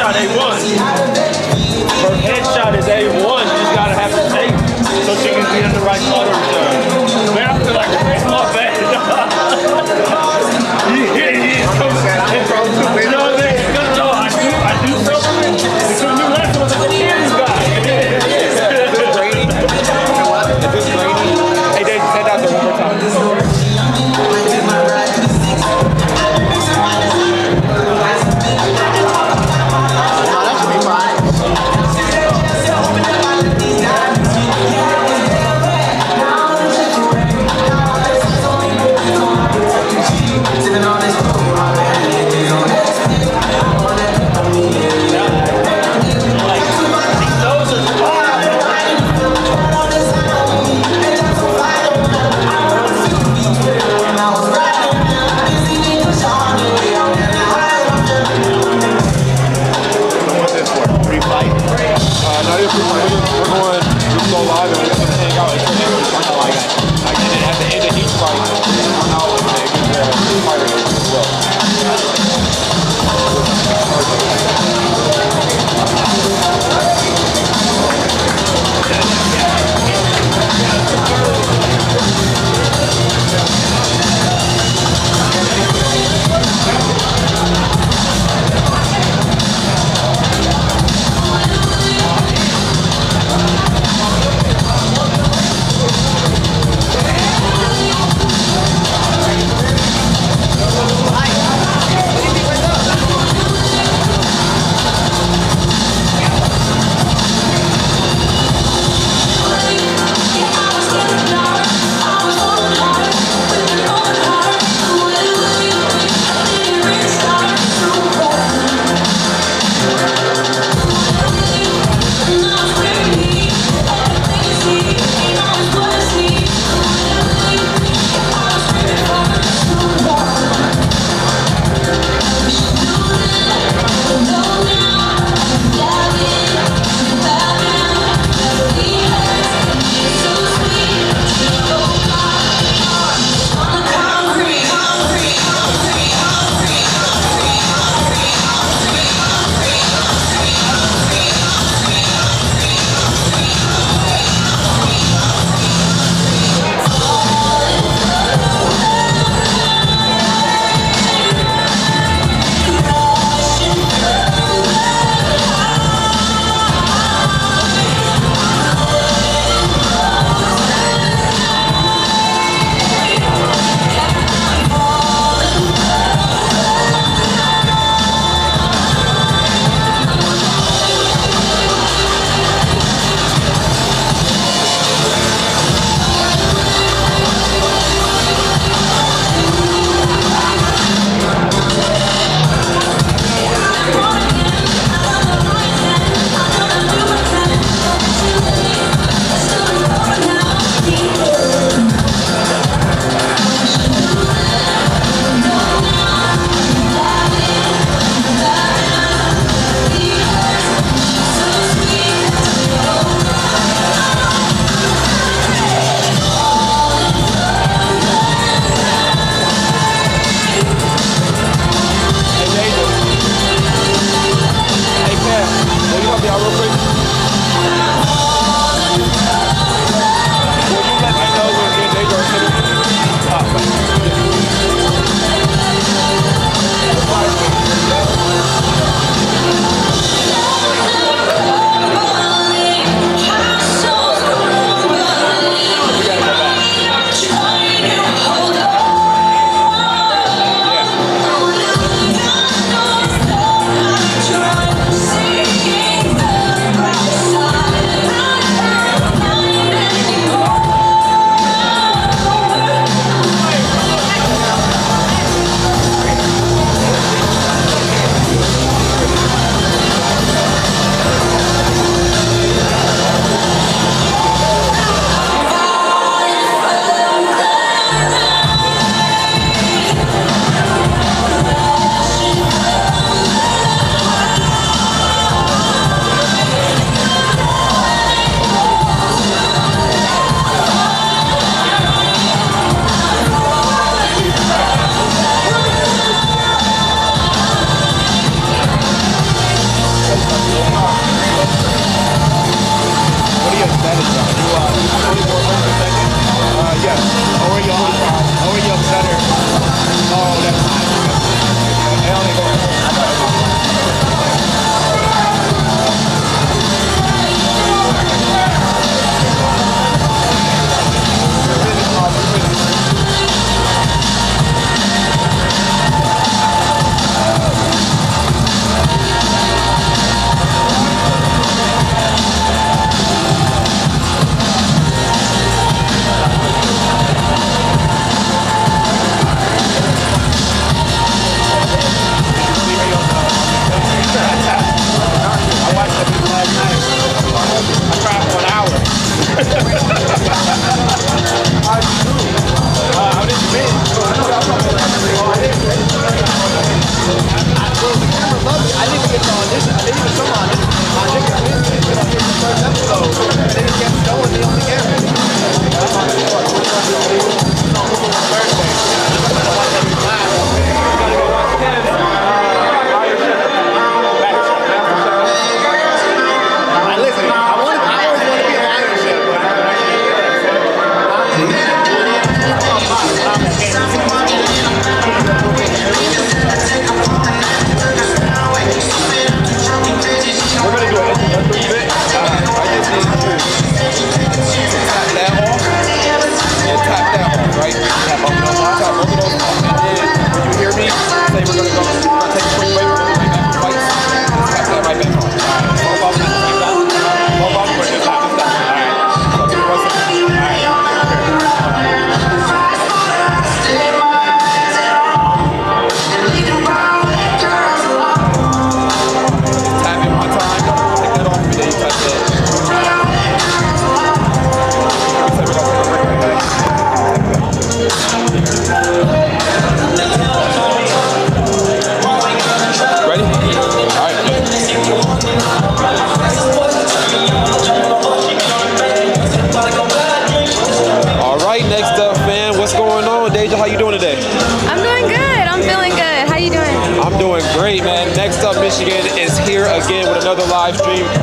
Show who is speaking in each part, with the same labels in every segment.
Speaker 1: headshot A1. Her headshot is A1. You just gotta have it safe so she can be in the right color return. Man, I feel like a big small bag. You know what I mean? No, I do something. It's a new lesson with the candy guy.
Speaker 2: If it's raining, you know what? If it's raining, hey Dave, send out there one more time. That should be fine.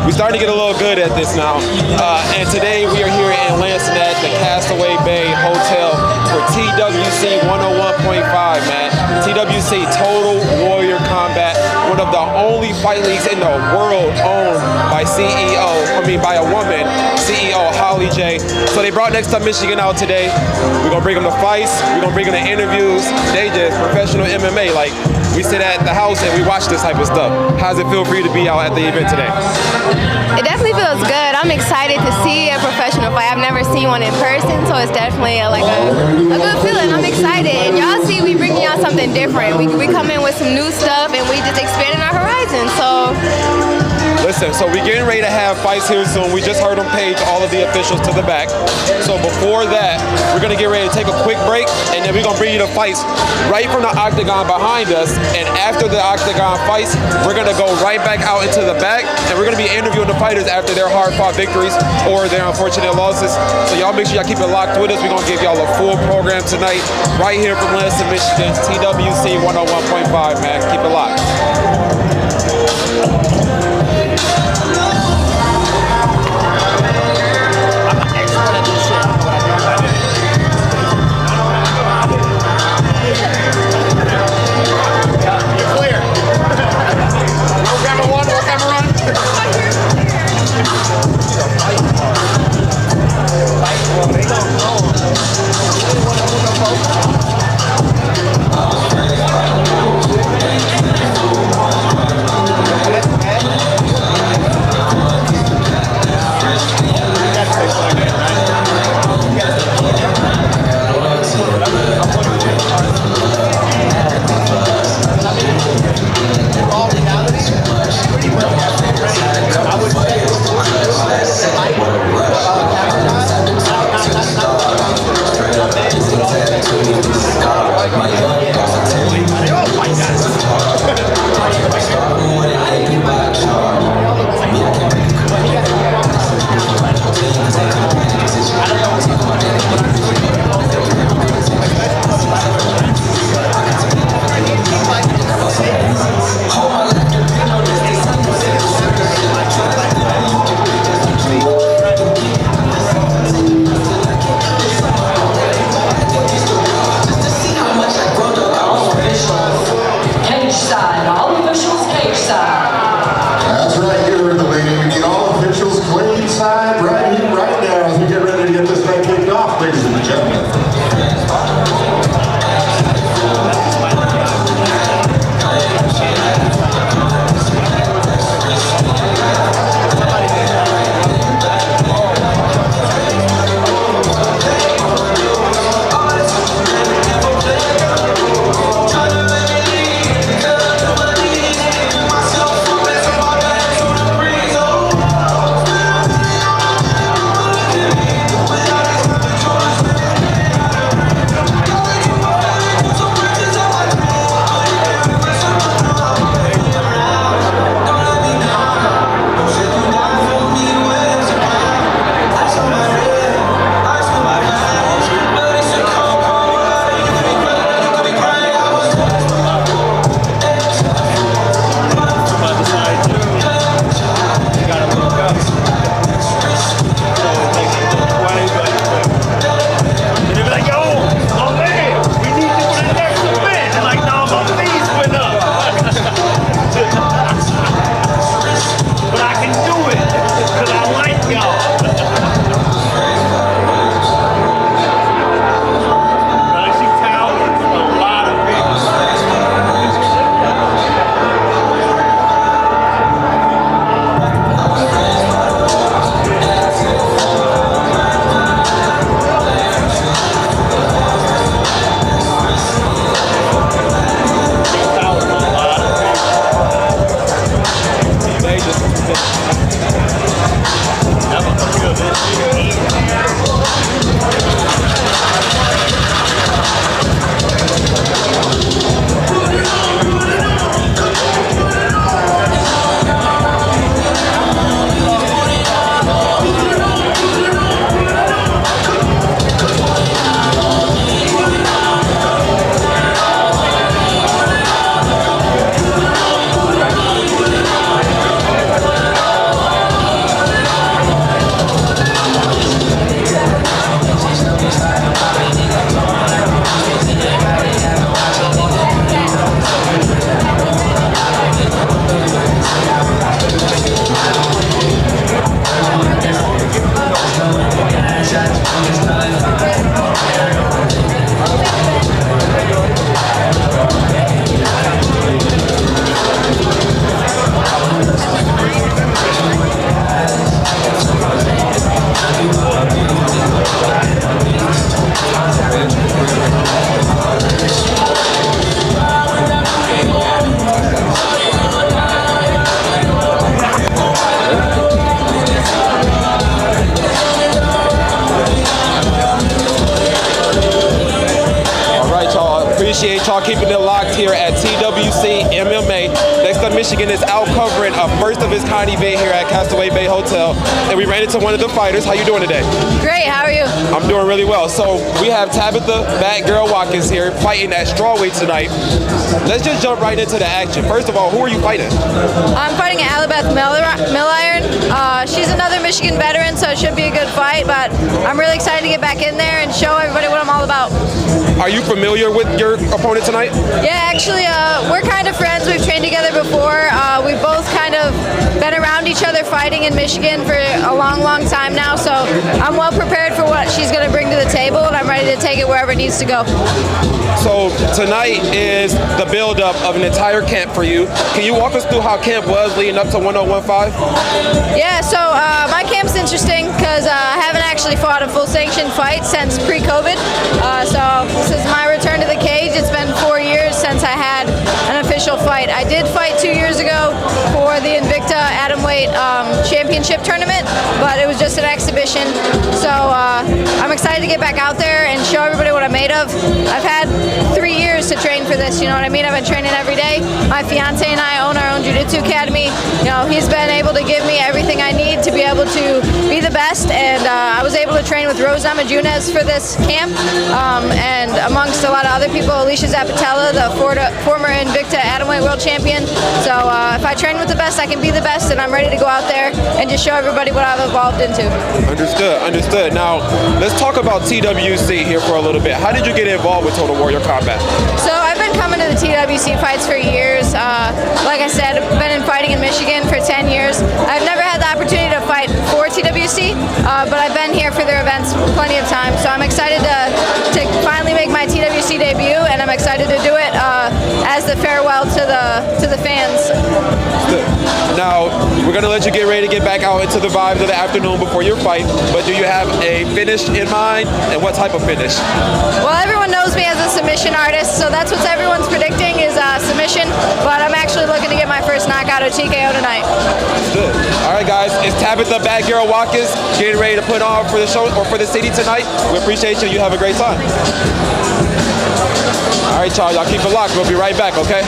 Speaker 2: We're starting to get a little good at this now. And today we are here in Lansing at the Castaway Bay Hotel for TWC 101.5, man. TWC, Total Warrior Combat, one of the only fight leagues in the world owned by by a woman, CEO Holly J. So they brought Next Up Michigan out today. We're gonna bring them to fights, we're gonna bring them to interviews. They just professional MMA. Like, we sit at the house and we watch this type of stuff. How does it feel for you to be out at the event today?
Speaker 3: It definitely feels good. I'm excited to see a professional fight. I've never seen one in person, so it's definitely a good feeling. I'm excited. And y'all see we bringing y'all something different. We come in with some new stuff and we just expanding our horizons. So
Speaker 2: listen, so we're getting ready to have fights here soon. We just heard them page all of the officials to the back. So before that, we're gonna get ready to take a quick break, and then we're gonna bring you the fights right from the octagon behind us. And after the octagon fights, we're gonna go right back out into the back, and we're gonna be interviewing the fighters after their hard-fought victories or their unfortunate losses. So y'all make sure y'all keep it locked with us. We're gonna give y'all a full program tonight, right here from Lansing, Michigan, TWC 101.5, man. Keep it locked. y'all keeping it locked here at TWC MMA. Next up, Michigan is out covering a first of its kind event here at Castaway Bay Hotel. And we ran into one of the fighters. How you doing today?
Speaker 3: Great, how are you?
Speaker 2: I'm doing really well. So we have Tabitha, Batgirl Watkins here fighting at strawweight tonight. Let's just jump right into the action. First of all, who are you fighting?
Speaker 3: I'm fighting Beth Milliron. She's another Michigan veteran, so it should be a good fight, but I'm really excited to get back in there and show everybody what I'm all about.
Speaker 2: Are you familiar with your opponent tonight?
Speaker 3: Yeah, actually, we're kind of friends. We've trained together before. We've both kind of been around each other fighting in Michigan for a long, long time now, so I'm well prepared for what she's going to bring to the table, and I'm ready to take it wherever it needs to go.
Speaker 2: So tonight is the build-up of an entire camp for you. Can you walk us through how camp was leading up to 1015?
Speaker 3: Yeah, so my camp's interesting because I haven't actually fought a full-sanctioned fight since pre-COVID. So this is my return to the cage. It's been 4 years since I had an official fight. I did fight 2 years ago for the Invicta Atomweight Championship tournament, but it was just an exhibition. So I'm excited to get back out there and show everybody what I'm made of. I've had 3 years to train for this, you know what I mean? I've been training every day. My fiance and I own our own jiu-jitsu academy. You know, he's been able to give me everything I need to be able to be the best, and I was able to train with Rose Namajunas for this camp, and amongst a lot of other people, Alicia Zapatella, the former Invicta Atomweight World Champion. So if I train with the best, I can be the best, and I'm ready to go out there and just show everybody what I've evolved into.
Speaker 2: Understood. Now, let's talk about TWC here for a little bit. How did you get involved with Total Warrior Combat?
Speaker 3: So I've been coming to the TWC fights for years. Like I said, I've been fighting in Michigan for 10 years. I've never had the opportunity to fight for TWC, but I've been here for their events plenty of times. So I'm excited to finally make my TWC debut, and I'm excited to do it as the farewell to the fans.
Speaker 2: Now, we're going to let you get ready to get back out into the vibes of the afternoon before your fight, but do you have a finish in mind, and what type of finish?
Speaker 3: Well, everyone knows me as a submission artist, so that's what everyone's predicting is submission, but I'm actually looking to get my first knockout or TKO tonight.
Speaker 2: Good. All right, guys, it's Tabitha Batgirl Watkins getting ready to put on for the show or for the city tonight. We appreciate you. You have a great time. All right, y'all keep it locked. We'll be right back, okay?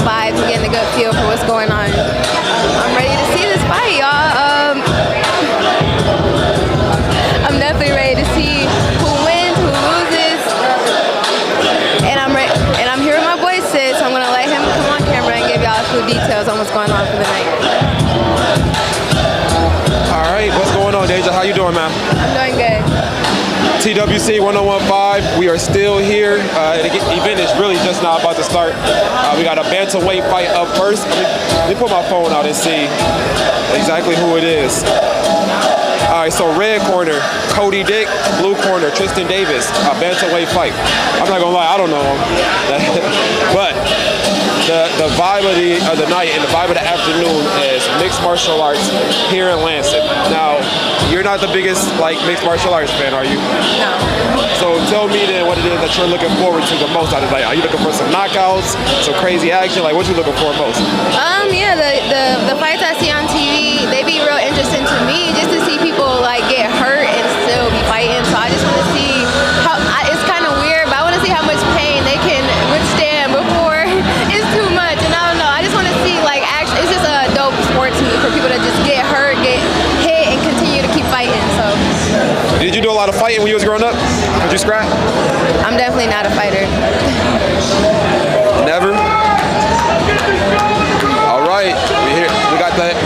Speaker 3: vibes and getting a good feel for what's going on. I'm ready to see this fight, y'all. I'm definitely ready to see who wins, who loses, and I'm hearing my voice sit, so I'm gonna let him come on camera and give y'all full details on what's going on for the night.
Speaker 2: All right, what's going on, Deja? How you doing, man?
Speaker 3: I'm doing good.
Speaker 2: TWC 1015, we are still here. The event is really just now about to start. We got a bantamweight fight up first. Let me put my phone out and see exactly who it is. All right, so red corner, Cody Dick. Blue corner, Tristan Davis. A bantamweight fight. I'm not gonna lie, I don't know him. But the vibe of the night and the vibe of the afternoon is mixed martial arts here in Lansing. Now, you're not the biggest mixed martial arts fan, are you?
Speaker 3: No.
Speaker 2: So tell me then what it is that you're looking forward to the most out of the night. Are you looking for some knockouts, some crazy action? Like, what you looking for most?
Speaker 3: Yeah, the fights I see on TV, they be real interesting to me, just to see people get hurt and still be fighting. So I just want to see how it's kind of weird, but I want to see how much pain they can withstand before it's too much. And I don't know, I just want to see actually, it's just a dope sport to me for people to just get hurt, get hit, and continue to keep fighting. So.
Speaker 2: Did you do a lot of fighting when you was growing up? Did you scrap?
Speaker 3: I'm definitely not a fighter.
Speaker 2: Never? All right,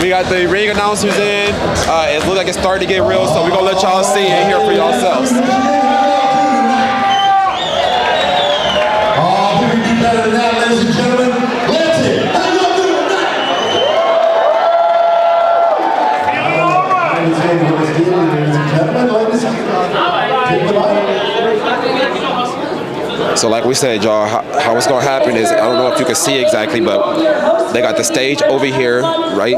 Speaker 2: we got the ring announcers in. It looks like it's starting to get real, so we're gonna let y'all see and hear for yourselves.
Speaker 4: Better than that, ladies and gentlemen.
Speaker 2: So like we said, y'all, how it's gonna happen is, I don't know if you can see exactly, but they got the stage over here, right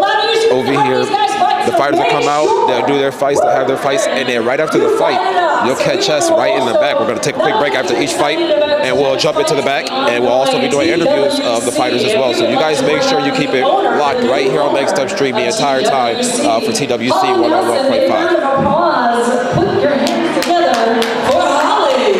Speaker 2: over here. The fighters will come out, they'll do their fights, they'll have their fights, and then right after the fight, you'll catch us right in the back. We're gonna take a quick break after each fight, and we'll jump into the back, and we'll also be doing interviews of the fighters as well. So you guys make sure you keep it locked right here on Next Up Stream the entire time for TWC 101.5.
Speaker 5: Put your hands together for Holly.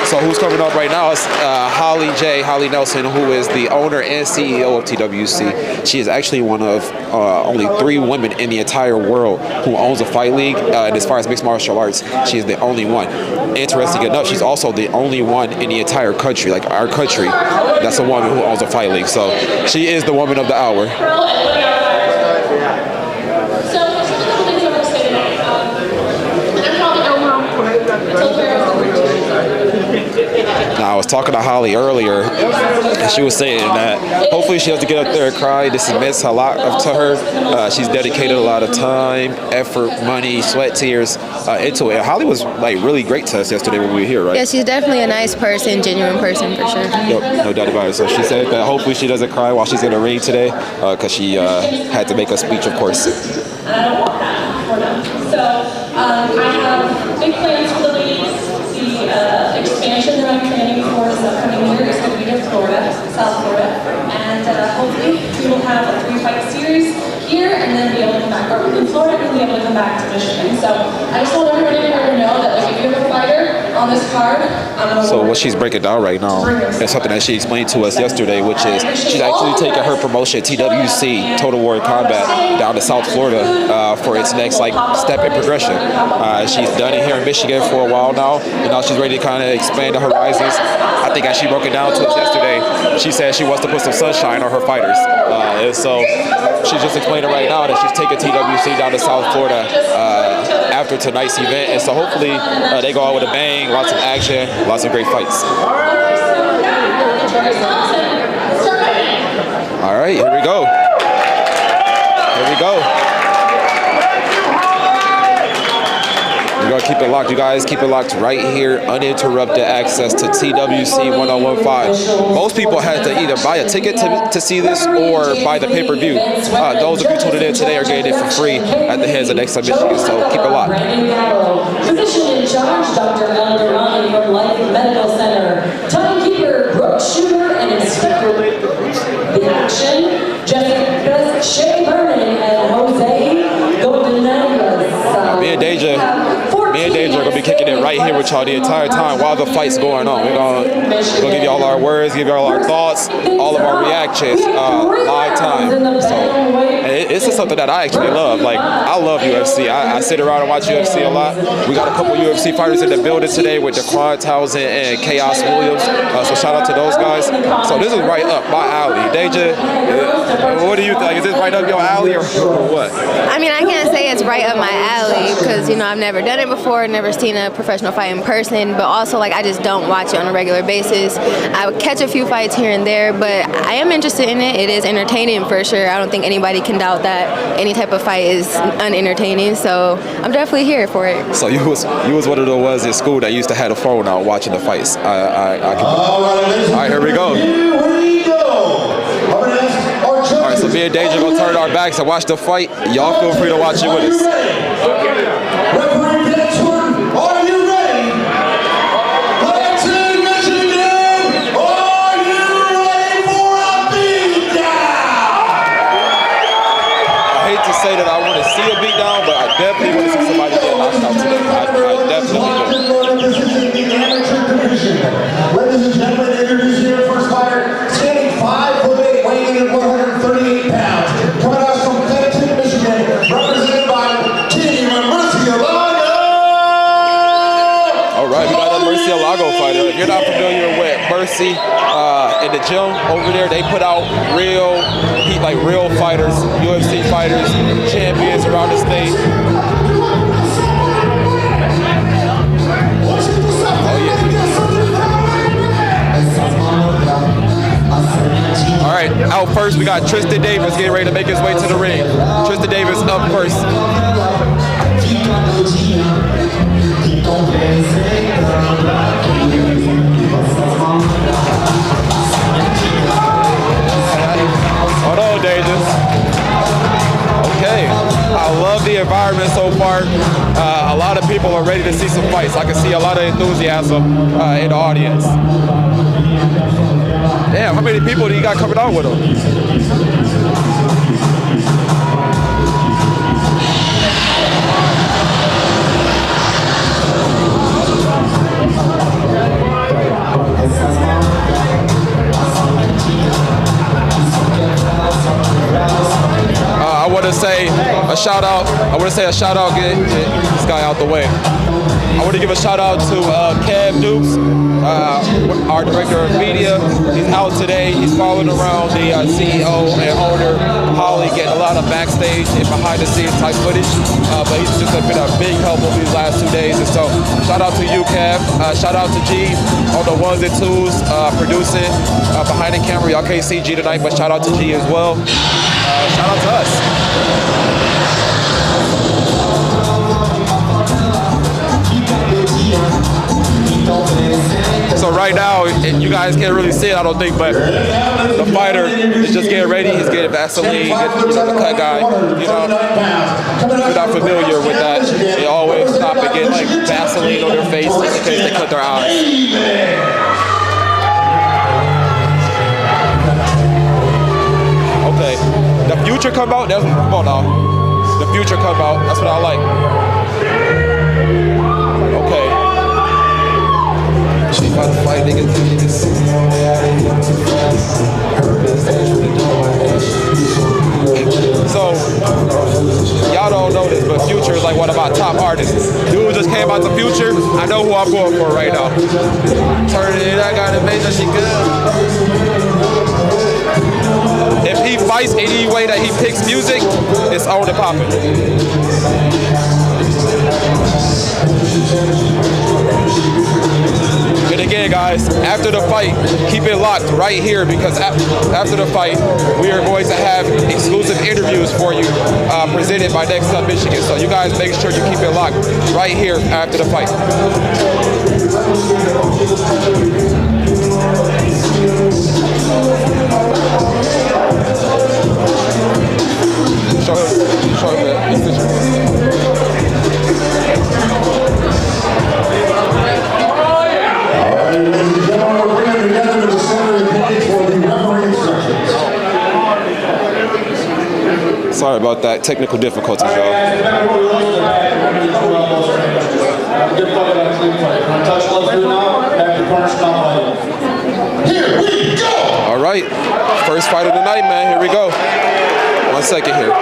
Speaker 2: So who's coming up right now is Holly Nelson, who is the owner and CEO of TWC. She is actually one of only 3 women in the entire world who owns a fight league. And as far as mixed martial arts, she is the only one. Interesting enough, she's also the only one in the entire country, like our country, that's a woman who owns a fight league. So she is the woman of the hour. Now, I was talking to Holly earlier, and she was saying that hopefully she has to get up there and cry. This means a lot to her. She's dedicated a lot of time, effort, money, sweat, tears into it. And Holly was really great to us yesterday when we were here, right?
Speaker 3: Yeah, she's definitely a nice person, genuine person for sure.
Speaker 2: Yep, no doubt about it. So she said that hopefully she doesn't cry while she's in the ring today, because she had to make a speech, of course.
Speaker 5: So I have big plans for the leagues. The expansion that I'm planning for this upcoming year is going to be in Florida, South Florida, and hopefully we will have a 3-fight series here and then be able to come back, or in Florida and be able to come back to Michigan. So I just want everybody to know that if you have a fighter on this card,
Speaker 2: so what she's breaking down right now is something that she explained to us yesterday, which is she's actually taking her promotion, TWC, Total Warrior Combat, down to South Florida for its next step in progression. She's done it here in Michigan for a while now, and now she's ready to kind of expand the horizons. I think as she broke it down to us yesterday, she said she wants to put some sunshine on her fighters. And so she's just explaining right now that she's taking TWC down to South Florida after tonight's event. And so hopefully they go out with a bang, lots of action, lots of great fights. All right, here we go. Here we go. We're going to keep it locked, you guys. Keep it locked right here. Uninterrupted access to TWC 1015. Most people had to either buy a ticket to see this or buy the pay-per-view. Those of you tuning in today are getting it for free at the hands of Next Up Michigan, so keep it locked.
Speaker 5: Physician in charge, Dr. Ellie from Life Medical Center. Timekeeper, Brooke Shooter, and Inspector The Action, Jessica Shea Vernon, and Jose Goldenegras. Me
Speaker 2: me and Danger are going to be kicking it right here with y'all the entire time while the fight's going on. We're going to give y'all our words, give y'all our thoughts, all of our reactions, live time. So it's just something that I actually love. Like, I love UFC. I sit around and watch UFC a lot. We got a couple UFC fighters in the building today with Dequan, Townsend, and Chaos Williams. So shout out to those guys. So this is right up my alley. Deja, what do you think? Is this right up your alley or what?
Speaker 3: I mean, I can't say it's right up my alley because, you know, I've never done it before, never seen a professional fight in person, but also, like, I just don't watch it on a regular basis. I would catch a few fights here and there, but I am interested in it. It is entertaining for sure. I don't think anybody can doubt that any type of fight is unentertaining, so I'm definitely here for it.
Speaker 2: So you was one of the ones in school that used to have a phone out watching the fights. All right, here we go. All right, so me and Deja gonna turn our backs and watch the fight. Y'all feel free to watch it with us.
Speaker 4: Referee Bechtol, are you ready? Latin Michigan, are you ready for a beatdown?
Speaker 2: I hate to say that I want to see a beatdown, but I definitely want to see somebody get knocked out today. I definitely do.
Speaker 4: Ladies and gentlemen, introducing your first fighter, standing 5'8", weighing in at 138 pounds. Coming out from Latin Michigan, represented by Team Murcielago.
Speaker 2: All right, we got a Murcielago fighter. If you're not familiar with Mercy, in the gym over there, they put out real fighters, UFC fighters, champions around the state. All right, out first we got Tristan Davis getting ready to make his way to the ring. Tristan Davis up first. Hold on, Davis. Okay, I love the environment so far. A lot of people are ready to see some fights. I can see a lot of enthusiasm in the audience. Damn, how many people do you got coming out with him? I want to say a shout out. Get this guy out the way. I want to give a shout out to Kev Dukes, our director of media. He's out today. He's following around the CEO and owner, Holly, getting a lot of backstage and behind the scenes type footage. But he's just been a big help over these last 2 days. And so shout out to you, Kev. Shout out to G on the ones and twos, producing behind the camera. Y'all can't see G tonight, but shout out to G as well. Shout out to us. So right now, you guys can't really see it, I don't think, but the fighter is just getting ready. He's getting Vaseline, the cut guy. You know, if you're not familiar with that, they always stop and get like Vaseline on their face in case they cut their eyes. Okay, the future come out. Come on now, the future come out. That's what I like. Okay. She about to fight niggas. So, y'all don't know this, but Future is like one of my top artists. Dude just came out the Future. I know who I'm going for right now. Turn it, I got it, make that shit good. If he fights any way that he picks music, it's on and popping. And again, guys, after the fight, keep it locked right here because after the fight, we are going to have exclusive interviews for you presented by Next Up Michigan. So you guys make sure you keep it locked right here after the fight. Show him the picture. Sorry about that technical difficulties, y'all.
Speaker 4: good fight out, clean fight. Untouchable through now, back to corner stop fight. Here we go!
Speaker 2: All right, first fight of the night, man. Here we go. 1 second here.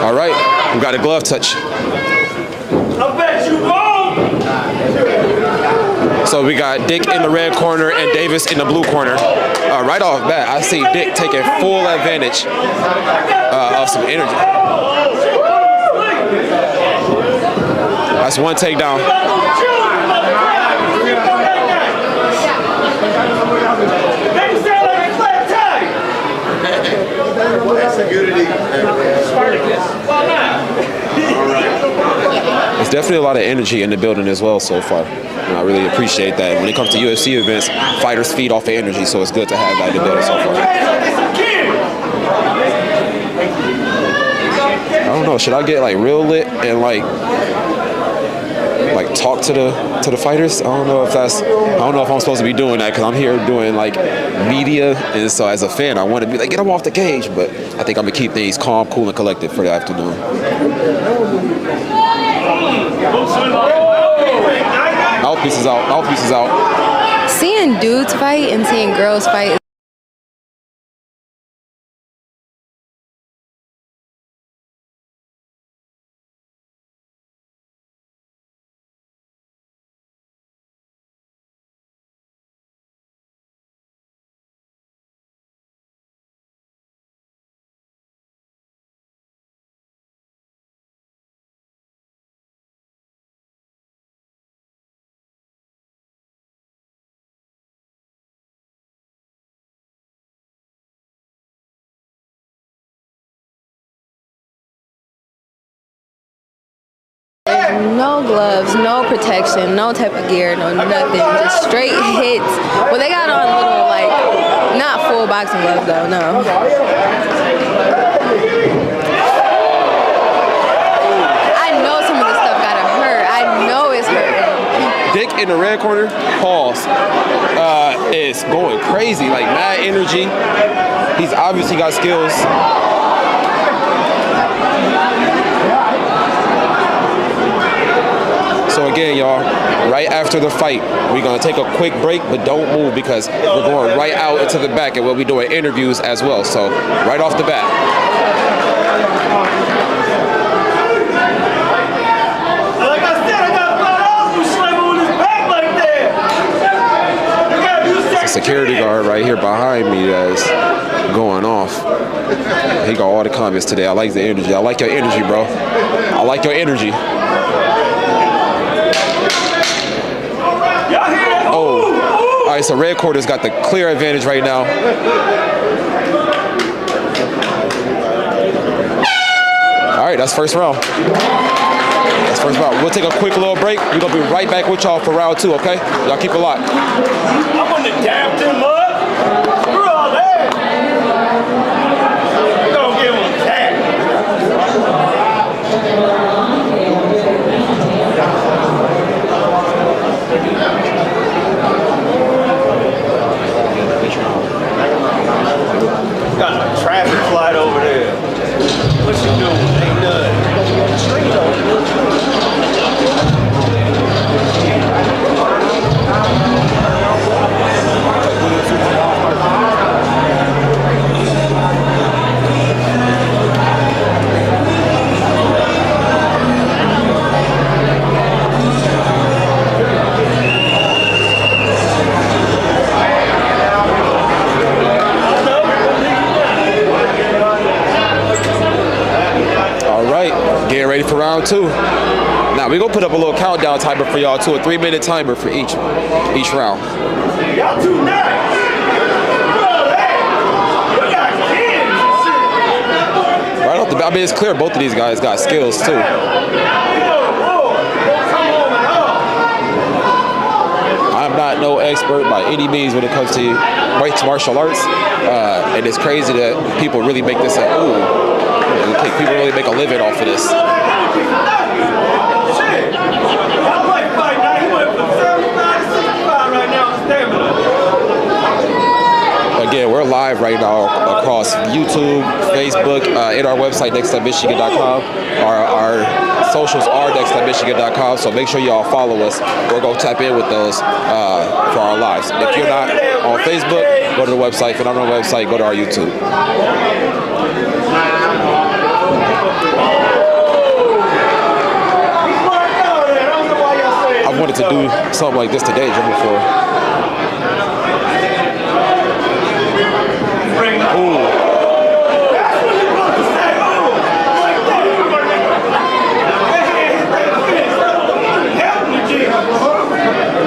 Speaker 2: All right, we got a glove touch.
Speaker 1: I bet you won't.
Speaker 2: So we got Dick in the red corner and Davis in the blue corner. Right off bat, I see Dick taking full advantage of some energy. That's one takedown. There's definitely a lot of energy in the building as well so far. And I really appreciate that. When it comes to UFC events, fighters feed off of energy, so it's good to have that in the building so far. I don't know, should I get like real lit and like talk to the fighters? I don't know if I'm supposed to be doing that, because I'm here doing like media, and so as a fan I want to be like, get them off the cage, but I think I'm gonna keep things calm, cool, and collected for the afternoon. Mouthpiece is out. Mouthpiece is out.
Speaker 3: Seeing dudes fight and seeing girls fight. No gloves, no protection, no type of gear, no nothing, just straight hits. Well, they got on little, like, not full boxing gloves though, no. I know some of this stuff gotta hurt. I know it's hurting.
Speaker 2: Dick in the red corner, pause, is going crazy, like mad energy. He's obviously got skills. So again, y'all, right after the fight, we're gonna take a quick break, but don't move, because we're going right out into the back and we'll be doing interviews as well. So right off the bat.
Speaker 1: Like I said, I got blood out. You slam on his back like that.
Speaker 2: There's a security guard right here behind me that's going off. He got all the comments today. I like the energy. I like your energy, bro. I like your energy. Oh, all right, so red corner's got the clear advantage right now. All right, that's first round. That's first round. We'll take a quick little break. We're going to be right back with y'all for round two, okay? Y'all keep it locked.
Speaker 1: I'm on the damn thing, mud. Screw all that. We're going to give him a tap. Got a traffic flight over there. What you doing? Ain't done.
Speaker 2: Getting ready for round two. Now we're gonna put up a little countdown timer for y'all too, a 3-minute timer for each round.
Speaker 1: Y'all too nice.
Speaker 2: Right off the bat, I mean, it's clear both of these guys got skills too. I'm not no expert by any means when it comes to mixed martial arts, and it's crazy that people really make this people really make a living off of this. Again, we're live right now across YouTube, Facebook, and our website, nextupmichigan.com. Our socials are nextupmichigan.com, so make sure y'all follow us or go tap in with those for our lives. If you're not on Facebook, go to the website. If you're not on the website, go to our YouTube. I wanted to do something like this today, Jim, before.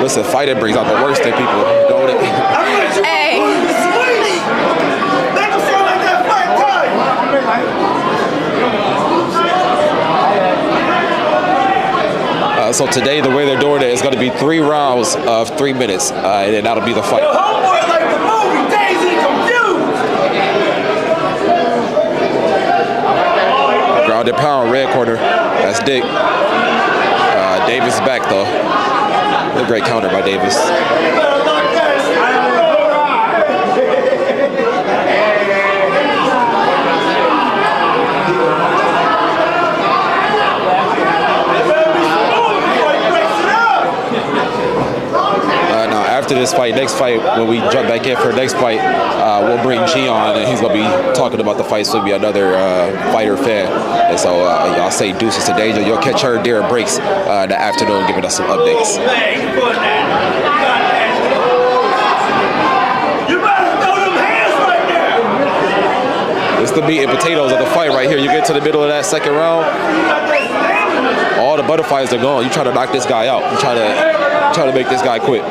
Speaker 2: Listen, fighting brings out the worst in people, don't it?
Speaker 3: Hey.
Speaker 2: So today, the way they're doing it is going to be 3 rounds of 3 minutes, and then that'll be the fight. Ground and pound, red corner. That's Dick. Davis is back though. A great counter by Davis. After this fight, next fight, when we jump back in for the next fight, we'll bring G on, and he's going to be talking about the fight, so he'll be another fighter fan. And so y'all say deuces to Danger. You'll catch her during breaks in the afternoon giving us some updates. It's the meat and potatoes of the fight right here. You get to the middle of that second round, all the butterflies are gone. You try to knock this guy out. You try to make this guy quit.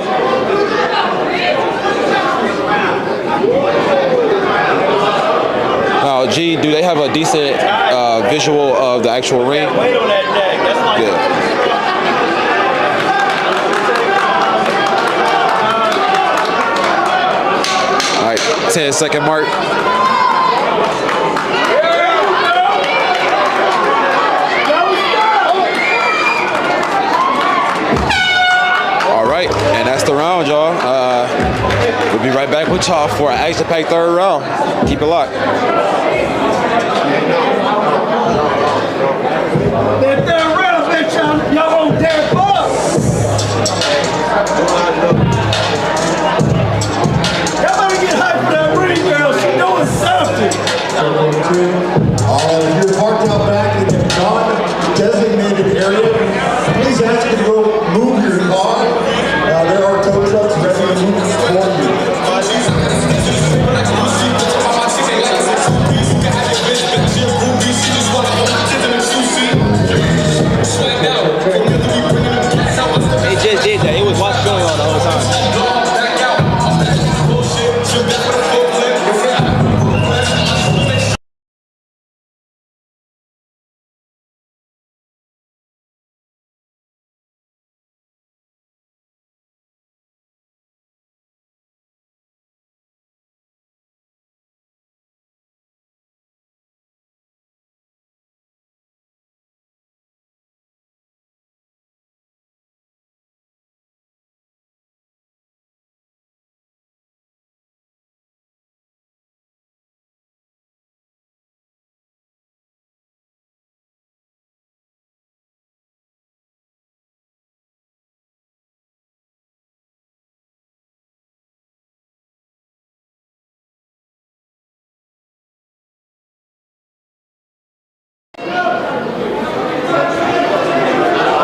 Speaker 2: Now, G, do they have a decent visual of the actual ring? Yeah. All right, 10-second mark. And that's the round, y'all. We'll be right back with y'all for an action-packed third round. Keep it locked.
Speaker 4: That third round, bitch, y'all won't dare fuck. Y'all better get hyped for that ring, girl. She's doing something. If you're parked out back in the non-designated area, please ask you to go move your car. There are tow trucks ready to move for you.
Speaker 1: They just did that. It was what's going on the whole time.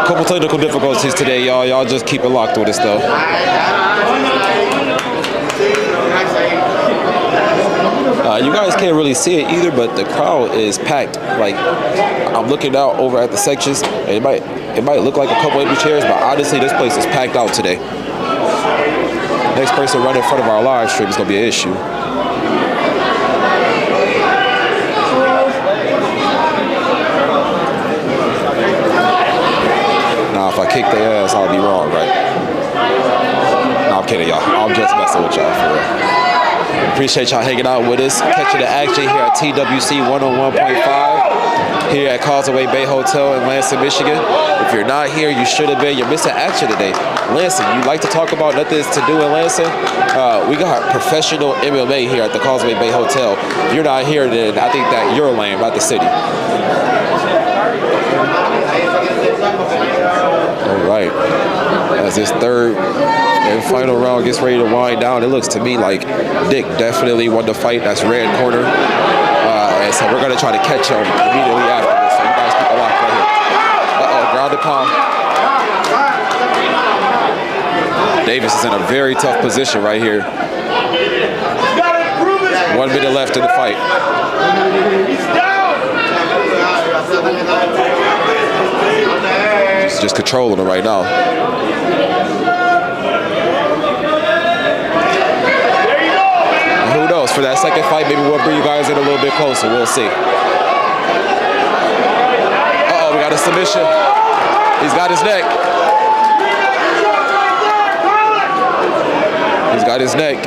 Speaker 2: Couple technical difficulties today, y'all. Y'all just keep it locked with us, though. You guys can't really see it either, but the crowd is packed. Like, I'm looking out over at the sections, and it might look like a couple empty chairs, but honestly, this place is packed out today. Next person running in front of our live stream is gonna be an issue. Now, if I kick their ass, I'll be wrong, right? No, I'm kidding, y'all. I'm just messing with y'all for real. appreciate y'all hanging out with us, catching the action here at TWC 101.5 here at Causeway Bay Hotel in Lansing, Michigan. If you're not here, you should have been. You're missing action today. Lansing, you like to talk about nothing to do in Lansing? We got professional MMA here at the Causeway Bay Hotel. If you're not here, then I think that you're lame, not the city. All right. As this third and final round gets ready to wind down, it looks to me like Dick definitely won the fight. That's red corner. And so we're going to try to catch him immediately after this. So you guys keep a lock right here. Uh-oh, ground and pound. Davis is in a very tough position right here. 1 minute left in the fight. He's just controlling him right now. Who knows? For that second fight, maybe we'll bring you guys in a little bit closer. We'll see. Uh-oh, we got a submission. He's got his neck. He's got his neck.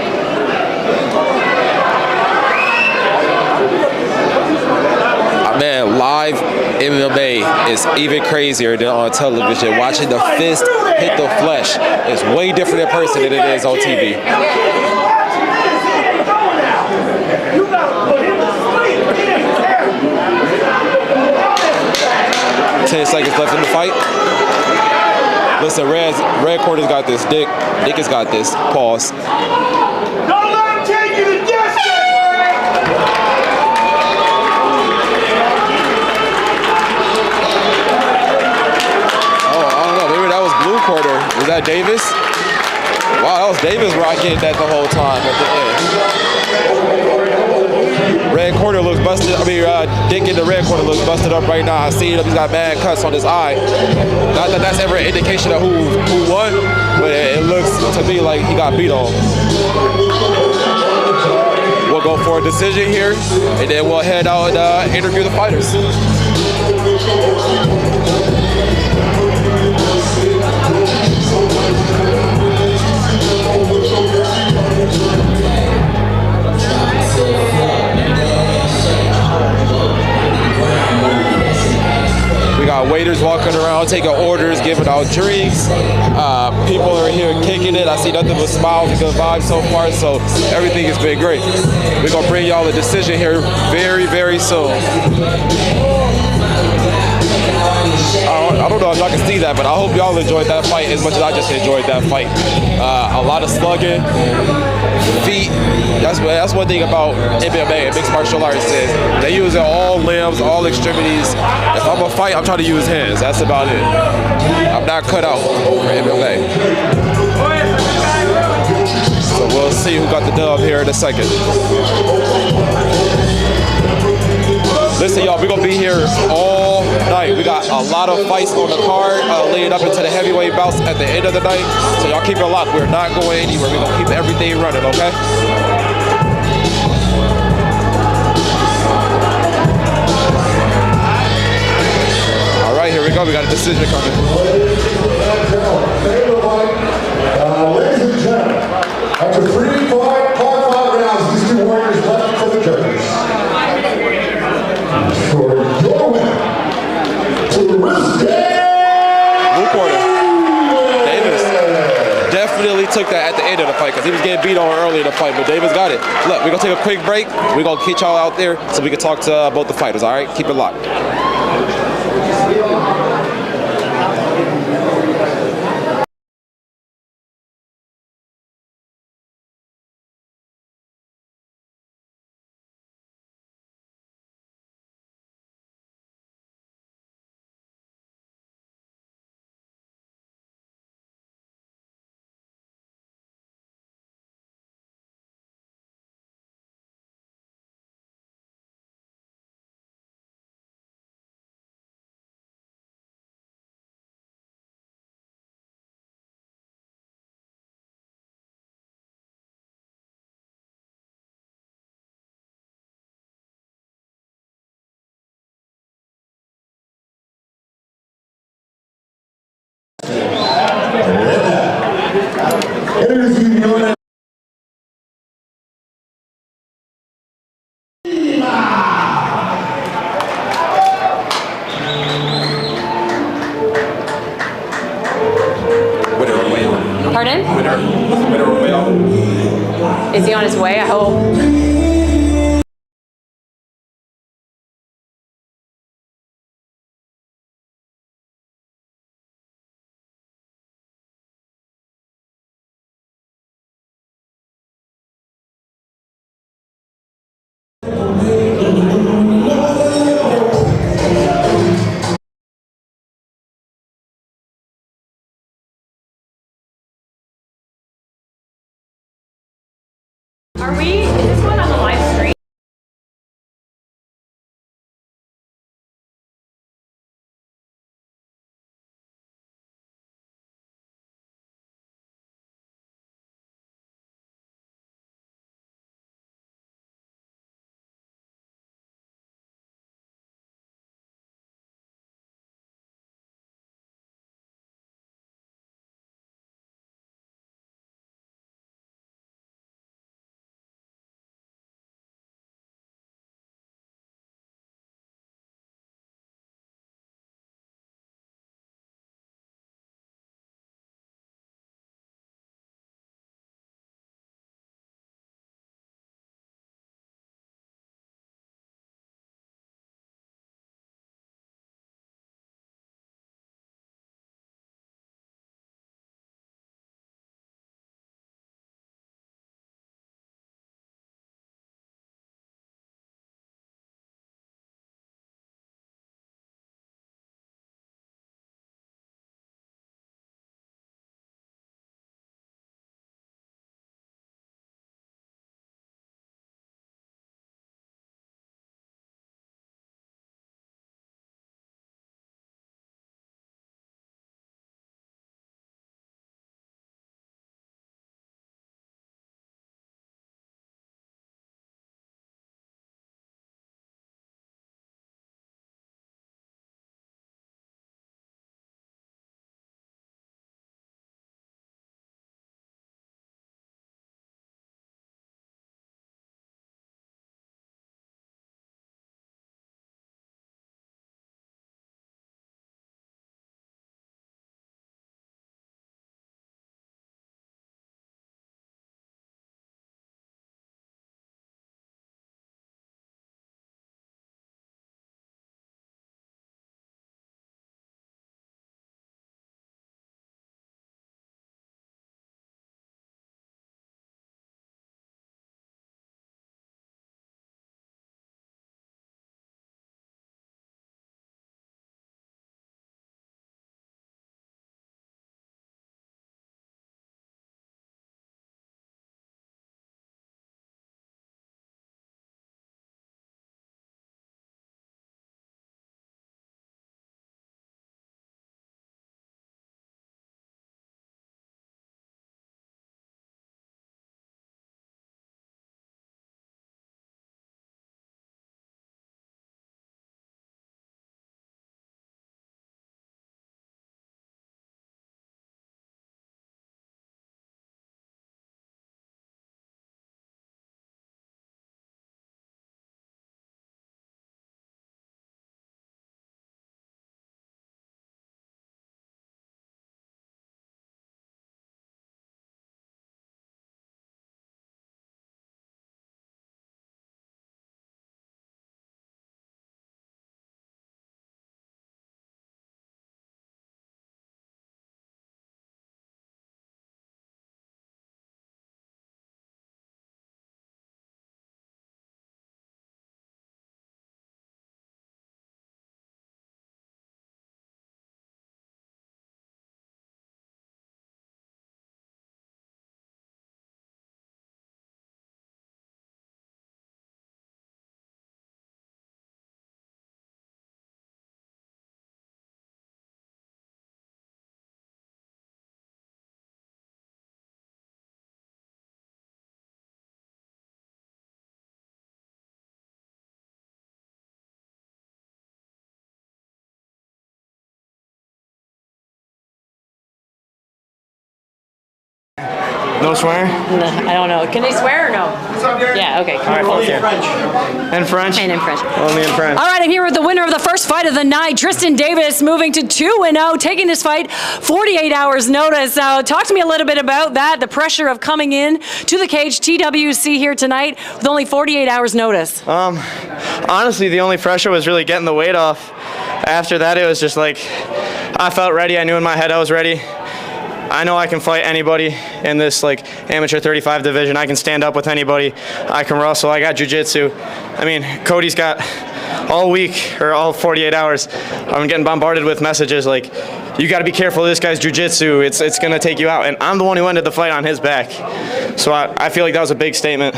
Speaker 2: Man, live MMA is even crazier than on television. Watching the fist hit the flesh is way different in person than it is on TV. 10 seconds left in the fight. Listen, red corner's got this. Dick has got this. Pause.
Speaker 4: Don't let him take you to distance!
Speaker 2: Blue corner. Was that Davis? Wow, that was Davis rocking that the whole time at the end. Red corner looks busted. I mean, Dick in the red corner looks busted up right now. I see him. He's got bad cuts on his eye. Not that that's ever an indication of who won, but it looks to me like he got beat on. We'll go for a decision here, and then we'll head out and interview the fighters. We got waiters walking around, taking orders, giving out drinks. People are here kicking it. I see nothing but smiles and good vibes so far, so everything has been great. We're gonna bring y'all a decision here very, very soon. I don't know if y'all can see that, but I hope y'all enjoyed that fight as much as I just enjoyed that fight. A lot of slugging, feet. That's one thing about MMA and mixed martial arts is they use all limbs, all extremities. If I'm gonna fight, I'm trying to use hands. That's about it. I'm not cut out for MMA. So we'll see who got the dub here in a second. Listen, y'all, we're going to be here all night. We got a lot of fights on the card leading up into the heavyweight bouts at the end of the night. So y'all keep it locked. We're not going anywhere. We're going to keep everything running, okay? All right, here we go. We got a decision coming.
Speaker 4: Ladies and gentlemen, after 3 5 rounds, these two warriors left for the judges. For your winner,
Speaker 2: Blue corner. Davis definitely took that at the end of the fight because he was getting beat on early in the fight, but Davis got it. Look, we're going to take a quick break. We're going to get y'all out there so we can talk to both the fighters, all right? Keep it locked.
Speaker 6: Is he on his way? I hope. Are we? Is this one on the No swearing?
Speaker 7: No, I don't know. Can they swear or no? Yeah, okay.
Speaker 6: All right, only in French. In French?
Speaker 7: And in French.
Speaker 6: Only in French.
Speaker 7: All right, I'm here with the winner of the first fight of the night, Tristan Davis, moving to 2-0, taking this fight 48 hours notice. Talk to me a little bit about that, the pressure of coming in to the cage, TWC here tonight, with only 48 hours notice.
Speaker 6: Honestly, the only pressure was really getting the weight off. After that, it was just like, I felt ready. I knew in my head I was ready. I know I can fight anybody in this like amateur 35 division. I can stand up with anybody. I can wrestle. I got jiu-jitsu. I mean, Cody's got all week or all 48 hours. I'm getting bombarded with messages like, you got to be careful of this guy's jiu-jitsu. It's going to take you out. And I'm the one who ended the fight on his back. So I feel like that was a big statement.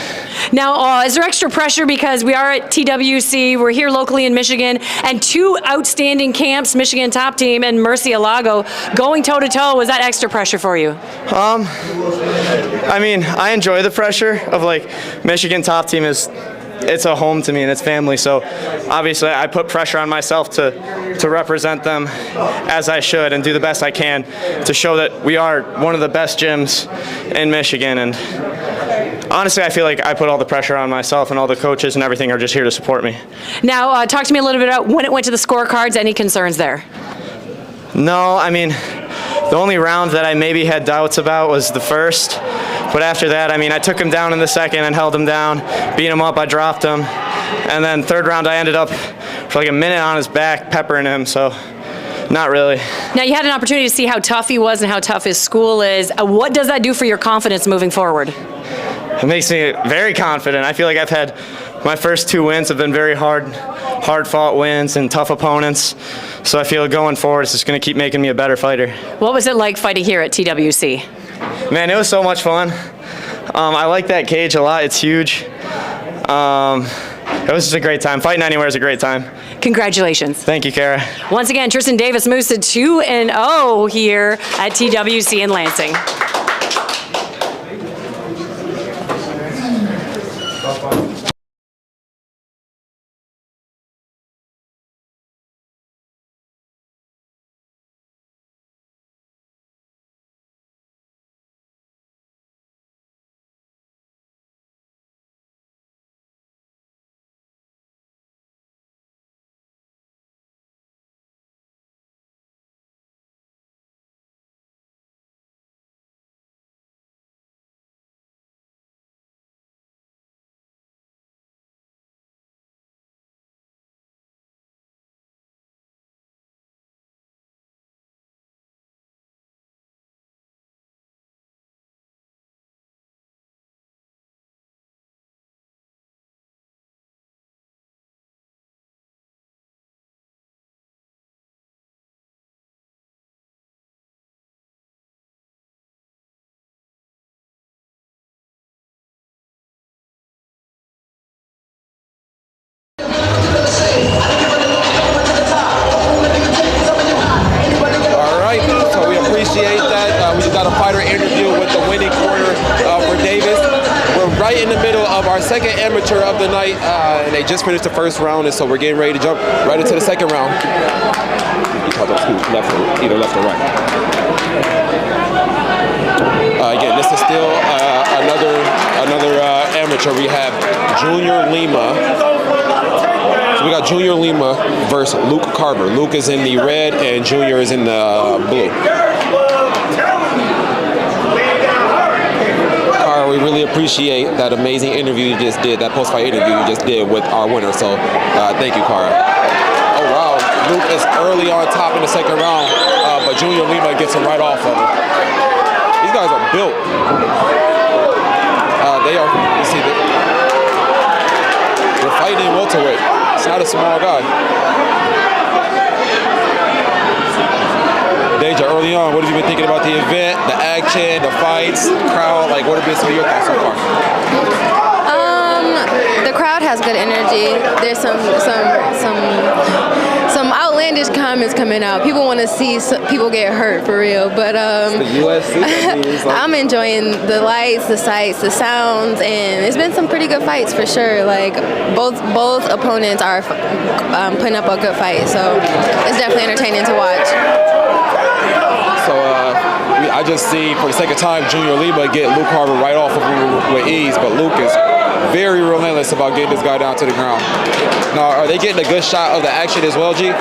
Speaker 7: Now, is there extra pressure because we are at TWC, we're here locally in Michigan, and two outstanding camps, Michigan top team and Murcielago, going toe-to-toe? Was that extra pressure for you?
Speaker 6: I mean, I enjoy the pressure of like Michigan top team it's a home to me and it's family. So obviously I put pressure on myself to represent them as I should and do the best I can to show that we are one of the best gyms in Michigan. And honestly, I feel like I put all the pressure on myself, and all the coaches and everything are just here to support me.
Speaker 7: Now, talk to me a little bit about when it went to the scorecards. Any concerns there?
Speaker 6: No, I mean, the only round that I maybe had doubts about was the first. But after that, I mean, I took him down in the second and held him down, beat him up, I dropped him. And then third round, I ended up for like a minute on his back, peppering him, so not really.
Speaker 7: Now, you had an opportunity to see how tough he was and how tough his school is. What does that do for your confidence moving forward?
Speaker 6: It makes me very confident. I feel like I've had my first two wins have been very hard-fought wins and tough opponents. So I feel going forward, it's just going to keep making me a better fighter.
Speaker 7: What was it like fighting here at TWC?
Speaker 6: Man, it was so much fun. I like that cage a lot. It's huge. It was just a great time. Fighting anywhere is a great time.
Speaker 7: Congratulations.
Speaker 6: Thank you, Kara.
Speaker 7: Once again, Tristan Davis moves to 2-0 here at TWC in Lansing.
Speaker 2: Second amateur of the night, and they just finished the first round, and so we're getting ready to jump right into the second round. Either left or right. Again, this is still another amateur. We have Junior Lima. So we got Junior Lima versus Luke Carver. Luke is in the red, and Junior is in the blue. We really appreciate that amazing interview you just did, that post-fight interview you just did with our winner. So thank you, Cara. Oh, wow. Luke is early on top in the second round, but Junior Lima gets him right off of him. These guys are built. They are, you see, they're fighting in welterweight. It's not a small guy. Deja, early on, what have you been thinking about the event, the action, the fights, the crowd? Like, what have been some of your thoughts so far?
Speaker 3: The crowd has good energy. There's some outlandish comments coming out. People want to see people get hurt for real, but
Speaker 2: the UFC.
Speaker 3: I'm enjoying the lights, the sights, the sounds, and it's been some pretty good fights for sure. Like both opponents are putting up a good fight, so it's definitely entertaining to watch.
Speaker 2: So we I just see, for the second time, Junior Lima get Luke Carver right off of him with ease, but Luke is very relentless about getting this guy down to the ground. Now, are they getting a good shot of the action as well, G?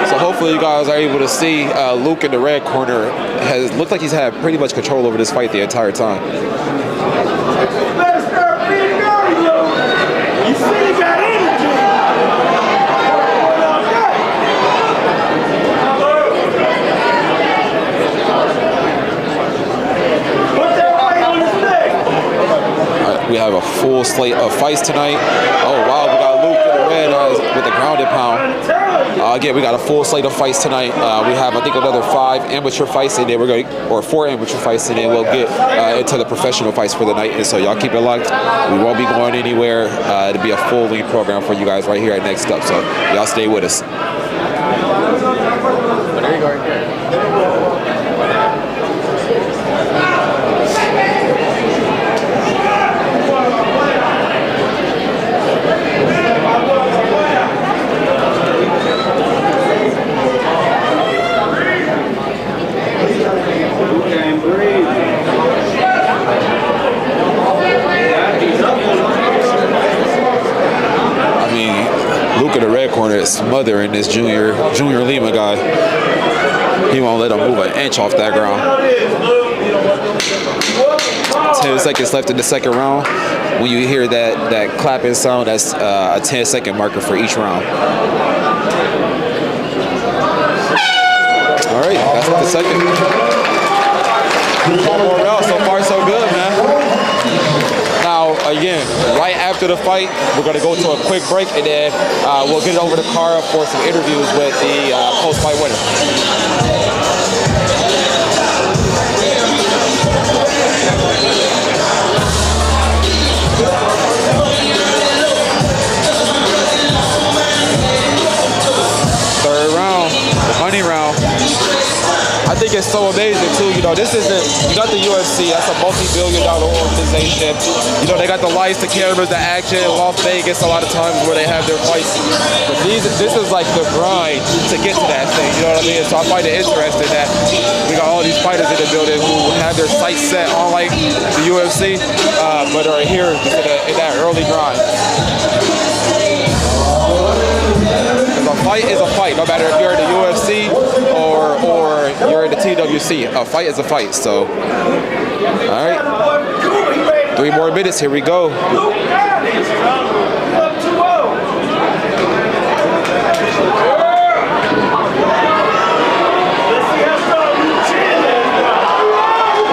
Speaker 2: So hopefully you guys are able to see Luke in the red corner has looked like he's had pretty much control over this fight the entire time. We have a full slate of fights tonight. Oh wow, we got Luke in the red with the grounded pound. Again, we got a full slate of fights tonight. We have, I think, another 5 amateur fights, and then we're going, or 4 amateur fights, and then we'll get into the professional fights for the night. And so y'all keep it locked. We won't be going anywhere. It'll be a full lead program for you guys right here at Next Up. So y'all stay with us. There you go, right there. Luke in the red corner is smothering this Junior Lima guy. He won't let him move an inch off that ground. 10 seconds left in the second round. When you hear that clapping sound, that's a 10-second marker for each round. All right, that's the second. One more round. So far, so good, man. Now, again, right after the fight, we're going to go to a quick break, and then we'll get over to Carver for some interviews with the post-fight winner. Third round, the money round. I think it's so amazing too, this isn't, you got the UFC, that's a multi-billion-dollar organization. They got the lights, the cameras, the action, Las Vegas a lot of times where they have their fights. But this is like the grind to get to that thing, you know what I mean? So I find it interesting that we got all these fighters in the building who have their sights set on like the UFC, but are here in that early grind. A fight is a fight, no matter if you're in the UFC or you're in the TWC. A fight is a fight. So, all right, 3 more minutes. Here we go.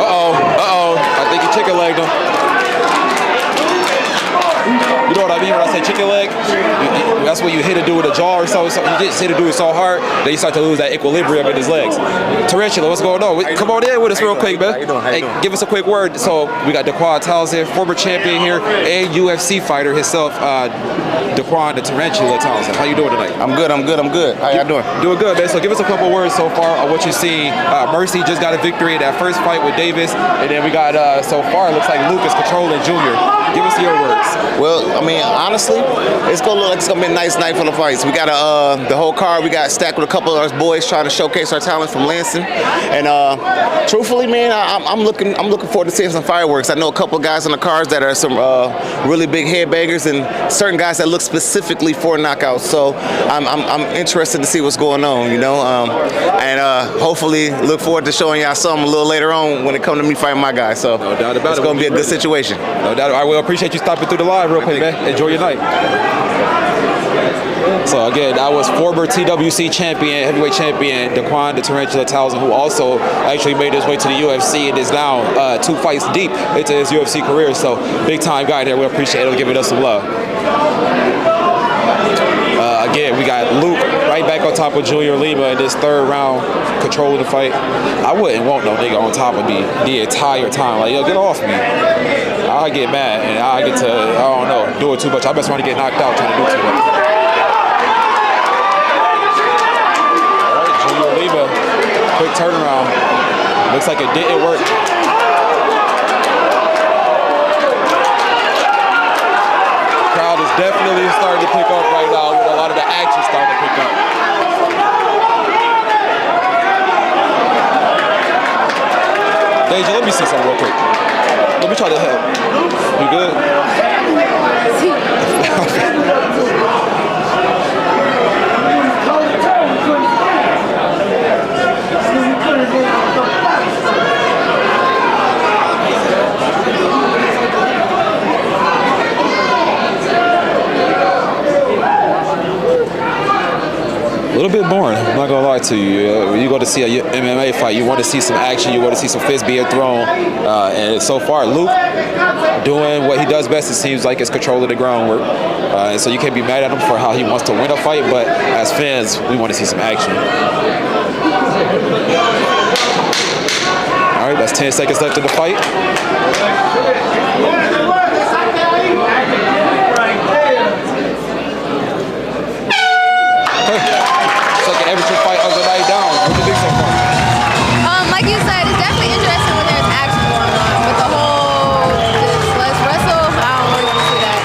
Speaker 2: Uh-oh. I think he chicken legged him. You know what I mean when I say chicken leg? That's when you hit a dude with a jaw or something. You just hit a dude so hard, then you start to lose that equilibrium in his legs. Tarantula, what's going on? Come on in with us real quick, man. Hey, give us a quick word. So we got Dequan Townsend, former champion here, and UFC fighter himself, Dequan the Tarantula Townsend. How you doing tonight?
Speaker 8: I'm good. How y'all doing?
Speaker 2: Doing good, man. So give us a couple words so far on what you see. Mercy just got a victory in that first fight with Davis, and then we got so far it looks like Luke is controlling Junior. Give us your words.
Speaker 8: Well, I mean, honestly, it's gonna look like it's gonna be a nice night for the fights. We got the whole card. We got stacked with a couple of us boys trying to showcase our talent from Lansing. And truthfully, man, I'm looking forward to seeing some fireworks. I know a couple of guys on the cards that are some really big headbangers, and certain guys that look specifically for knockouts. So I'm interested to see what's going on, and hopefully look forward to showing y'all something a little later on when it comes to me fighting my guy. So
Speaker 2: no doubt about
Speaker 8: it's gonna be a good situation.
Speaker 2: No doubt. I will appreciate you stopping through the live real quick, man. Enjoy your night. So again, that was former TWC champion, heavyweight champion, Dequan the Tarantula Townsend, who also actually made his way to the UFC and is now 2 fights deep into his UFC career. So big time guy there. We appreciate him giving us some love. Again, we got Luke right back on top of Junior Lima in this third round, controlling the fight. I wouldn't want no nigga on top of me the entire time. Like, yo, get off me. I get mad and I get to, I don't know, do it too much. I best want to get knocked out trying to do too much. All right, Junior Lima, quick turnaround. Looks like it didn't work. Crowd is definitely starting to pick up right now with a lot of the action starting to pick up. something real quick. Let me try to help. You good?
Speaker 9: A little bit boring, I'm not gonna lie to you. When you go to see a MMA fight, you want to see some action, you want to see some fists being thrown. And so far, Luke doing what he does best, it seems like, is control of the groundwork. And so you can't be mad at him for how he wants to win a fight, but as fans, we want to see some action. All right, that's 10 seconds left in the fight. Amateur fight of the night down. What do you think so far?
Speaker 3: Like you said, it's definitely interesting when there's action going on. But the whole just let's wrestle, I don't really want to see that.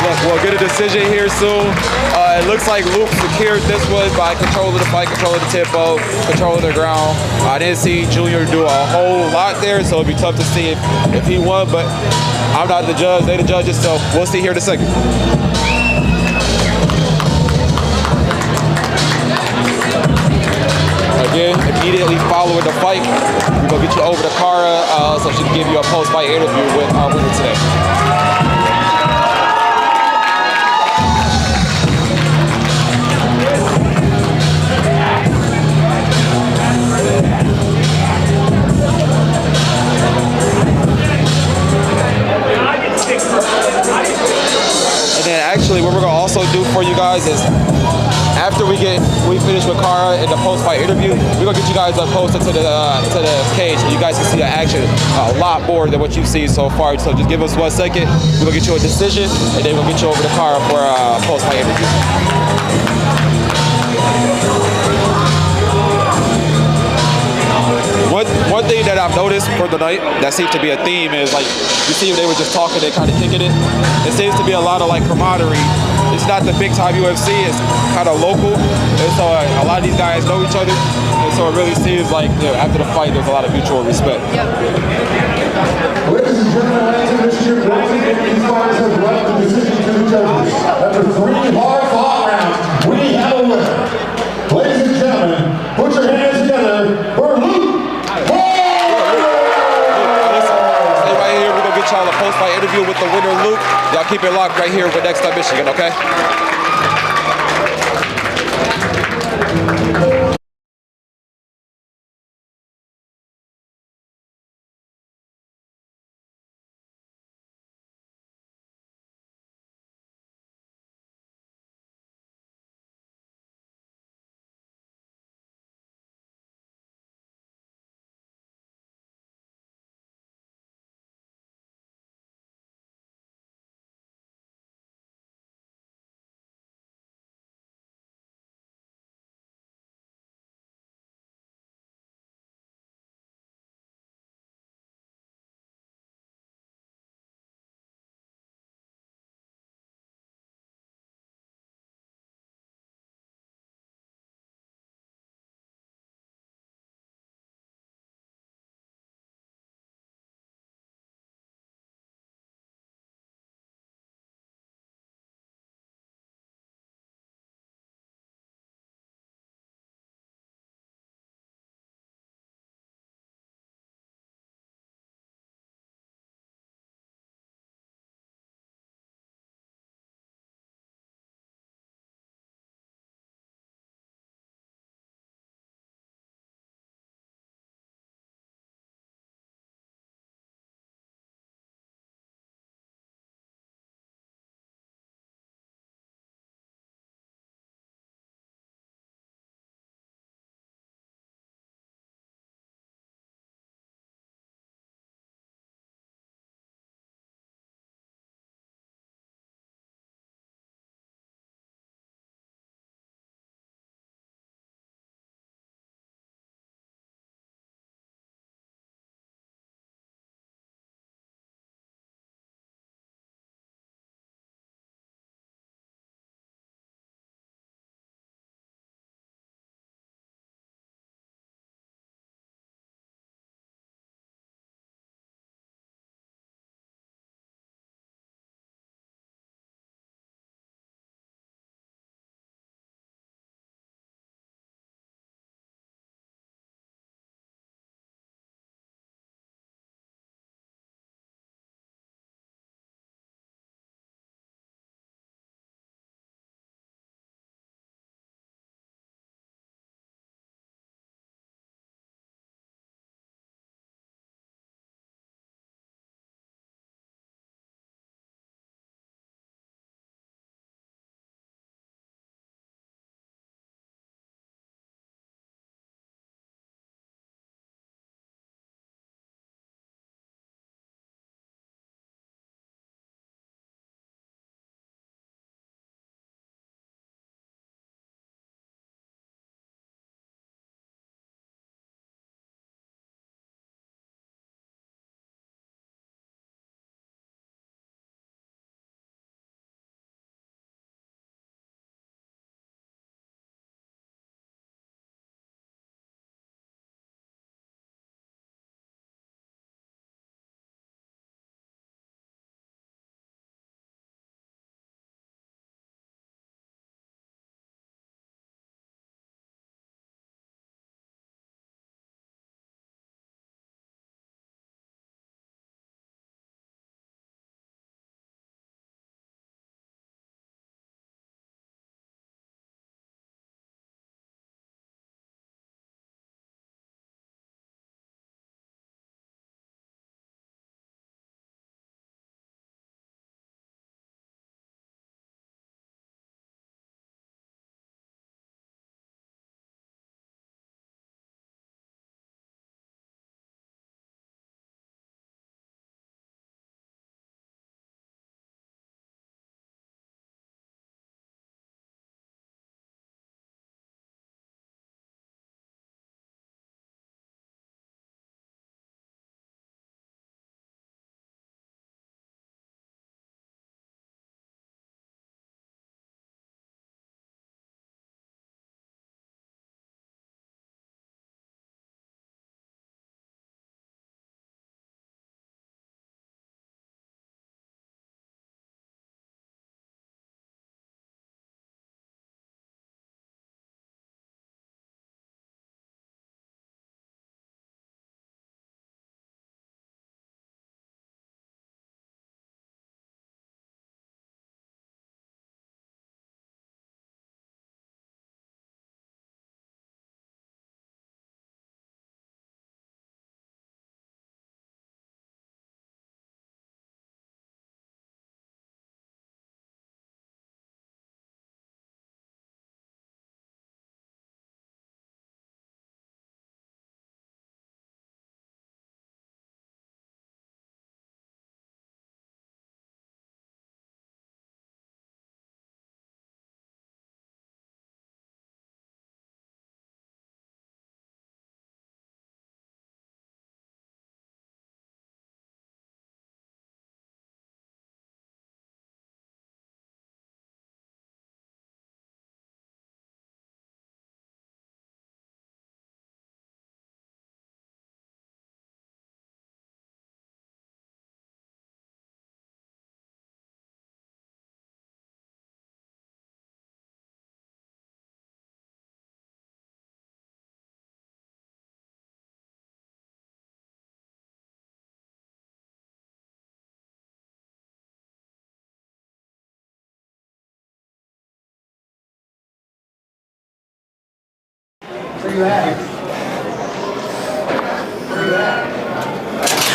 Speaker 2: Look, we'll get a decision here soon. It looks like Luke secured this one by control of the fight, control of the tempo, control of the ground. I didn't see Junior do a whole lot there, so it'd be tough to see if he won, but I'm not the judge, they the judges, so we'll see here in a second. Again, immediately following the fight, we're going to get you over to Cara so she can give you a post-fight interview with our winner today. And then actually what we're going to also do for you guys is after we finish with Cara in the post-fight interview, we're gonna get you guys up closer to the cage, so you guys can see the action a lot more than what you've seen so far. So just give us 1 second. We're gonna get you a decision, and then we'll get you over to Cara for a post-fight interview. One thing that I've noticed for the night that seems to be a theme is, like, you see they were just talking and kind of kicking it. It seems to be a lot of like camaraderie. It's not the big time UFC, it's kind of local. And so a lot of these guys know each other. And so it really seems like, you know, after the fight, there's a lot of mutual respect.
Speaker 4: Ladies and gentlemen, ladies and Michigan, these fighters have left the decision to the judges. After 3 hard-fought rounds, we have a winner. Ladies and gentlemen, put your hands together for Luke.
Speaker 2: Stay right here. We're going to get y'all a post-fight interview with the winner, Luke. Y'all keep it locked right here with Next Up Michigan, okay?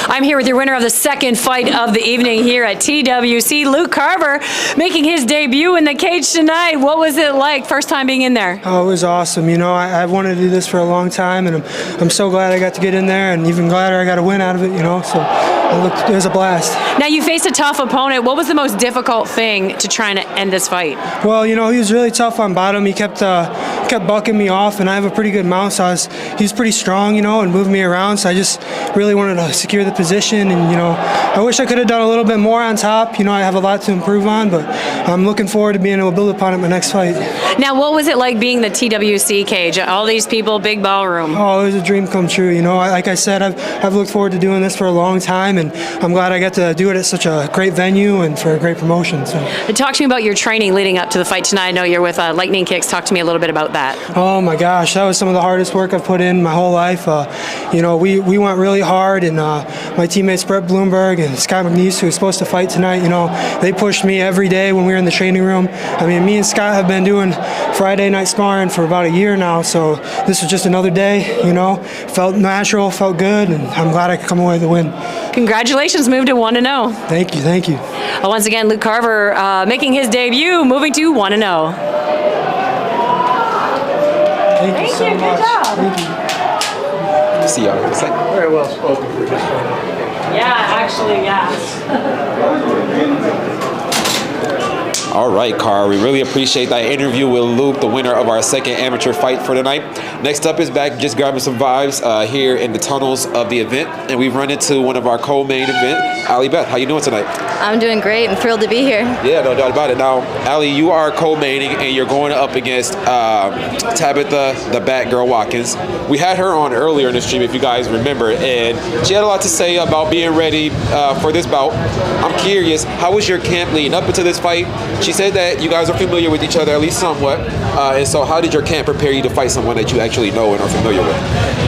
Speaker 7: I'm here with your winner of the second fight of the evening here at TWC, Luke Carver, making his debut in the cage tonight. What was it like, first time being in there?
Speaker 10: Oh, it was awesome. You know, I've wanted to do this for a long time, and I'm so glad I got to get in there, and even gladder I got a win out of it, you know, so it was a blast.
Speaker 7: Now, you faced a tough opponent. What was the most difficult thing to try and end this fight?
Speaker 10: Well, you know, he was really tough on bottom. He kept bucking me off, and I have a pretty good mount, so he's pretty strong, you know, and moved me around, so I just really wanted to secure the position, and, you know, I wish I could have done a little bit more on top. You know, I have a lot to improve on, but I'm looking forward to being able to build upon it in my next fight.
Speaker 7: Now, what was it like being the TWC cage? All these people, big ballroom.
Speaker 10: Oh, it was a dream come true, you know. Like I said, I've looked forward to doing this for a long time, and I'm glad I got to do it at such a great venue and for a great promotion. So.
Speaker 7: Talk to me about your training leading up to the fight tonight. I know you're with Lightning Kicks. Talk to me a little bit about that.
Speaker 10: Oh my gosh, that was some of the hardest work I've put in my whole life. You know, we went really hard, and my teammates Brett Bloomberg and Scott McNeese, who was supposed to fight tonight, you know, they pushed me every day when we were in the training room. I mean, me and Scott have been doing Friday night sparring for about a year now, so this was just another day, you know. Felt natural, felt good, and I'm glad I could come away with a win.
Speaker 7: Congratulations, moved to 1-0.
Speaker 10: Thank you, thank you.
Speaker 7: Once again, Luke Carver making his debut, moving to 1-0.
Speaker 10: Thank you so much.
Speaker 7: Good job.
Speaker 10: Thank you.
Speaker 9: See y'all.
Speaker 1: Very well spoken for this one.
Speaker 7: Yeah, actually, yes.
Speaker 9: All right, Carl, we really appreciate that interview with Luke, the winner of our second amateur fight for tonight. Next up is back just grabbing some vibes here in the tunnels of the event, and we've run into one of our co-main event, Allie Beth. How you doing tonight?
Speaker 3: I'm doing great. I'm thrilled to be here.
Speaker 9: Yeah, no doubt about it. Now, Allie, you are co-maining, and you're going up against Tabitha, the Batgirl Watkins. We had her on earlier in the stream, if you guys remember, and she had a lot to say about being ready for this bout. I'm curious, how was your camp leading up into this fight? She said that you guys are familiar with each other, at least somewhat. And so how did your camp prepare you to fight someone that you actually know and are familiar with?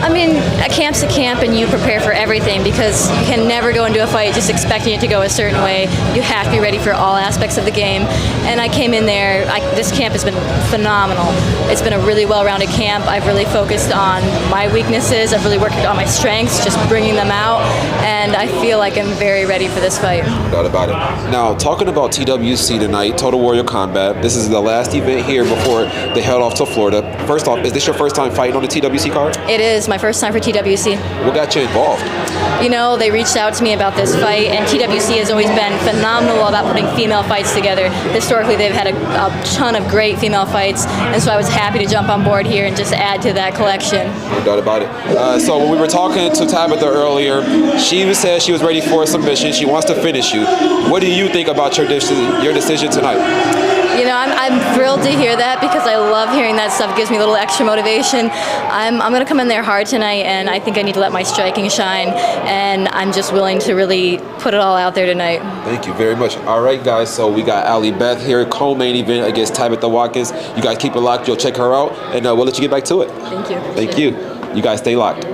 Speaker 3: I mean, a camp's a camp, and you prepare for everything because you can never go into a fight just expecting it to go a certain way. You have to be ready for all aspects of the game. And I came in there, this camp has been phenomenal. It's been a really well-rounded camp. I've really focused on my weaknesses. I've really worked on my strengths, just bringing them out. And I feel like I'm very ready for this fight.
Speaker 9: No doubt about it. Now, talking about TWC tonight, Total Warrior Combat, this is the last event here before they head off to Florida. First off, is this your first time fighting on the TWC card?
Speaker 3: It is my first time for TWC.
Speaker 9: What got you involved?
Speaker 3: You know, they reached out to me about this fight, and TWC has always been phenomenal about putting female fights together. Historically, they've had a ton of great female fights, and so I was happy to jump on board here and just add to that collection.
Speaker 9: No doubt about it. So when we were talking to Tabitha earlier, she said she was ready for a submission. She wants to finish you. What do you think about your decision tonight?
Speaker 3: You know, I'm thrilled to hear that because I love hearing that stuff. It gives me a little extra motivation. I'm going to come in there hard tonight, and I think I need to let my striking shine, and I'm just willing to really put it all out there tonight.
Speaker 9: Thank you very much. All right, guys, so we got Allie Beth here, co-main event against Tabitha Watkins. You guys keep it locked. You'll check her out, and we'll let you get back to it.
Speaker 3: Thank you.
Speaker 9: Thank you. You guys stay locked.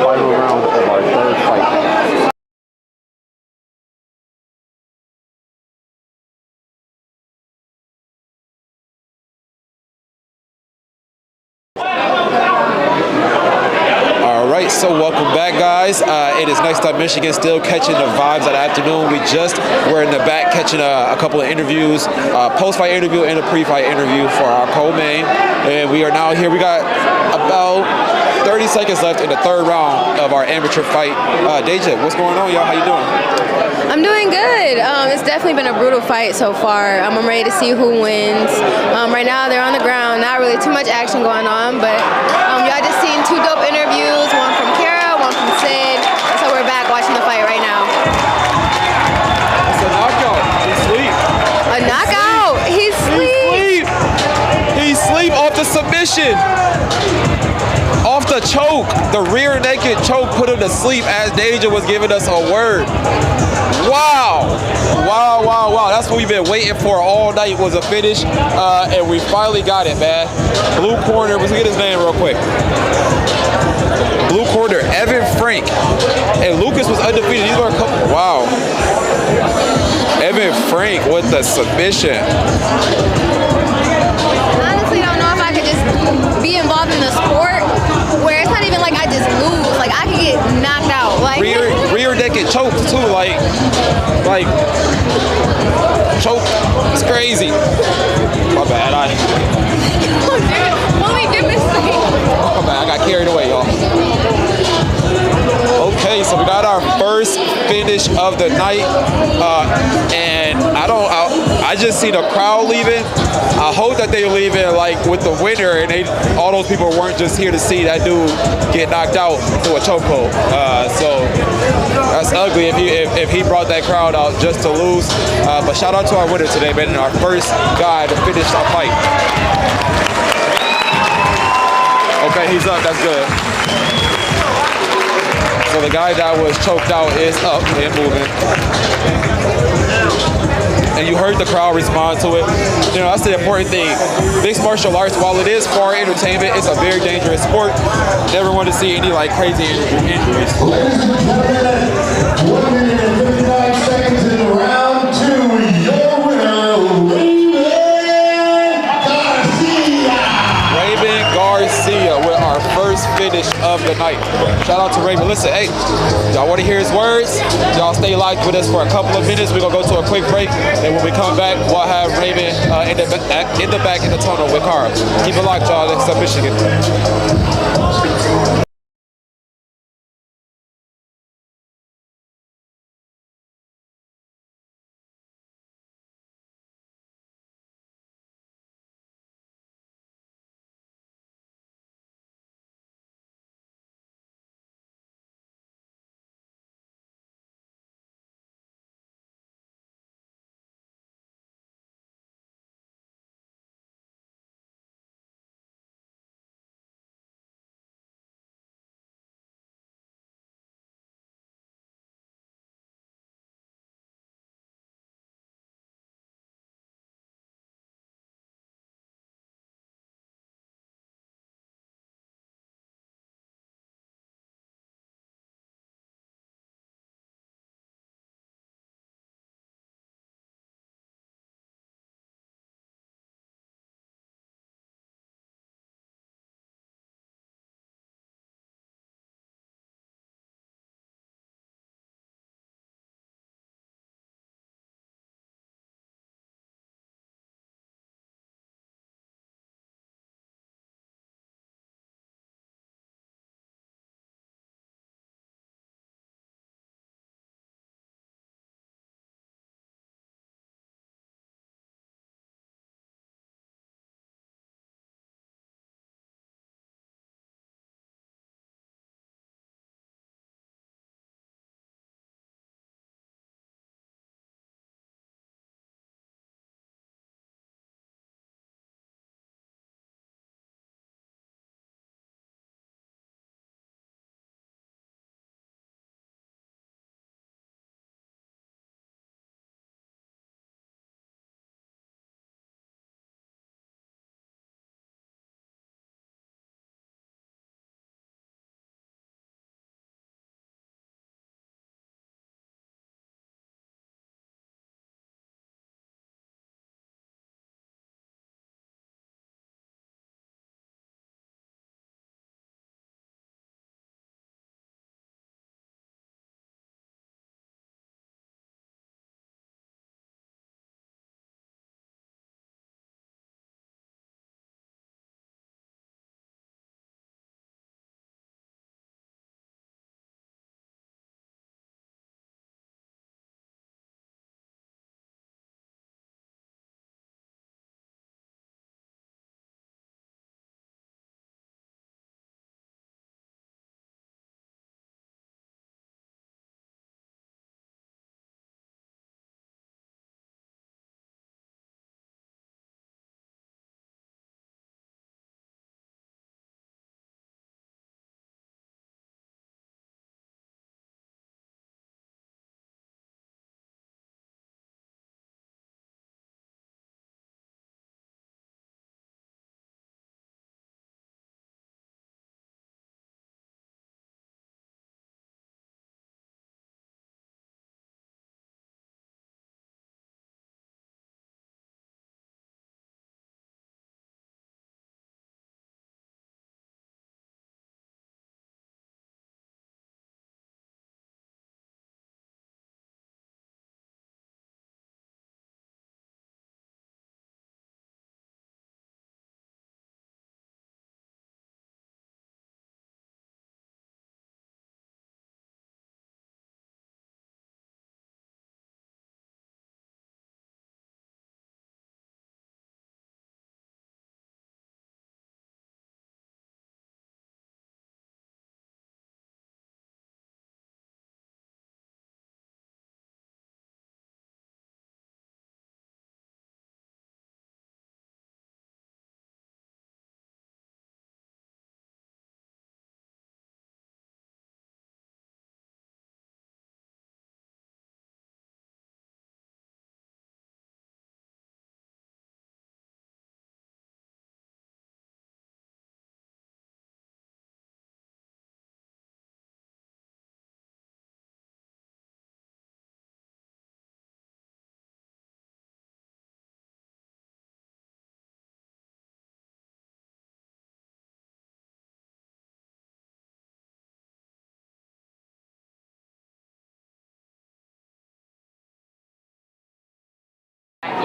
Speaker 9: Final round of our third fight. All right, so welcome back, guys. It is Next Up Michigan, still catching the vibes that afternoon. We just were in the back catching a couple of interviews, post-fight interview and a pre-fight interview for our co-main. And we are now here. We got about 30 seconds left in the third round of our amateur fight. Deja, what's going on, y'all? How you doing?
Speaker 3: I'm doing good. It's definitely been a brutal fight so far. I'm ready to see who wins. Right now they're on the ground, not really too much action going on, but y'all just seen 2 dope interviews, one from Kara, one from Sid, so we're back watching the fight right now.
Speaker 2: It's a knockout. He's asleep.
Speaker 3: A knockout? He's asleep.
Speaker 2: He's asleep off the submission. Off the choke. The rear naked choke put him to sleep as Danger was giving us a word. Wow. Wow, wow, wow. That's what we've been waiting for all night was a finish. And we finally got it, man. Blue corner. Let's get his name real quick. Blue corner, Evan Frank. And Lucas was undefeated. These were a couple. Wow. Evan Frank with the submission.
Speaker 3: Honestly, don't know if I could just be involved in a sport where it's not even like I just lose. Like I could get knocked out. Like
Speaker 2: rear naked choke too. Like choke. It's crazy. My bad. My bad. I got carried away, y'all. Okay, so we got our first finish of the night, and I just see the crowd leaving. I hope that they're leaving like with the winner, and all those people weren't just here to see that dude get knocked out through a chokehold. So that's ugly if he brought that crowd out just to lose. But shout out to our winner today, man, and our first guy to finish our fight. Okay, he's up. That's good. So the guy that was choked out is up and moving. And you heard the crowd respond to it. You know, that's the important thing. Mixed martial arts, while it is for entertainment, it's a very dangerous sport. Never want to see any like crazy injuries.
Speaker 4: Ladies and gentlemen, 1 minute and 55 seconds in round 2. Your winner,
Speaker 2: Raven Garcia with our first finish of the night. Shout out to Raven. Listen, hey, y'all want to hear his words? Y'all stay locked with us for a couple of minutes. We're going to go to a quick break. And when we come back, we'll have Raven in the back in the tunnel with Carver. Keep it locked, y'all. Next up, Michigan.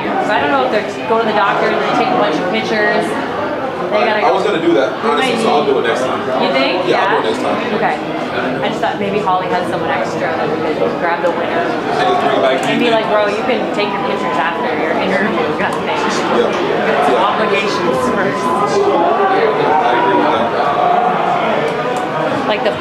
Speaker 7: you. So I don't know if they're going to the doctor, they take a bunch of pictures. They gotta go.
Speaker 9: I was gonna do that, honestly, so I'll do it next time.
Speaker 7: You think?
Speaker 9: Yeah, I'll do it next time.
Speaker 7: Okay. I just thought maybe Holly has someone extra that we could grab the winner.
Speaker 9: And bring it back.
Speaker 7: And be like, bro, you can take your pictures after your interview. Got things.
Speaker 9: Yeah.
Speaker 7: Some obligations first.
Speaker 9: I agree with that.
Speaker 7: Like the.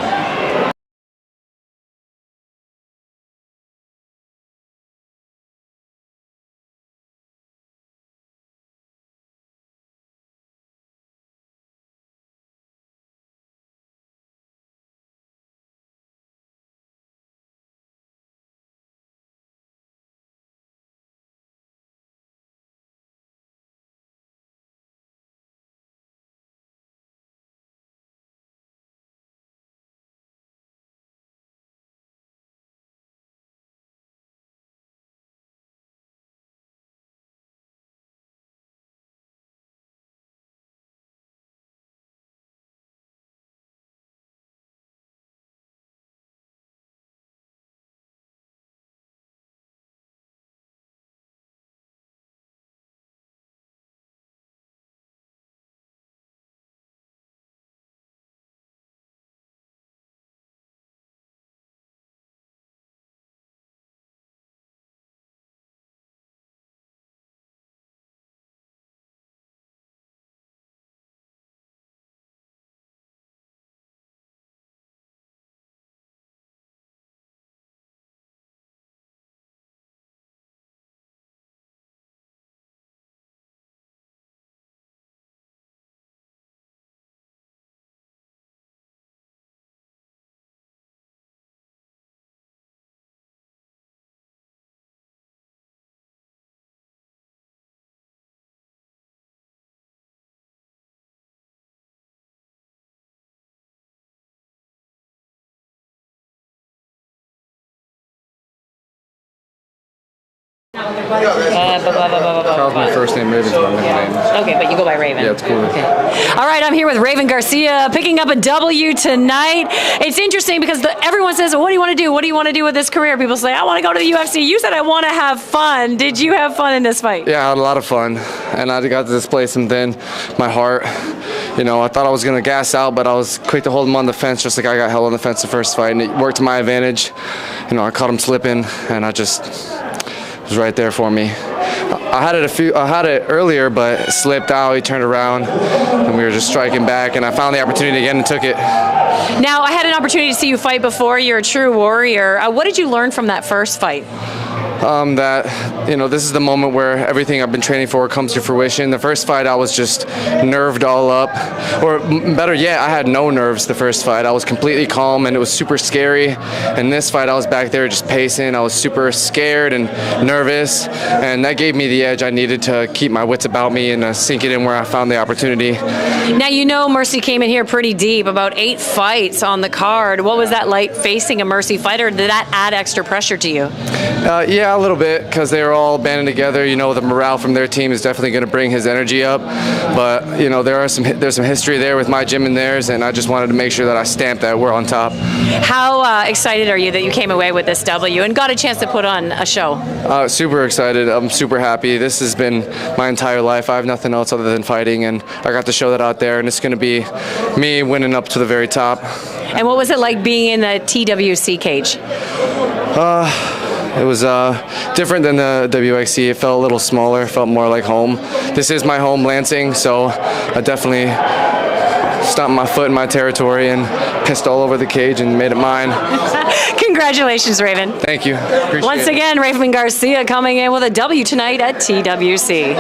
Speaker 11: Carl's my first name, Raven's my middle name.
Speaker 7: Okay, but you go by Raven.
Speaker 11: Yeah, it's cool.
Speaker 7: Okay. All right, I'm here with Raven Garcia, picking up a W tonight. It's interesting because everyone says, "What do you want to do? What do you want to do with this career?" People say, "I want to go to the UFC." You said, "I want to have fun." Did you have fun in this fight?
Speaker 11: Yeah, I had a lot of fun, and I got to display something. My heart, you know, I thought I was gonna gas out, but I was quick to hold him on the fence, just like I got held on the fence the first fight, and it worked to my advantage. You know, I caught him slipping, and it was right there for me. I had it earlier, but it slipped out. He turned around, and we were just striking back. And I found the opportunity again and took it.
Speaker 7: Now, I had an opportunity to see you fight before. You're a true warrior. What did you learn from that first fight?
Speaker 11: That, you know, this is the moment where everything I've been training for comes to fruition. The first fight, I was just nerved all up. Or better yet, I had no nerves the first fight. I was completely calm, and it was super scary. And this fight, I was back there just pacing. I was super scared and nervous, and that gave me the edge I needed to keep my wits about me and sink it in where I found the opportunity.
Speaker 7: Now, you know Mercy came in here pretty deep, about 8 fights on the card. What was that like facing a Mercy fighter? Did that add extra pressure to you?
Speaker 11: Yeah, a little bit, because they were all banding together. You know, the morale from their team is definitely going to bring his energy up. But, you know, there's some history there with my gym and theirs, and I just wanted to make sure that I stamped that we're on top.
Speaker 7: How excited are you that you came away with this W and got a chance to put on a show?
Speaker 11: Super excited. I'm super happy. This has been my entire life. I have nothing else other than fighting, and I got to show that out there, and it's going to be me winning up to the very top.
Speaker 7: And what was it like being in the TWC cage?
Speaker 11: It was different than the WXC. It felt a little smaller. It felt more like home. This is my home, Lansing, so I definitely stomped my foot in my territory and pissed all over the cage and made it mine.
Speaker 7: Congratulations, Raven.
Speaker 11: Thank you. Appreciate
Speaker 7: Once again, Raven Garcia coming in with a W tonight at TWC.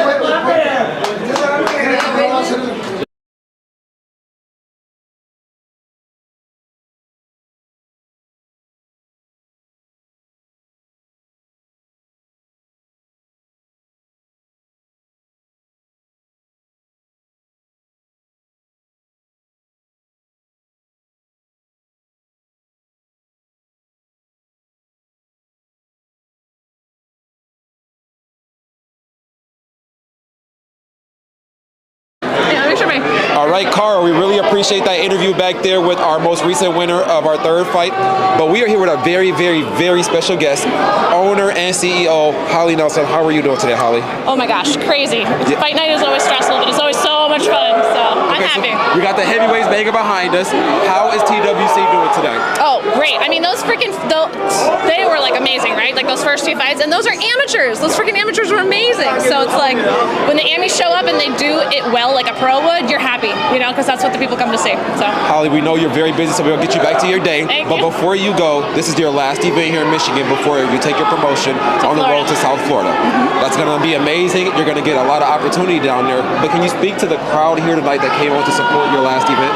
Speaker 2: All right, Carl, we really appreciate that interview back there with our most recent winner of our third fight. But we are here with a very, very, very special guest, owner and CEO, Holly Nelson. How are you doing today, Holly?
Speaker 5: Oh my gosh, crazy. Fight night is always stressful, but it's always so much fun, so I'm happy.
Speaker 2: So we got the heavyweights banging behind us. How is TWC doing today?
Speaker 5: Oh, great. I mean, they were like amazing, right? Like those first 2 fights, and those are amateurs. Those freaking amateurs were amazing. So it's like when the Amis show up and they do it well like a pro would, you're happy, you know, because that's what the people come to see. So
Speaker 2: Holly, we know you're very busy, so we'll get you back to your day. But before you go, this is your last event here in Michigan before you take your promotion on the road to South Florida. That's going to be amazing. You're going to get a lot of opportunity down there. But can you speak to the crowd here tonight that came out to support your last event?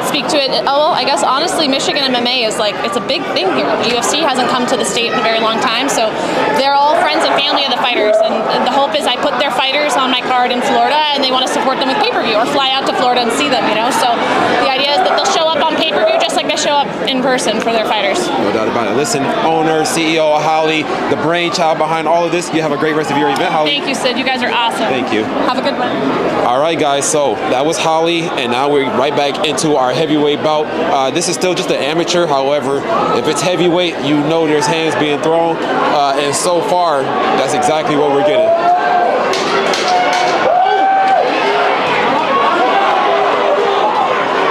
Speaker 5: Speak to it. Oh, well, I guess honestly, Michigan MMA is like, it's a big thing here. The UFC hasn't come to the state in a very long time, so they're all friends and family of the fighters, and the hope is I put their fighters on my card in Florida, and they want to support them with pay-per-view or fly out to Florida and see them, you know? So the idea is that they'll show up on pay-per-view just like they show up in person for their fighters.
Speaker 2: No doubt about it. Listen, owner, CEO Holly, the brainchild behind all of this, you have a great rest of your event, Holly.
Speaker 5: Thank you, Sid. You guys are awesome.
Speaker 2: Thank you.
Speaker 5: Have a good one.
Speaker 2: All right, guys, so that was Holly, and now we're right back into our heavyweight bout. This is still just an amateur. However, if it's heavyweight, you know there's hands being thrown, and so far, that's exactly what we're getting.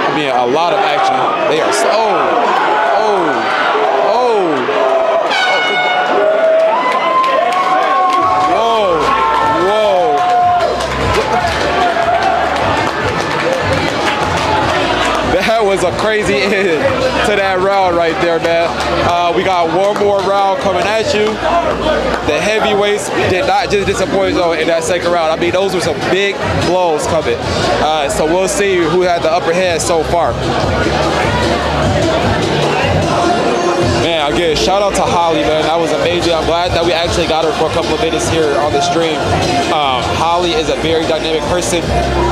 Speaker 2: I mean, a lot of action. They are so... That was a crazy end to that round right there, man. We got one more round coming at you. The heavyweights did not just disappoint though in that second round. I mean, those were some big blows coming. So we'll see who had the upper hand so far. Man, again, shout out to Holly, man. That was amazing. I'm glad that we actually got her for a couple of minutes here on the stream. Holly is a very dynamic person.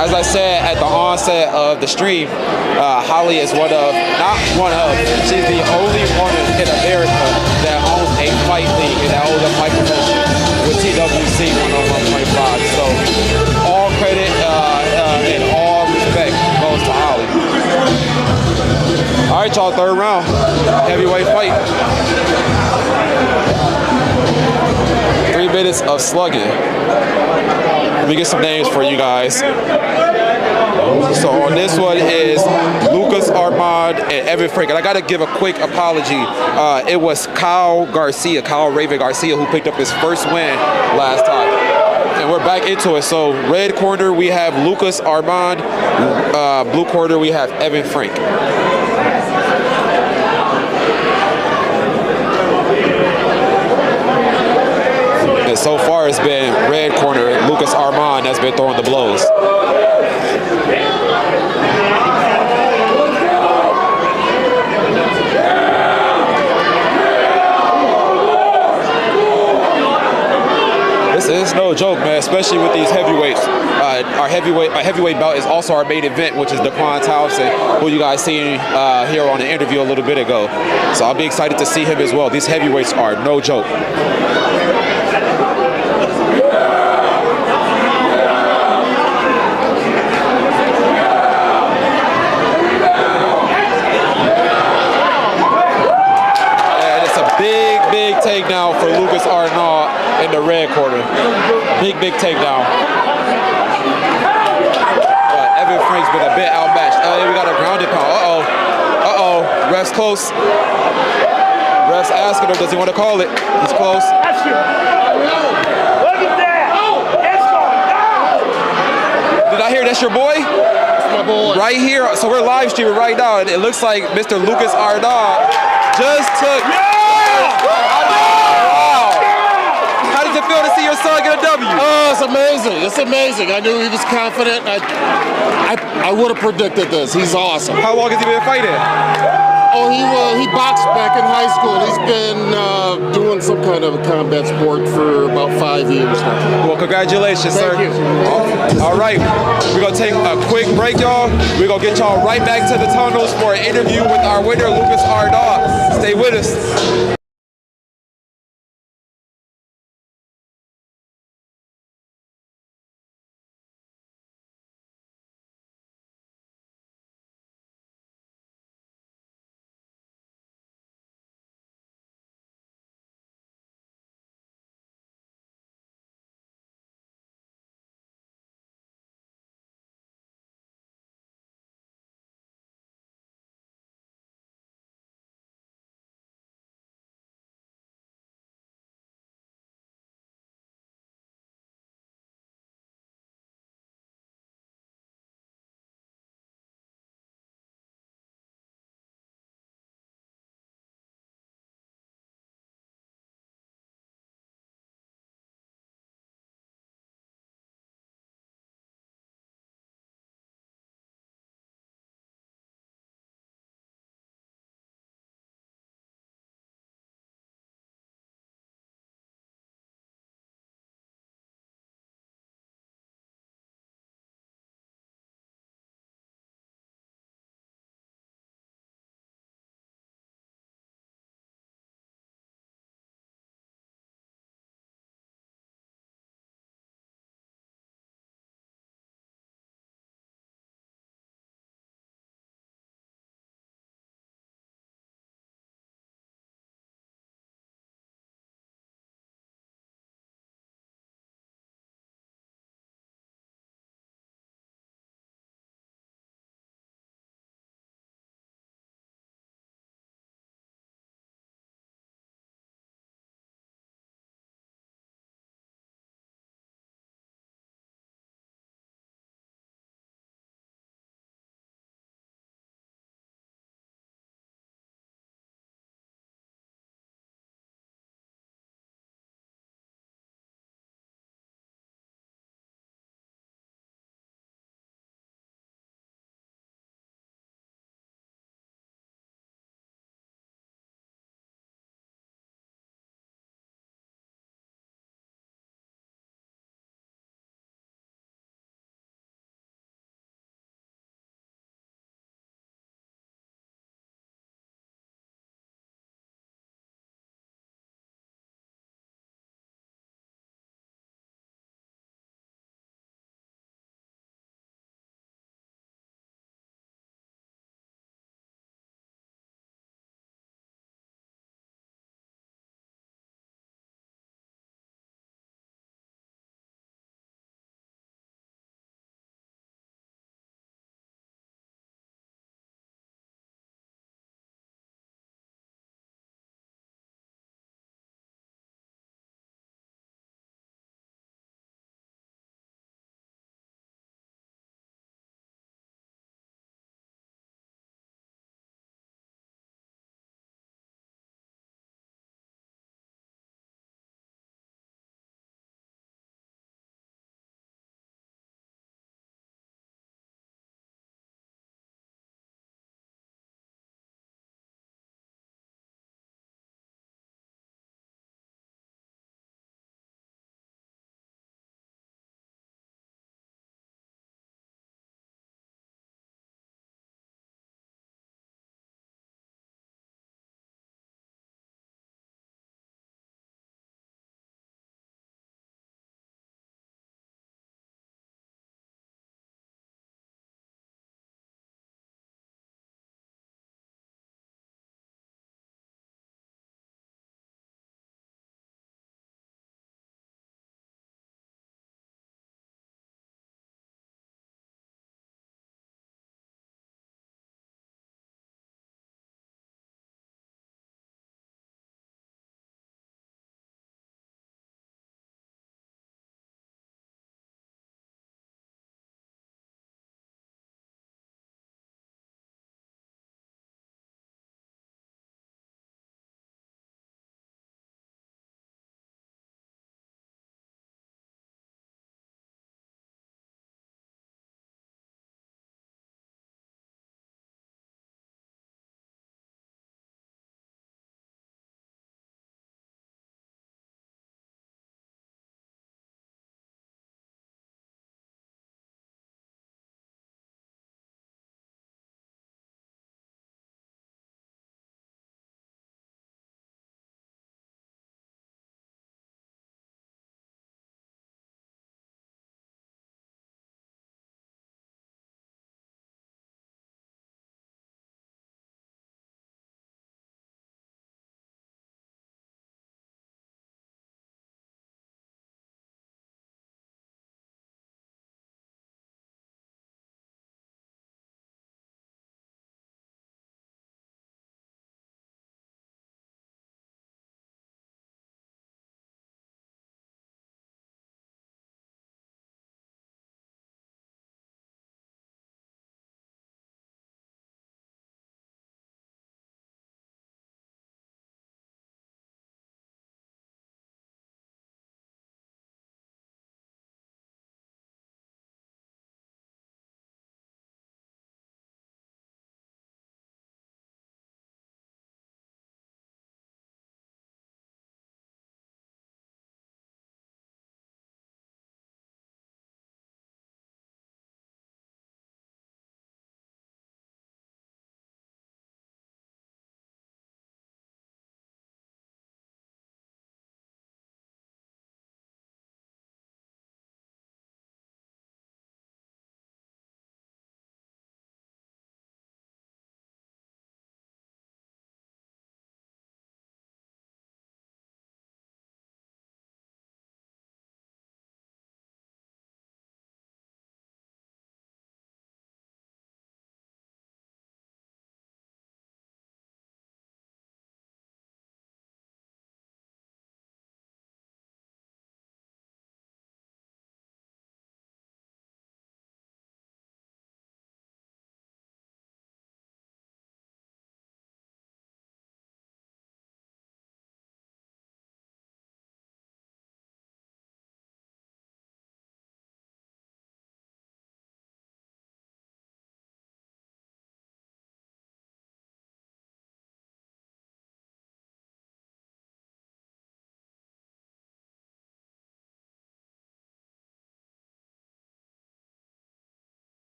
Speaker 2: As I said at the onset of the stream, Holly is she's the only woman in America that owns a fight league and that owns a fight promotion with TWC 101.5. So all credit and all respect goes to Holly. All right, y'all, third round, heavyweight fight. 3 minutes of slugging. Let me get some names for you guys. So on this one is Lucas Armand and Evan Frank. And I got to give a quick apology. It was Kyle Raven Garcia, who picked up his first win last time. And we're back into it. So red corner, we have Lucas Armand. Blue corner, we have Evan Frank. And so far it's been red corner, Lucas Armand that's been throwing the blows. This is no joke, man, especially with these heavyweights. Our heavyweight bout is also our main event, which is Dequan Townsend, who you guys seen here on the interview a little bit ago. So I'll be excited to see him as well. These heavyweights are no joke. Big takedown for Lucas Armand in the red corner. Big takedown. But Evan Frank's been a bit outmatched. We got a grounded pound. Ref's close. Ref's asking him, does he want to call it? He's close.
Speaker 1: Look at that!
Speaker 2: Did I hear that's your boy?
Speaker 12: That's my boy.
Speaker 2: Right here. So we're live streaming right now, and it looks like Mr. Lucas Armand just took... Feel to see your son get a W?
Speaker 12: Oh, it's amazing. It's amazing. I knew he was confident. I would have predicted this. He's awesome.
Speaker 2: How long has he been fighting?
Speaker 12: Oh, he boxed back in high school. He's been doing some kind of a combat sport for about 5 years now.
Speaker 2: Well, congratulations, sir.
Speaker 12: Thank you.
Speaker 2: All right. We're going to take a quick break, y'all. We're going to get y'all right back to the tunnels for an interview with our winner, Lucas Armand. Stay with us.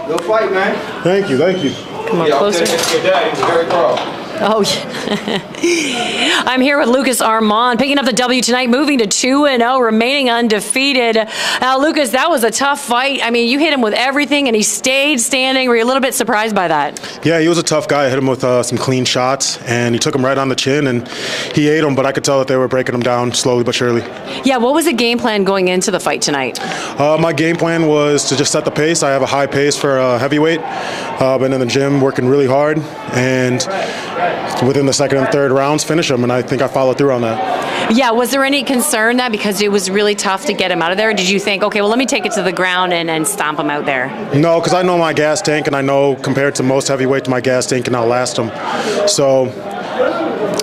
Speaker 2: Good fight, man.
Speaker 12: Thank you, thank you.
Speaker 7: Come on, closer.
Speaker 2: Your dad, he was very proud.
Speaker 7: Oh, yeah. I'm here with Lucas Armand, picking up the W tonight, moving to 2-0, remaining undefeated. Now, Lucas, that was a tough fight. I mean, you hit him with everything, and he stayed standing. Were you a little bit surprised by that?
Speaker 12: Yeah, he was a tough guy. I hit him with some clean shots, and he took him right on the chin, and he ate him, but I could tell that they were breaking him down slowly but surely.
Speaker 7: Yeah, what was the game plan going into the fight tonight?
Speaker 12: My game plan was to just set the pace. I have a high pace for heavyweight. Been in the gym working really hard, and within the second and third rounds, finish him, and I think I followed through on that.
Speaker 7: Yeah, was there any concern that because it was really tough to get him out of there, did you think, okay, well, let me take it to the ground and stomp him out there?
Speaker 12: No, because I know my gas tank, and I know compared to most heavyweights, my gas tank can outlast him. So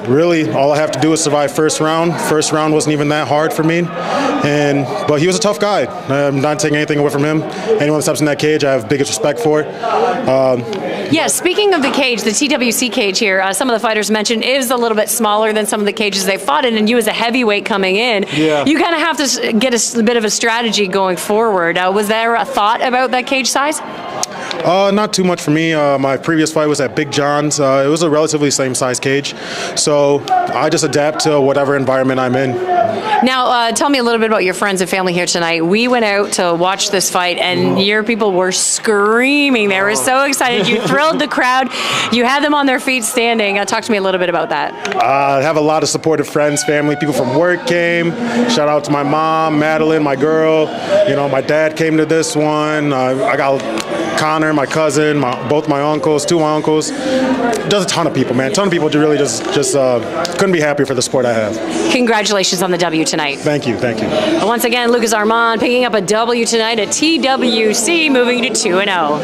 Speaker 12: really, all I have to do is survive first round. First round wasn't even that hard for me, but he was a tough guy. I'm not taking anything away from him. Anyone that steps in that cage, I have biggest respect for.
Speaker 7: Yeah, speaking of the cage, the TWC cage here, some of the fighters mentioned is a little bit smaller than some of the cages they fought in, and you as a heavyweight coming in, you kind of have to get a bit of a strategy going forward. Was there a thought about that cage size?
Speaker 12: Not too much for me. My previous fight was at Big John's. It was a relatively same size cage, so I just adapt to whatever environment I'm in.
Speaker 7: Now, tell me a little bit about your friends and family here tonight. We went out to watch this fight, and your people were screaming. They were so excited. You thrilled the crowd. You had them on their feet standing. Talk to me a little bit about that.
Speaker 12: I have a lot of supportive friends, family, people from work came. Shout out to my mom, Madeline, my girl. You know, my dad came to this one. I got Connor, my cousin, both my uncles, two of my uncles. Just a ton of people, man. A ton of people really just couldn't be happier for the sport I have.
Speaker 7: Congratulations on the W tonight.
Speaker 12: Thank you, thank you.
Speaker 7: Once again, Lucas Armand picking up a W tonight at TWC, moving to 2-0.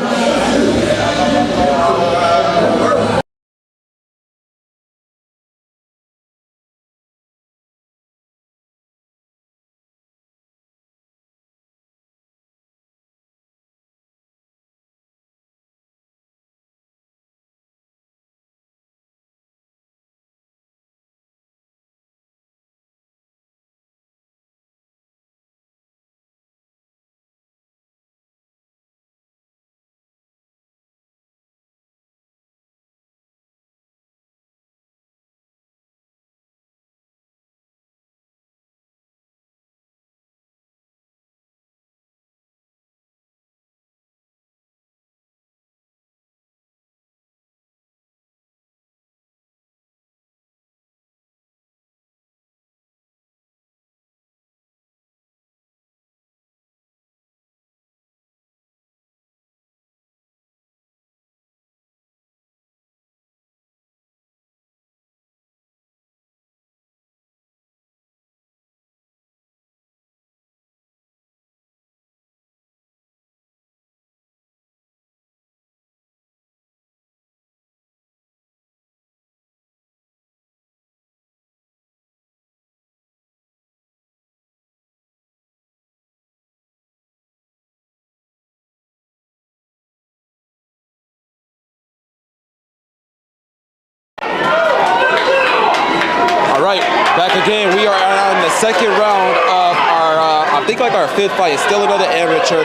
Speaker 2: Back again, we are on the second round of our, I think like our fifth fight. It's still another amateur.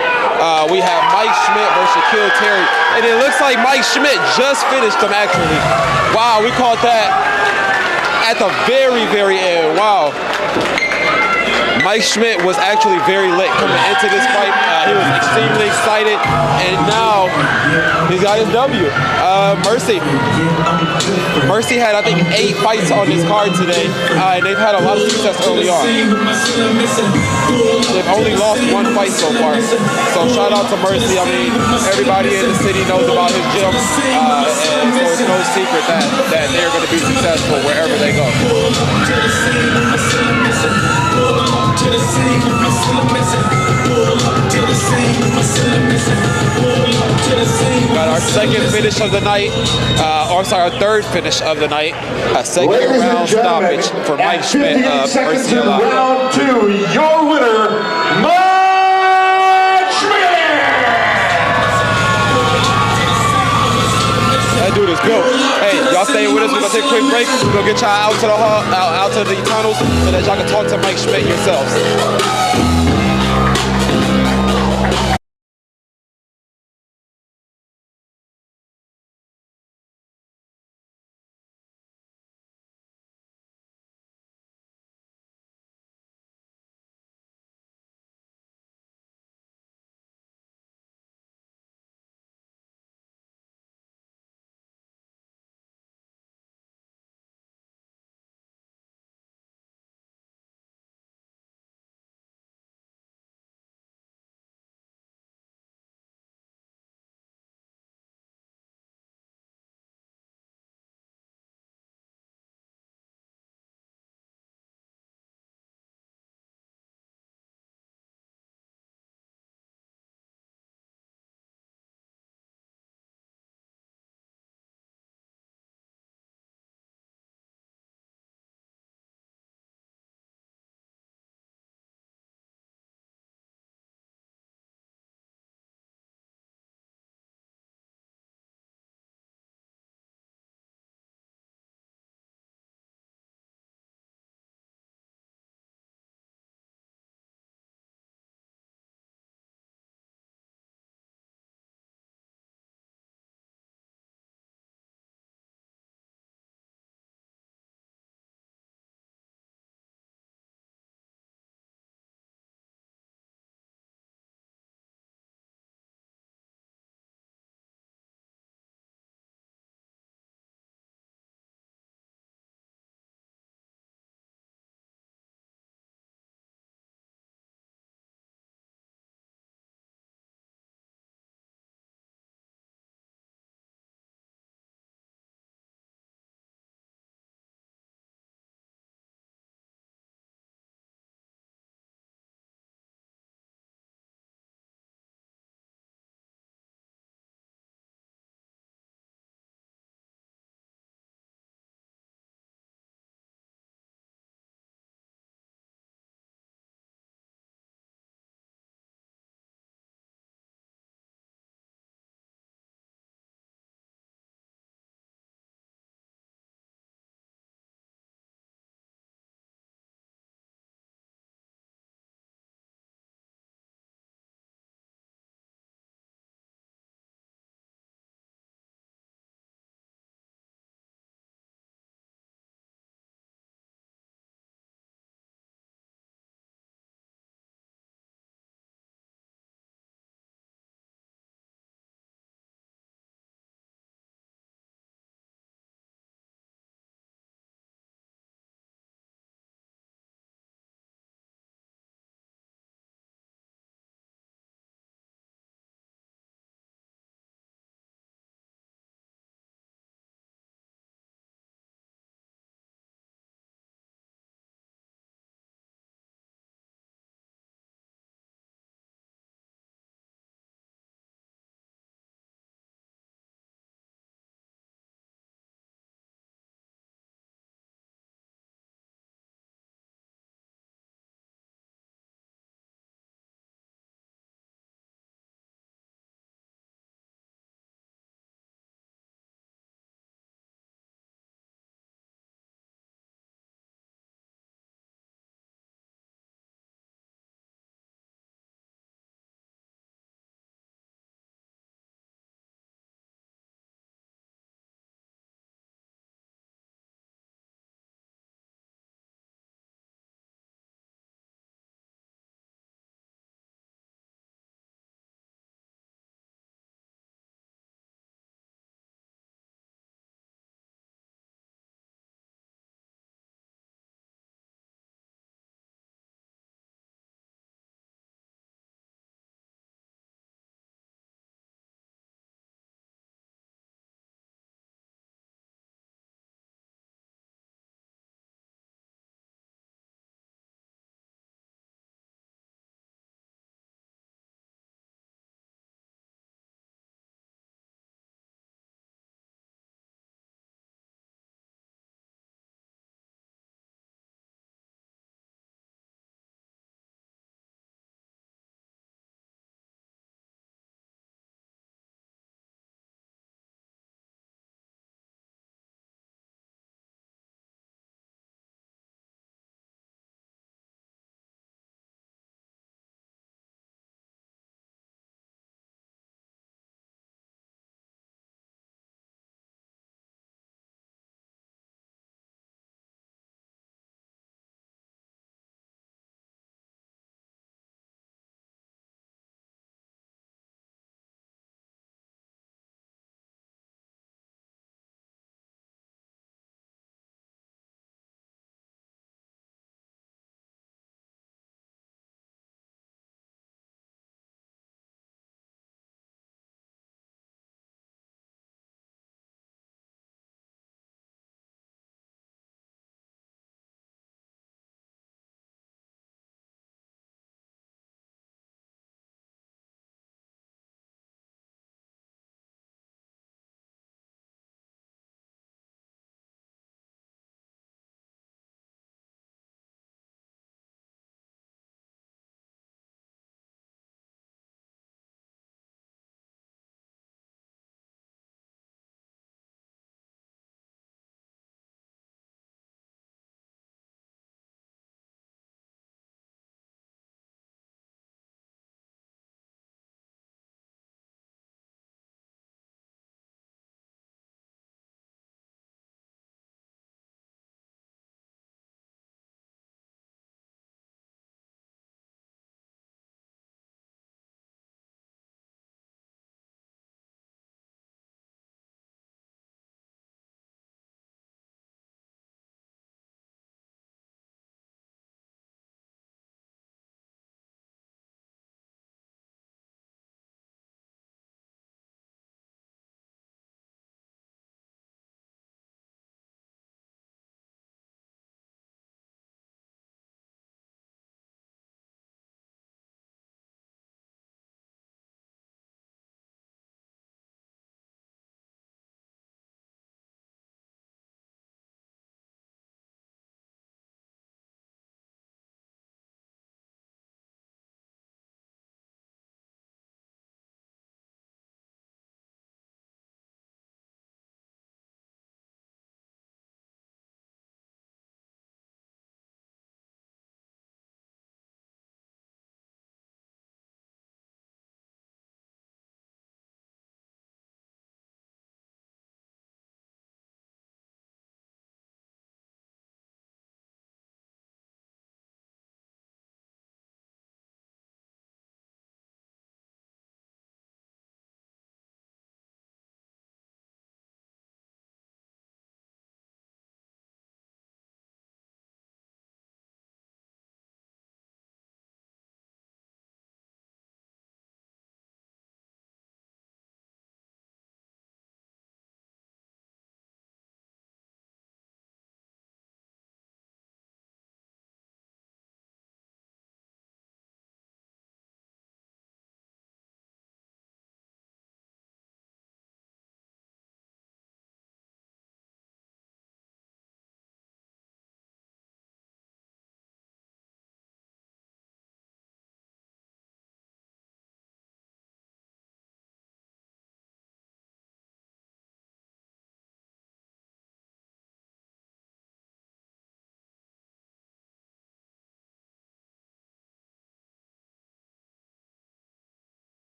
Speaker 2: We have Mike Schmidt versus Shaquille Terry. And it looks like Mike Schmidt just finished him actually. Wow, we caught that at the very, very end. Wow. Mike Schmidt was actually very lit coming into this fight. He was extremely excited, and now he's got his W. Mercy had, I think, 8 fights on this card today, and they've had a lot of success early on. They've only lost 1 fight so far. So shout out to Mercy. I mean, everybody in the city knows about his gym, and so it's no secret that they're going to be successful wherever they go. Got our second finish of the night, our third finish of the night. A second round stoppage for Mike Schmidt of Garcia.
Speaker 4: Round 2, your winner, Mike Schmidt!
Speaker 2: That dude is good. Hey, y'all stay with us. We're gonna take a quick break. We're gonna get y'all out to the hall, out to the tunnels, so that y'all can talk to Mike Schmidt yourselves.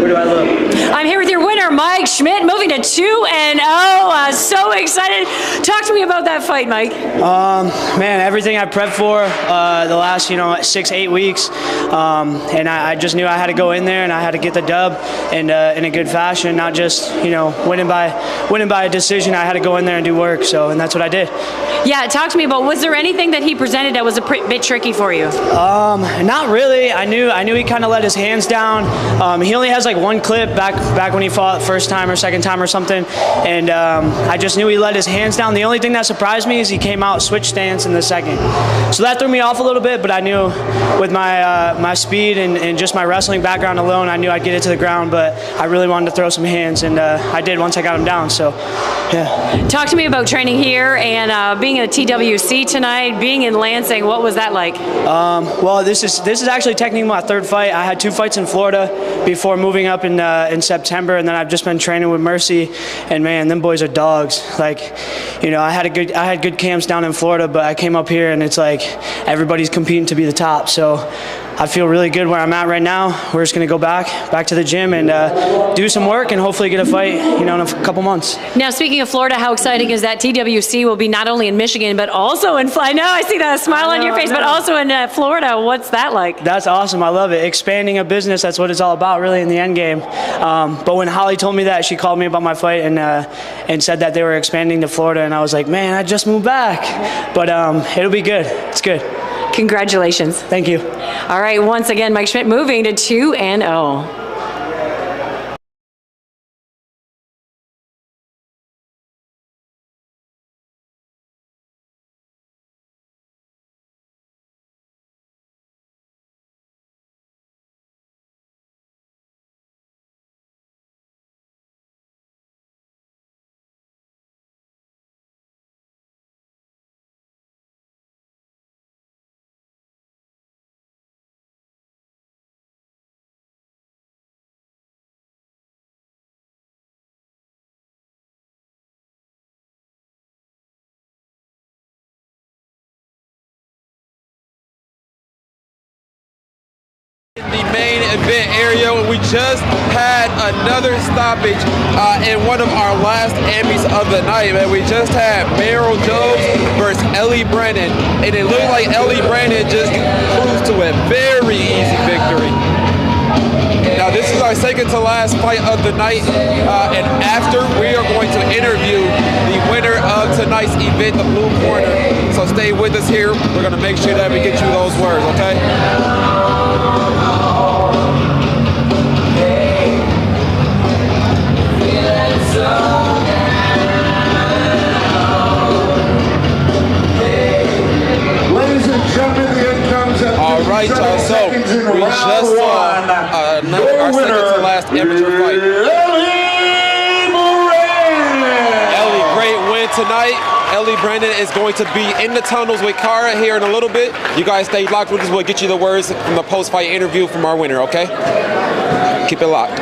Speaker 13: Where do I look?
Speaker 7: I'm here with your winner, Mike Schmidt, moving to 2-0. So excited. Talk to me about that fight, Mike.
Speaker 13: Man, everything I prepped for the last 6-8 weeks, and I just knew I had to go in there and I had to get the dub and in a good fashion, not just winning by a decision. I had to go in there and do work. And that's what I did.
Speaker 7: Yeah, talk to me about, was there anything that he presented that was a bit tricky for you?
Speaker 13: Not really. I knew he kind of let his hands down. He only has like one clip back when he fought first time or second time or something, and I just knew he let his hands down. The only thing that surprised me is he came out switch stance in the second, so that threw me off a little bit. But I knew with my speed and just my wrestling background alone, I knew I'd get it to the ground. But I really wanted to throw some hands, and I did once I got him down. So, yeah.
Speaker 7: Talk to me about training here and being at TWC tonight, being in Lansing. What was that like?
Speaker 13: Well, this is actually technically my third fight. I had 2 fights in Florida before moving up in September, and then I've just been training with Mercy. And man, them boys are dogs. Like, I had good camps down in Florida, but I came up here and it's like everybody's competing to be the top. So I feel really good where I'm at right now. We're just gonna go back to the gym and do some work and hopefully get a fight, in a couple months.
Speaker 7: Now, speaking of Florida, how exciting is that TWC will be not only in Michigan but also in Florida? I know I see that smile on your face, but also in Florida. What's that like?
Speaker 13: That's awesome. I love it. Expanding a business. That's what it's all about, really, in the end game. But when Holly told me that, she called me about my fight and said that they were expanding to Florida, and I was like, man, I just moved back. But it'll be good. It's good.
Speaker 7: Congratulations.
Speaker 13: Thank you.
Speaker 7: All right, once again, Mike Schmidt moving to 2-0.
Speaker 2: The main event area, we just had another stoppage in one of our last Emmys of the night, man. We just had Meryl Jones versus Ellie Brannan, and it looked like Ellie Brannan just cruised to a very easy victory. Now, this is our second to last fight of the night, and after we are going to interview the winner of tonight's event, the Blue Corner. So stay with us here. We're going to make sure that we get you those words, okay? All right, y'all. So we just saw our second to last amateur fight. Ellie, great win tonight. Ellie Brannan is going to be in the tunnels with Kara here in a little bit. You guys stay locked with us. We'll get you the words from the post-fight interview from our winner, okay? Keep it locked.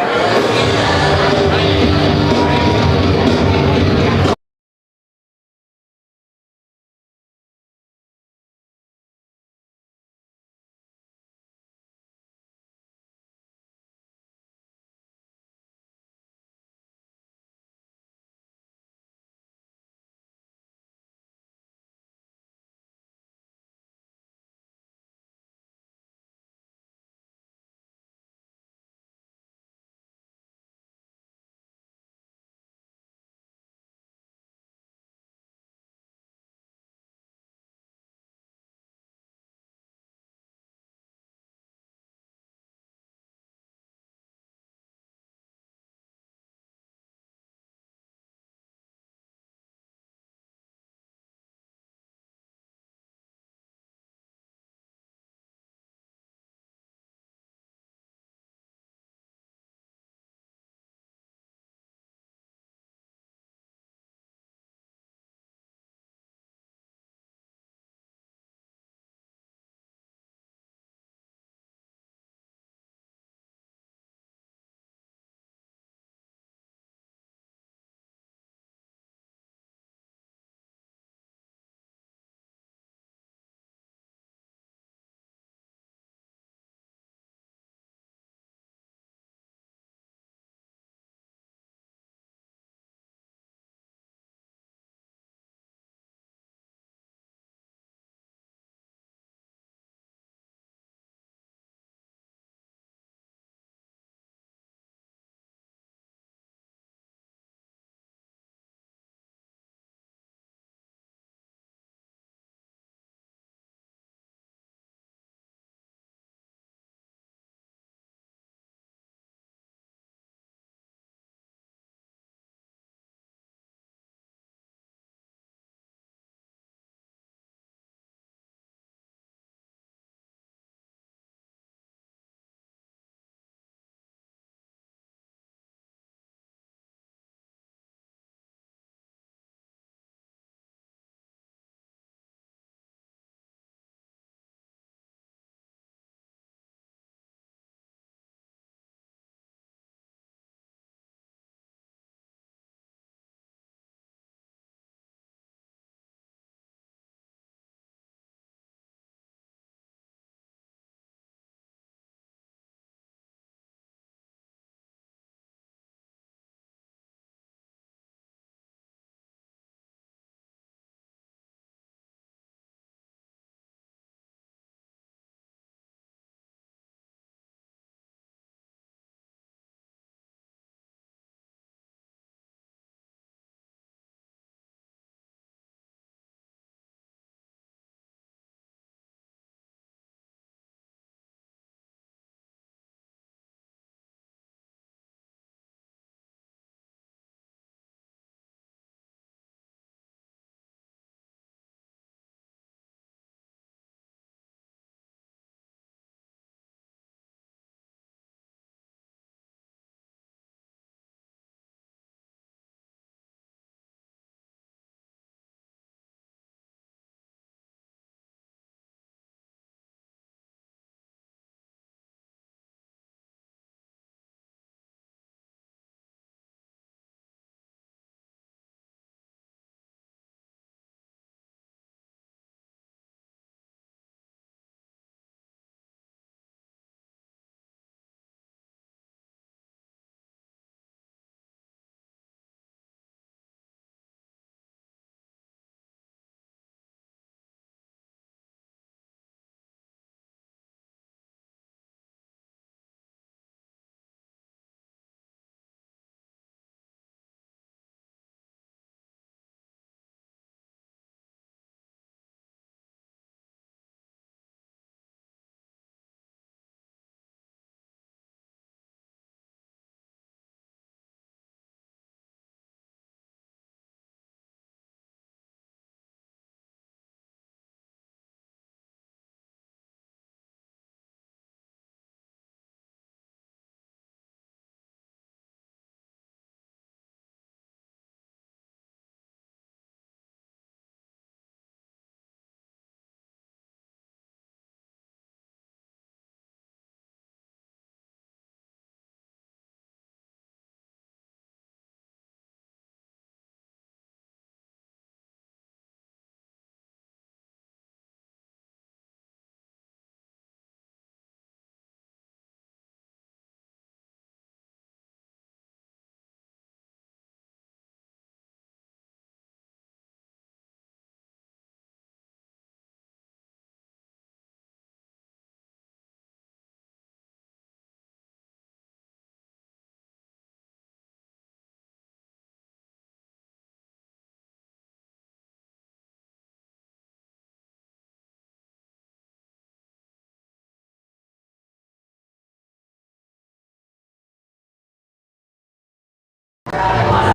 Speaker 5: I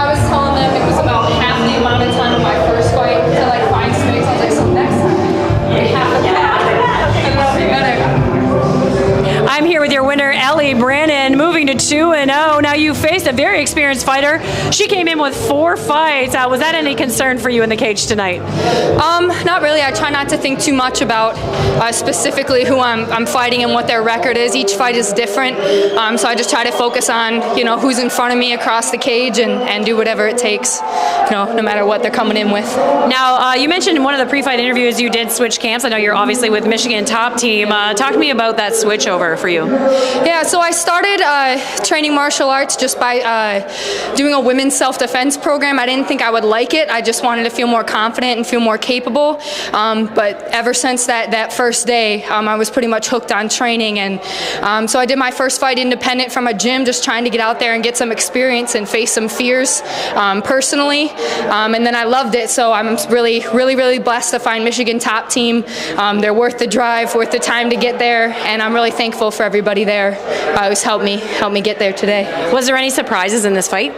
Speaker 5: was telling them it was about half the amount of time of my first fight to like find space. I was like, so next time, half of that, and that'll be better.
Speaker 7: I'm here with your winner, Ellie Brannan, moving to 2-0. Now you faced a very experienced fighter. She came in with 4 fights. Was that any concern for you in the cage tonight?
Speaker 14: Not really. I try not to think too much about specifically who I'm fighting and what their record is. Each fight is different, so I just try to focus on who's in front of me across the cage and do whatever it takes, no matter what they're coming in with.
Speaker 7: Now you mentioned in one of the pre-fight interviews you did switch camps. I know you're obviously with Michigan top team. Talk to me about that switch over for you.
Speaker 14: Yeah, so I started training martial arts just by doing a women's self-defense program. I didn't think I would like it. I just wanted to feel more confident and feel more capable. But ever since that first day, I was pretty much hooked on training. And so I did my first fight independent from a gym, just trying to get out there and get some experience and face some fears personally. And then I loved it. So I'm really, really, really blessed to find Michigan top team. They're worth the drive, worth the time to get there. And I'm really thankful for everybody there who's helped me get there today.
Speaker 7: Was there any surprises in this fight?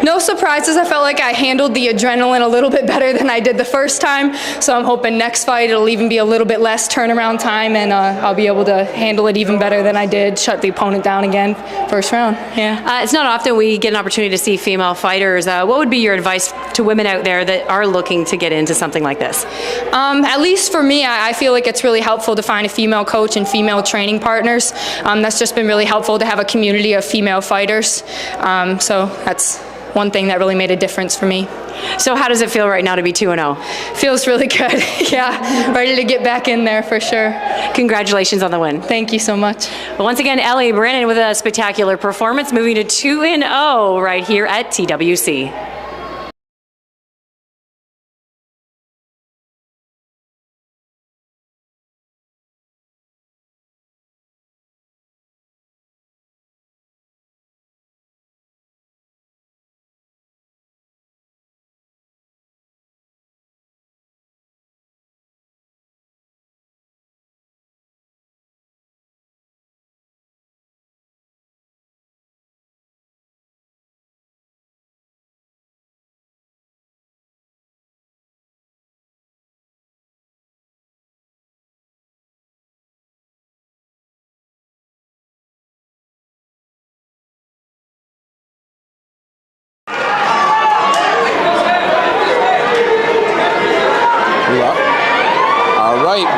Speaker 14: No surprises. I felt like I handled the adrenaline a little bit better than I did the first time, so I'm hoping next fight it'll even be a little bit less turnaround time, and I'll be able to handle it even better than I did, shut the opponent down again first round. Yeah.
Speaker 7: It's not often we get an opportunity to see female fighters. What would be your advice to women out there that are looking to get into something like this?
Speaker 14: At least for me, I feel like it's really helpful to find a female coach and female training partners. That's just been really helpful to have a community of female fighters. So that's one thing that really made a difference for me.
Speaker 7: So how does it feel right now to be 2-0?
Speaker 14: Feels really good. Yeah, ready to get back in there for sure.
Speaker 7: Congratulations on the win.
Speaker 14: Thank you so much.
Speaker 7: Well, once again, Ellie Brannan with a spectacular performance, moving to 2-0 right here at TWC.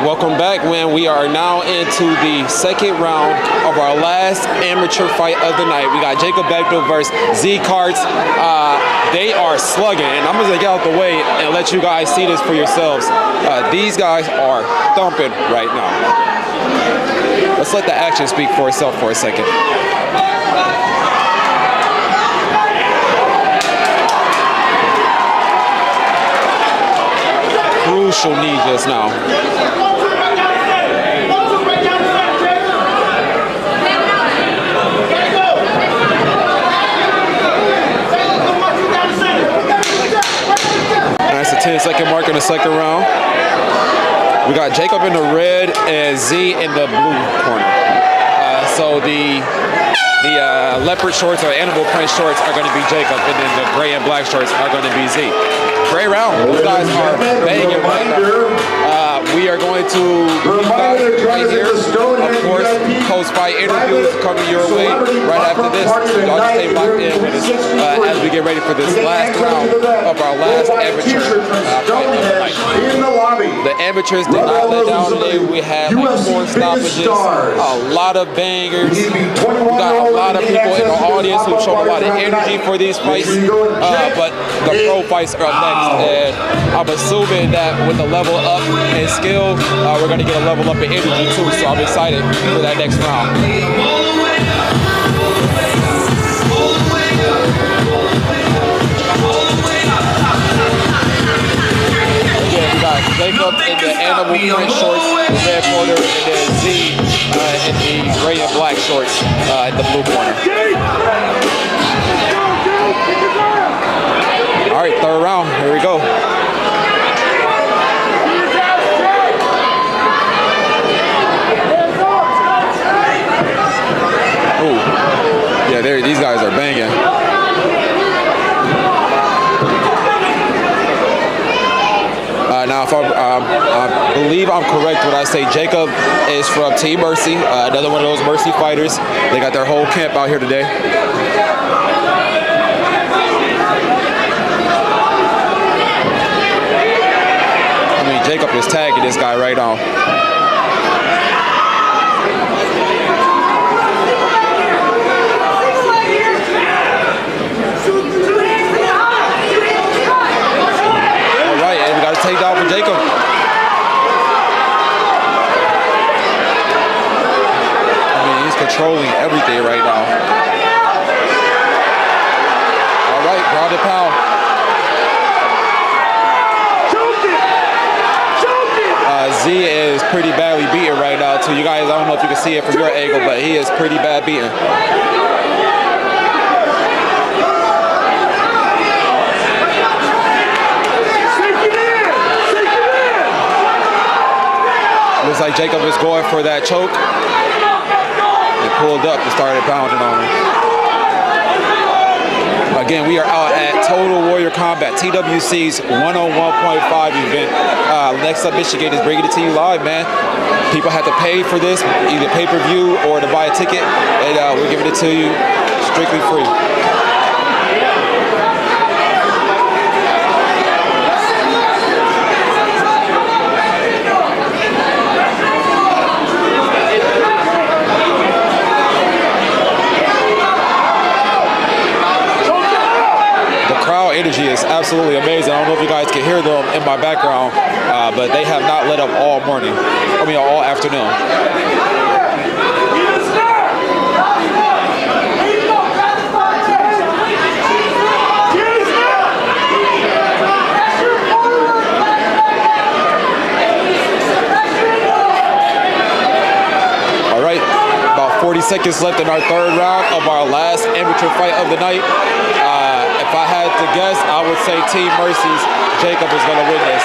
Speaker 2: Welcome back, man. We are now into the second round of our last amateur fight of the night. We got Jacob Bechtol versus Kartes. They are slugging, and I'm gonna get out the way and let you guys see this for yourselves. These guys are thumping right now. Let's let the action speak for itself for a second. Crucial knee just now. That's the 10-second mark in the second round. We got Jacob in the red and Z in the blue corner. So the leopard shorts or animal print shorts are going to be Jacob, and then the gray and black shorts are going to be Z. Great round. Those guys are banging right now. We are going to leave guys right here. Of course, post-fight interviews coming your way right after this. Y'all just stay locked in with us as we get ready for this last round of our last amateur fight of the night. The amateurs did not let down today. We had like 4 stoppages, a lot of bangers. We got a lot of people in the audience who show a lot of energy for these fights. But the pro fights are next, and I'm assuming that with the level up in skill, we're going to get a level up in energy too. So I'm excited for that next round. Again, we got Jacob in the animal print shorts, the red corner, and then Z in the gray and black shorts in the blue corner. All right, third round. Here we go.
Speaker 9: guys are banging. Now, if I believe I'm correct when I say Jacob is from Team Mercy, another one of those Mercy fighters. They got their whole camp out here today. I mean, Jacob is tagging this guy right now. Takedown for Jacob. I mean, he's controlling everything right now. All right, ground and pound. Z is pretty badly beaten right now, too. You guys, I don't know if you can see it from your angle, but he is pretty bad beaten. Looks like Jacob is going for that choke. He pulled up and started pounding on him. Again, we are out at Total Warrior Combat, TWC's 101.5 event. Next up, Michigan is bringing it to you live, man. People have to pay for this, either pay-per-view or to buy a ticket, and we're giving it to you strictly free. Energy is absolutely amazing. I don't know if you guys can hear them in my background, but they have not let up all morning. I mean, all afternoon. All right, about 40 seconds left in our third round of our last amateur fight of the night. If I had to guess, I would say Team Mercy's Jacob is going to win this.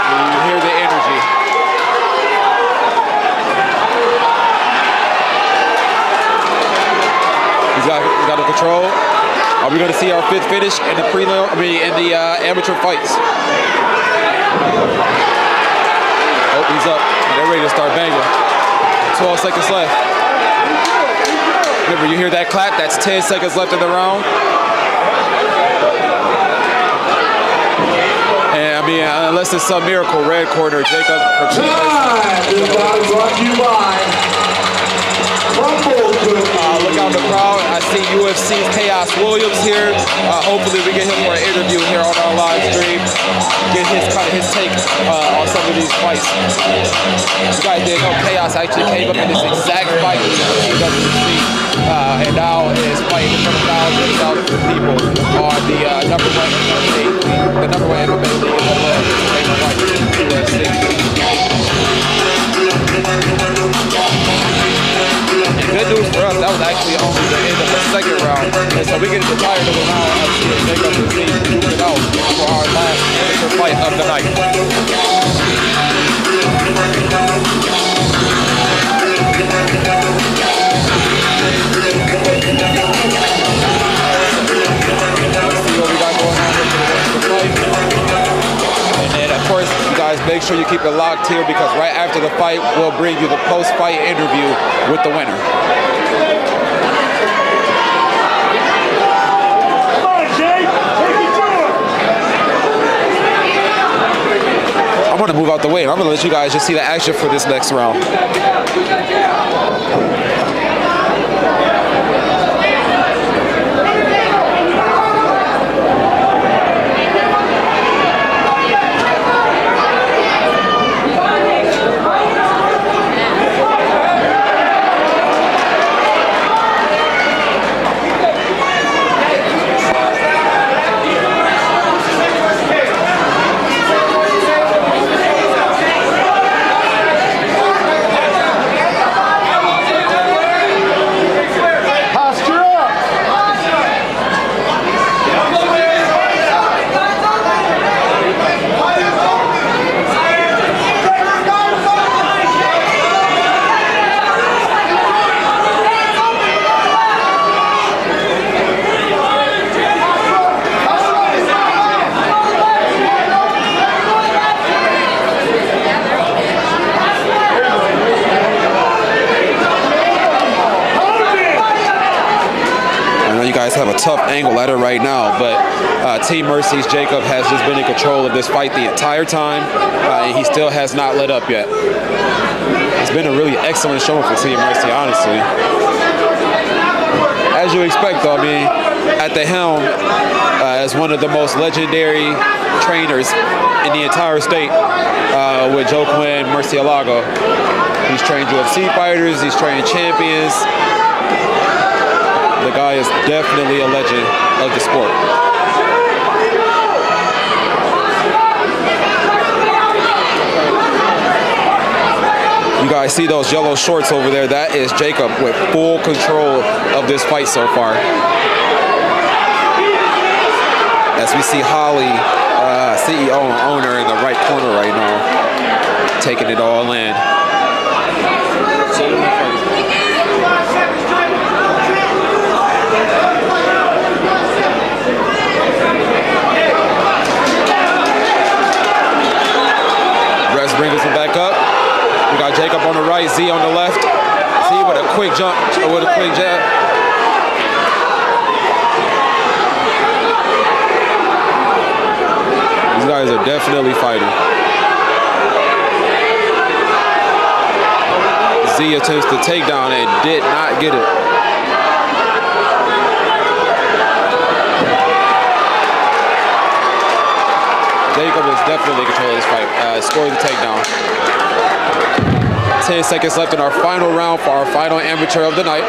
Speaker 9: You hear the energy. He's got the control. Are we going to see our fifth finish in the amateur fights? Oh, he's up. They're ready to start banging. 12 seconds left. Remember, you hear that clap? That's 10 seconds left in the round. And I mean, unless it's some miracle, red corner, Jacob. Look out the crowd. I see UFC's Chaos Williams here. Hopefully we get him for an interview here on our live stream. Get his take on some of these fights. You guys didn't know Chaos actually came up in this exact fight with TWC. And now is fighting in front of thousands of people on the number one MMA league in the world. And good news for us, that was actually only the end of the second round. And so we get to tired of the round of seeing Jacob and Z moving out for our last amateur fight of the night. Let's see what we got going on here for the rest of the fight. And then, of course, you guys make sure you keep it locked here because right after the fight, we'll bring you the post-fight interview with the winner. Come on, Jay. Take it to him. I'm going to move out the way. I'm going to let you guys just see the action for this next round. tough angle at it right now, but Team Mercy's Jacob has just been in control of this fight the entire time, and he still has not let up yet. It's been a really excellent showing for Team Mercy, honestly. As you expect, though, I mean, at the helm, as one of the most legendary trainers in the entire state, with Joe Quinn, Murcielago. He's trained UFC fighters, he's trained champions. The guy is definitely a legend of the sport. You guys see those yellow shorts over there? That is Jacob with full control of this fight so far. As we see Holly, CEO and owner, in the right corner right now, taking it all in. Refs brings us back up. We got Jacob on the right, Z on the left. Z with a quick jump, with a quick jab. These guys are definitely fighting. Z attempts the takedown and did not get it. Jacob is definitely controlling this fight. Scores the takedown. 10 seconds left in our final round for our final amateur of the night.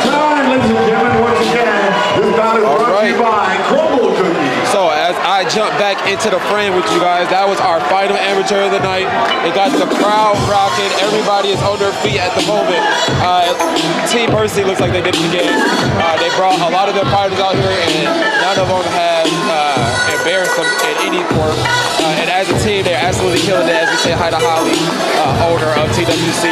Speaker 4: Time, ladies and gentlemen, once again, this bout is brought to you by Crumble Cookies.
Speaker 9: So as I jump back into the frame with you guys, that was our final amateur of the night. It got the crowd rocking. Everybody is on their feet at the moment. Team Mercy looks like they did it again. They brought a lot of their fighters out here, and none of them have embarrassed them in any form. And as a team, they're absolutely killing it. As we say hi to Holly, owner of TWC.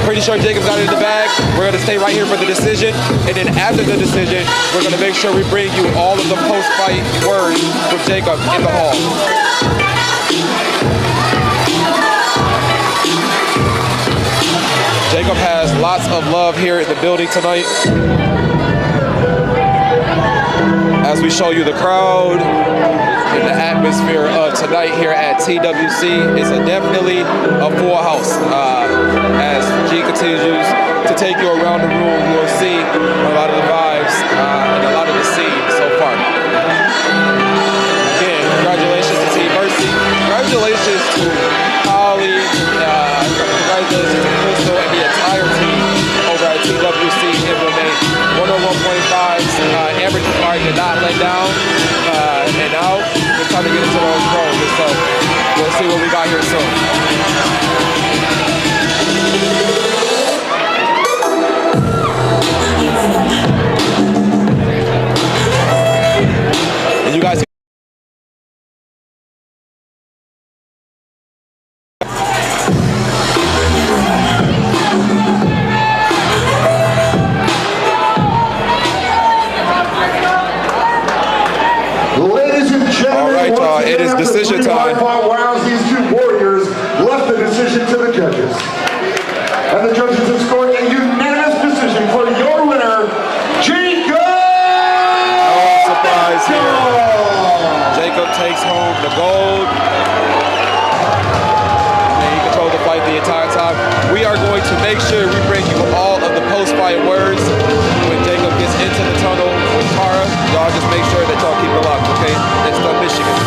Speaker 9: Pretty sure Jacob's got it in the bag. We're going to stay right here for the decision. And then after the decision, we're going to make sure we bring you all of the post-fight words from Jacob in the hall. Jacob has lots of love here in the building tonight. As we show you the crowd and the atmosphere of tonight here at TWC, it's definitely a full house. As G continues to take you around the room, you'll see a lot of the vibes and a lot of the scenes so far. Again, congratulations to Team Mercy. Congratulations to Holly. Congratulations to Crystal and the entire team over at TWC MMA 101.5's amateur card did not let down. And now it's time to get into those pros. So we'll see what we got here soon. And you guys.
Speaker 4: Ladies and gentlemen,
Speaker 9: all right, y'all, it is decision time.
Speaker 4: Rounds, these two warriors left the decision to the judges. And the judges have scored a unanimous decision for your winner, Jacob!
Speaker 9: No surprise here. Jacob takes home the gold. And he controlled the fight the entire time. We are going to make sure we bring you all of the post-fight words when Jacob gets into the tunnel with Tara. Y'all just make sure that y'all keep it locked, okay? It's the Michigan.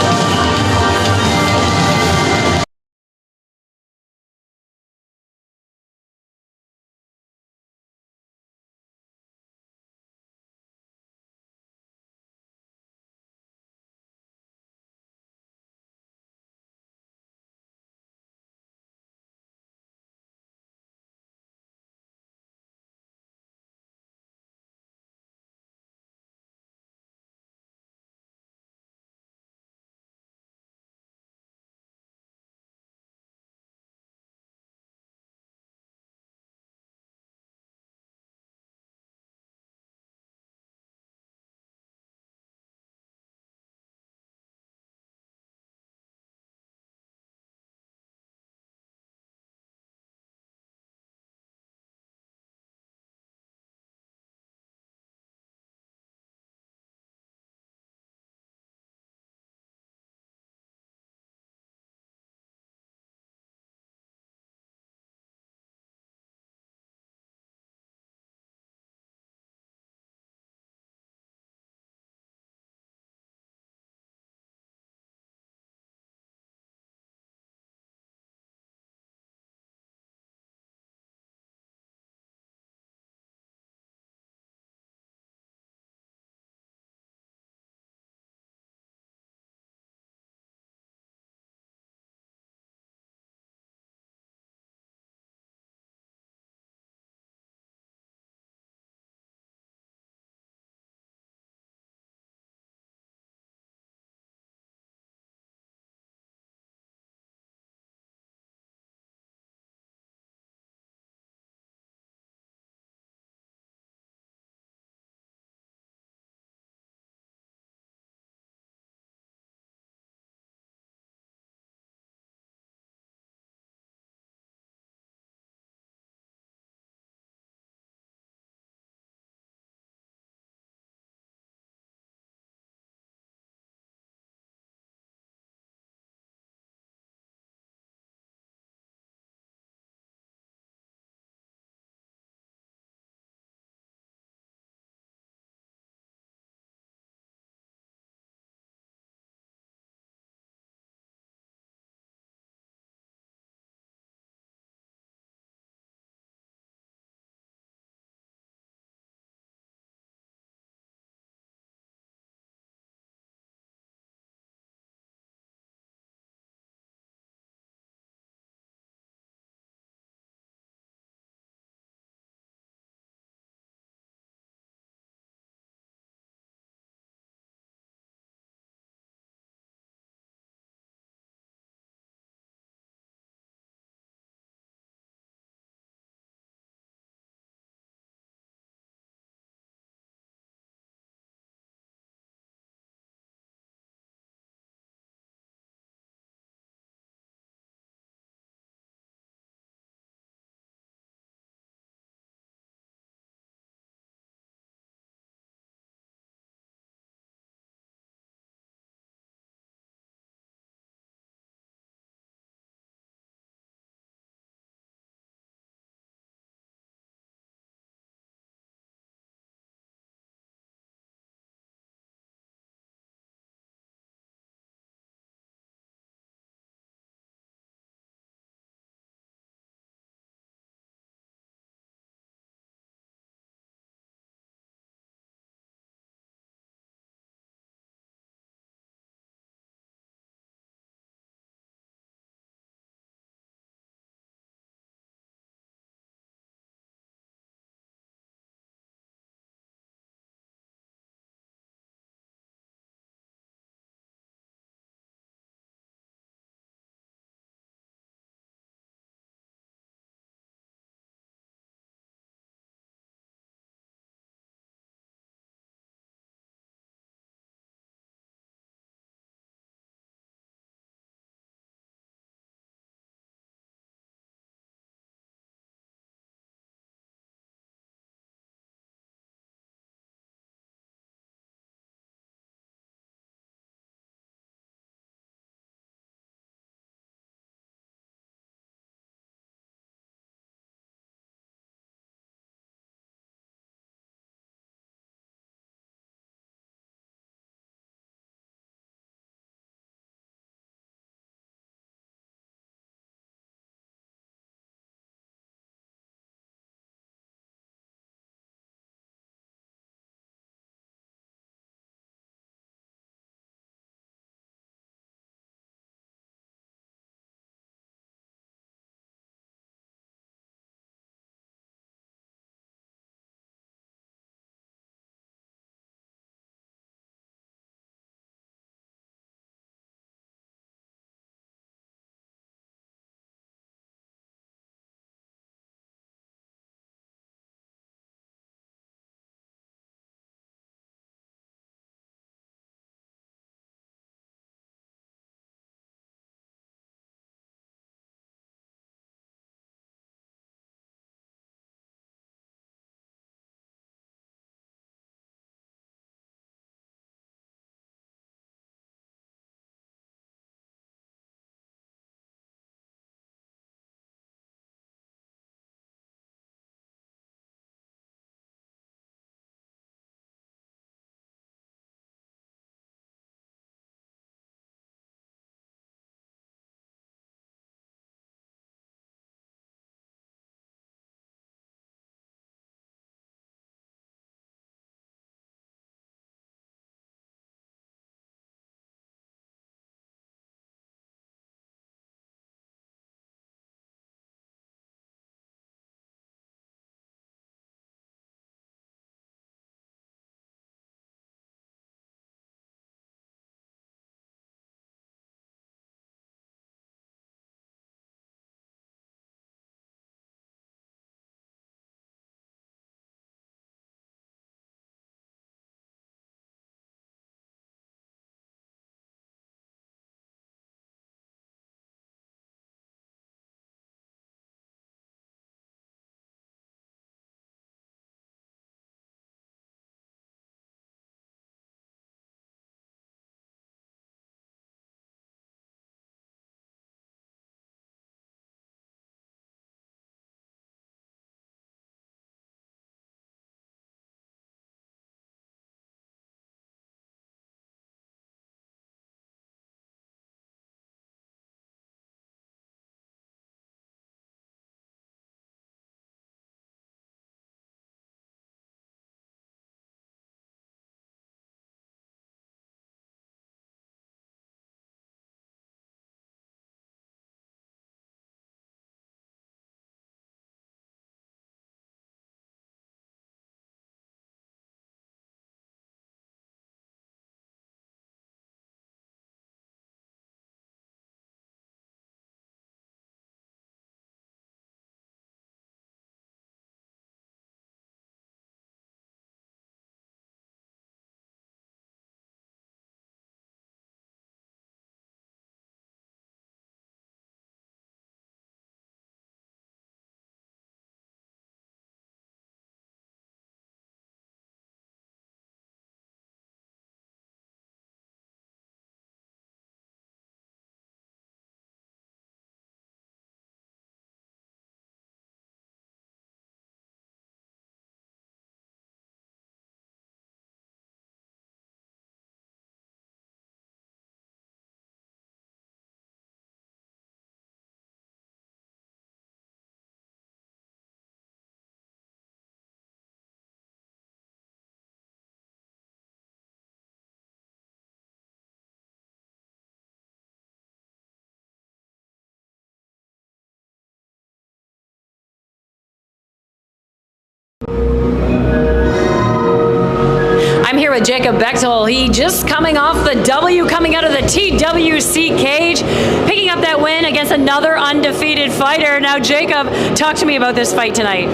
Speaker 7: here with Jacob Bechtol. He just coming off the W, coming out of the TWC cage, picking up that win against another undefeated fighter. Now, Jacob, talk to me about this fight tonight.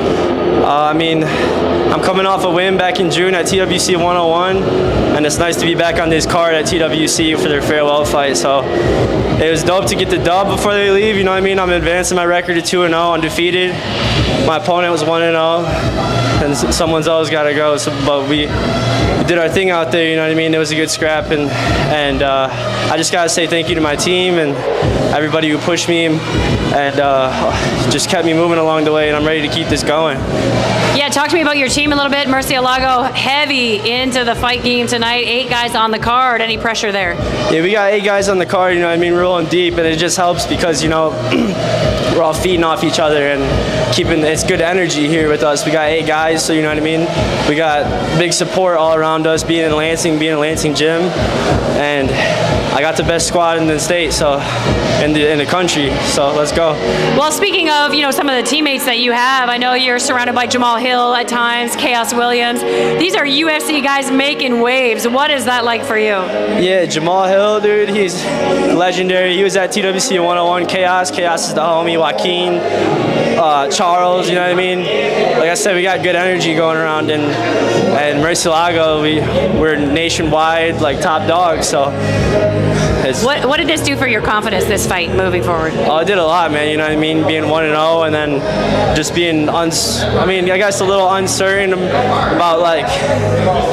Speaker 6: I mean, I'm coming off a win back in June at TWC 101, and it's nice to be back on this card at TWC for their farewell fight. So it was dope to get the dub before they leave, you know what I mean? I'm advancing my record to 2-0, undefeated. My opponent was 1-0, and someone's always got to go. So, but we did our thing out there, you know what I mean? It was a good scrap, and I just got to say thank you to my team and everybody who pushed me and just kept me moving along the way, and I'm ready to keep this going.
Speaker 7: Yeah, talk to me about your team a little bit. Murcielago heavy into the fight game tonight. 8 guys on the card. Any pressure there?
Speaker 6: Yeah, we got 8 guys on the card, you know what I mean, rolling deep, and it just helps because, you know, we're all feeding off each other and keeping, it's good energy here with us. We got 8 guys, so you know what I mean? We got big support all around us, being in Lansing gym, and I got the best squad in the state, so in the country, so let's go.
Speaker 7: Well, speaking of, you know, some of the teammates that you have, I know you're surrounded by Jamal Hill at times, Chaos Williams. These are UFC guys making waves. What is that like for you?
Speaker 6: Yeah, Jamal Hill, dude, he's legendary. He was at TWC 101. Chaos is the homie. Watkins, Charles, you know what I mean? Like I said, we got good energy going around, and Murcielago, we're nationwide, like, top dogs, so.
Speaker 7: What did this do for your confidence, this fight, moving forward?
Speaker 6: Oh, it did a lot, man, you know what I mean? Being 1-0 and then just being, I guess a little uncertain about, like,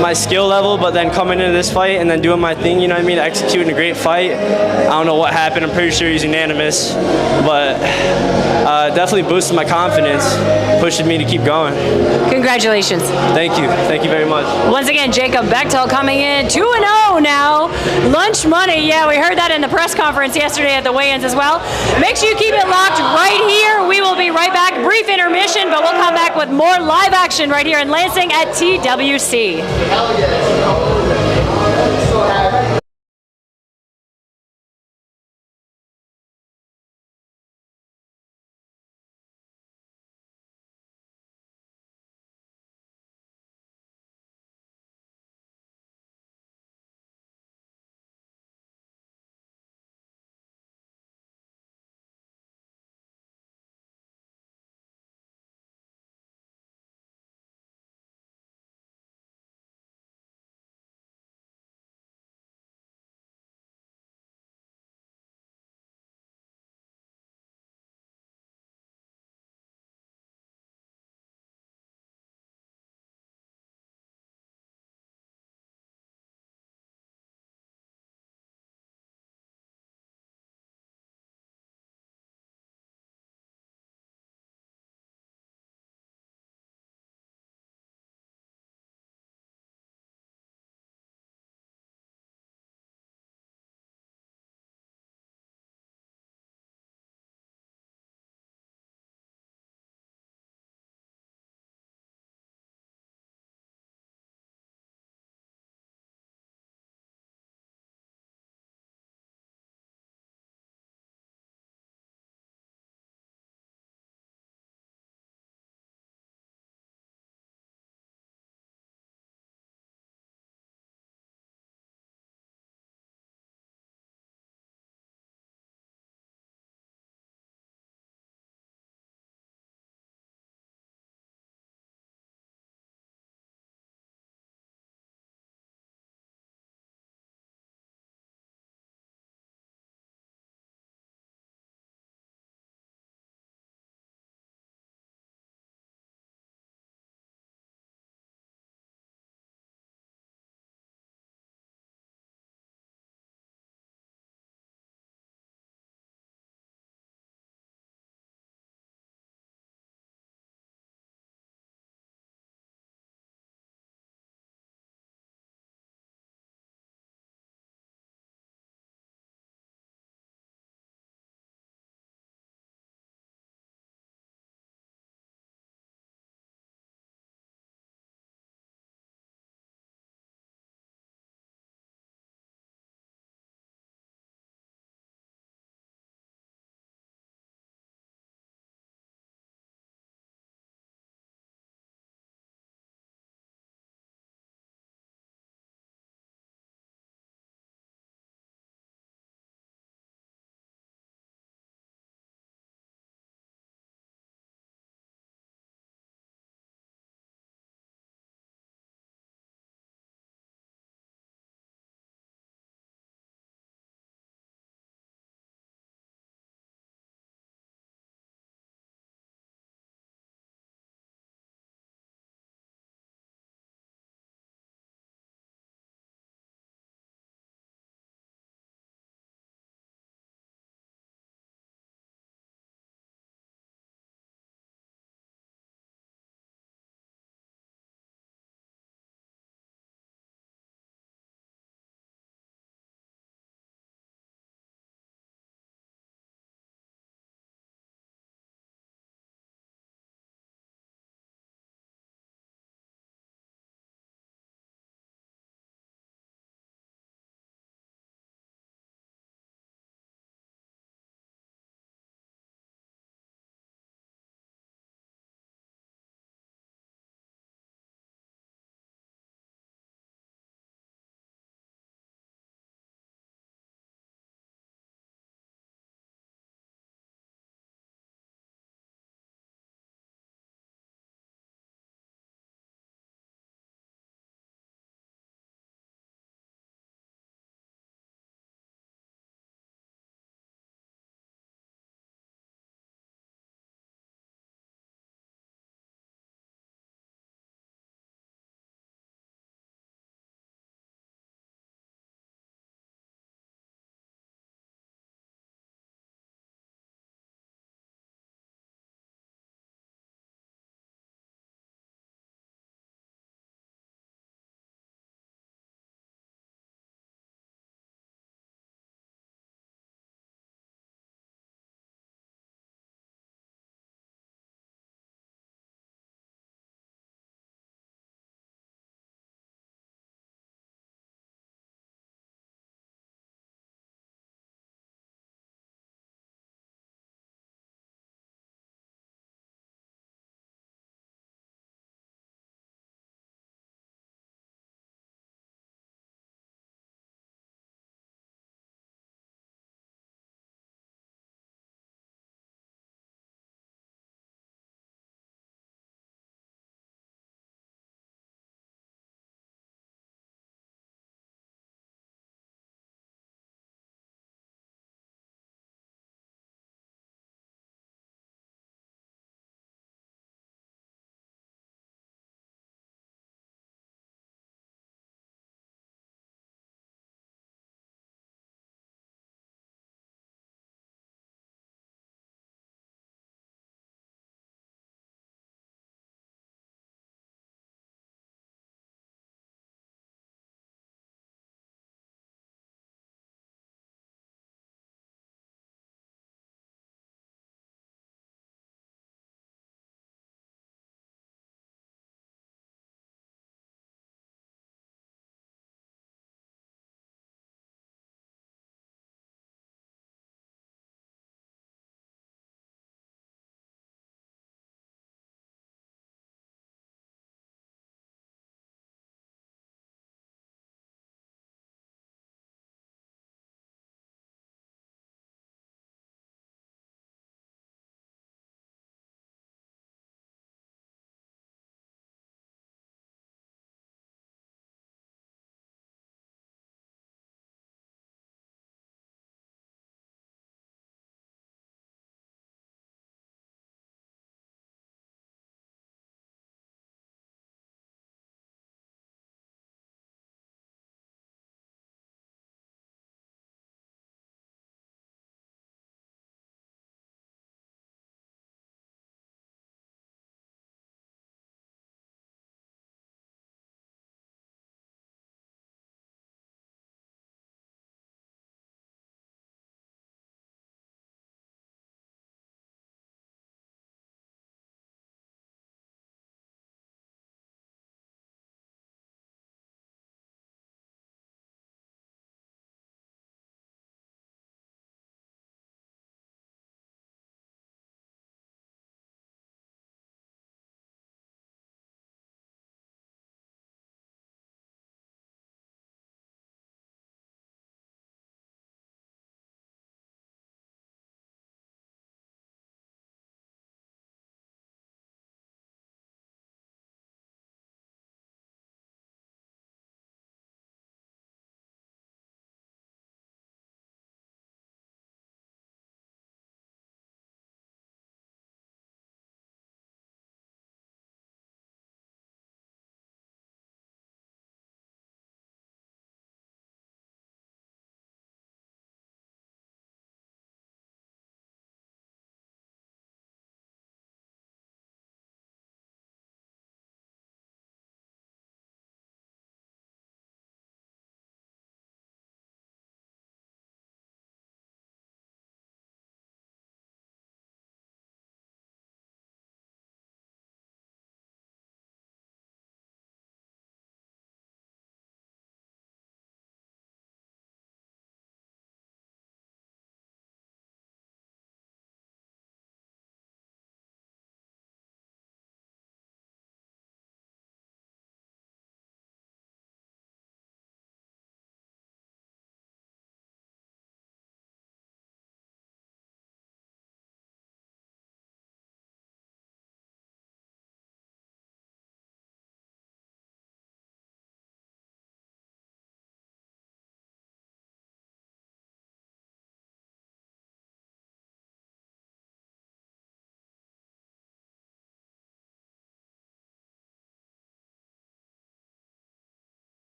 Speaker 6: my skill level, but then coming into this fight and then doing my thing, you know what I mean? Executing a great fight. I don't know what happened. I'm pretty sure he's unanimous, but definitely boosted my confidence, pushing me to keep going.
Speaker 7: Congratulations.
Speaker 6: Thank you. Thank you very much.
Speaker 7: Once again, Jacob Bechtol coming in 2-0 now. Lunch money. Yeah, we heard that in the press conference yesterday at the weigh-ins as well. Make sure you keep it locked right here. We will be right back. Brief intermission, but we'll come back with more live action right here in Lansing at TWC.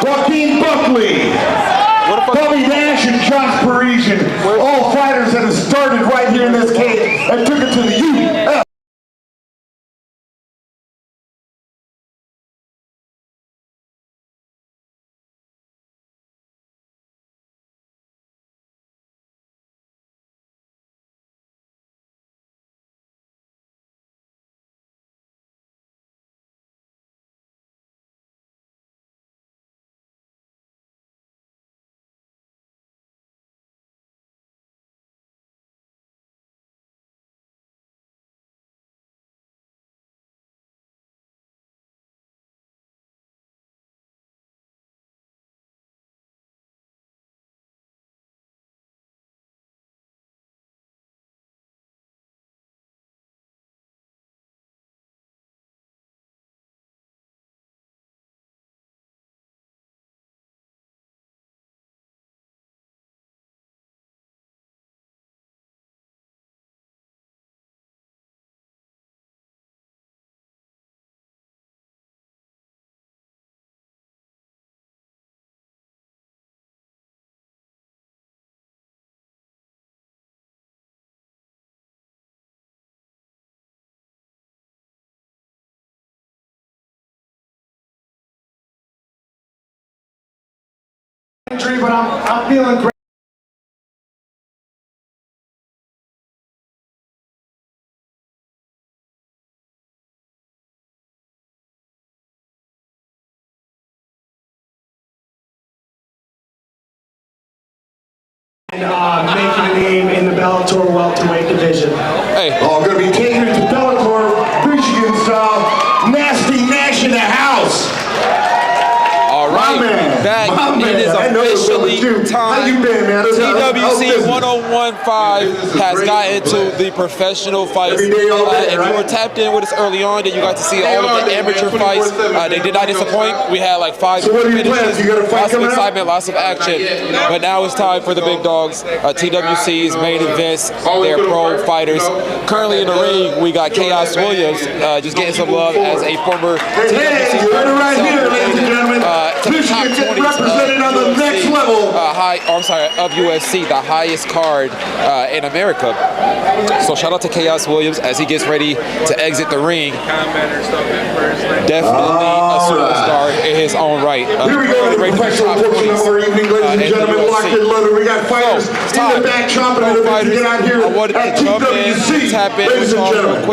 Speaker 4: Joaquin Buckley, Bobby Nash, and Josh Parisian. All fighters that have started right here in this cage and took it to the UFC. But I'm feeling great. And making a name in the Bellator welterweight division.
Speaker 2: Hey.
Speaker 4: Oh, going to be taking it to Bellator, Michigan style. Nasty Nash in the house.
Speaker 2: All right, back. It is officially time.
Speaker 4: How you been, man?
Speaker 2: TWC 1015 has gotten to the professional fights. If you were tapped in with us early on, then you got to see all of the amateur fights. They did not disappoint. We had like 5 finishes, lots of excitement, lots of action. But now it's time for the big dogs. TWC's main events, their pro fighters. Currently in the ring, we got Chaos Williams, just getting some love as a former TWC fighter.
Speaker 4: Right here, ladies and gentlemen. Michigan gets represented on the next level.
Speaker 2: Of UFC, the highest card in America. So shout out to Chaos Williams as he gets ready to exit the ring. Definitely a superstar in his own right.
Speaker 4: Here we go, the professional portion of our evening, ladies and gentlemen. Locked and loaded. We got fighters in the back chomping at the bit to get out here at TWC. Ladies and gentlemen,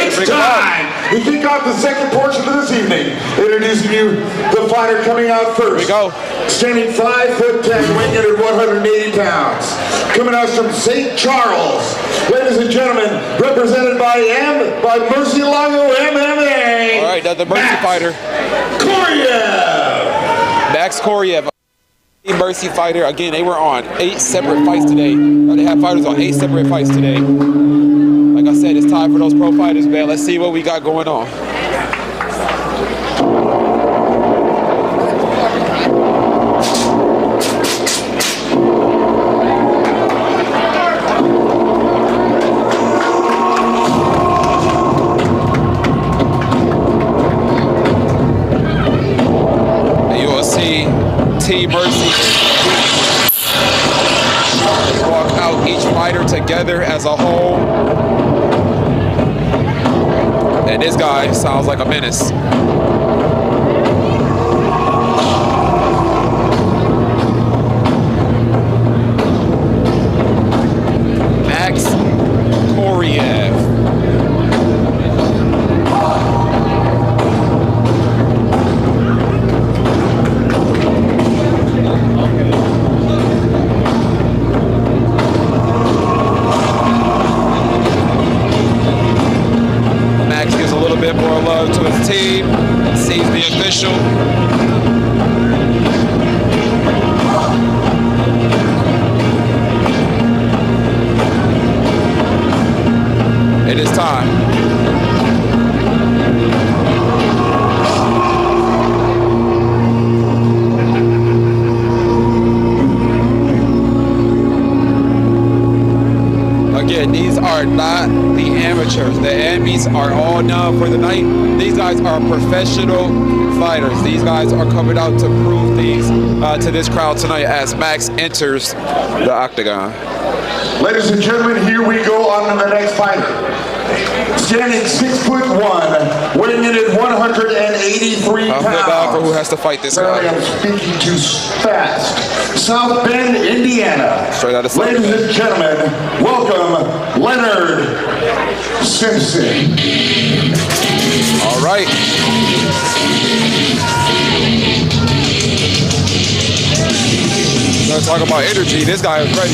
Speaker 4: it's time to kick off the second portion of this evening. Introducing you the fighter coming out first.
Speaker 2: Here we go.
Speaker 4: Standing 5'10", weighing in at 180 pounds. Coming out from St. Charles. Ladies and gentlemen, represented by Mercy Lago MMA.
Speaker 2: All right, the Mercy fighter.
Speaker 4: Choriev.
Speaker 2: Max Choriev. Mercy fighter. Again, they were on 8 separate fights today. They have fighters on 8 separate fights today. Like I said, it's time for those pro fighters, man. Let's see what we got going on. Mercy walk out each fighter together as a whole, and this guy sounds like a menace. Max Choriev. To his team, sees the official. It is time. Again, these are
Speaker 9: are not the amateurs. The Ambies are all known for the night. These guys are professional fighters. These guys are coming out to prove things to this crowd tonight as Max enters the octagon.
Speaker 4: Ladies and gentlemen, here we go on to the next fighter. Standing 6'1", weighing in at 183 pounds.
Speaker 9: I feel bad for who has to fight this guy.
Speaker 4: I'm speaking too fast. South Bend, Indiana.
Speaker 9: Straight out of South
Speaker 4: Ladies
Speaker 9: Bend.
Speaker 4: and gentlemen, welcome Leonard Simpson.
Speaker 9: All right. Let's talk about energy. This guy is ready.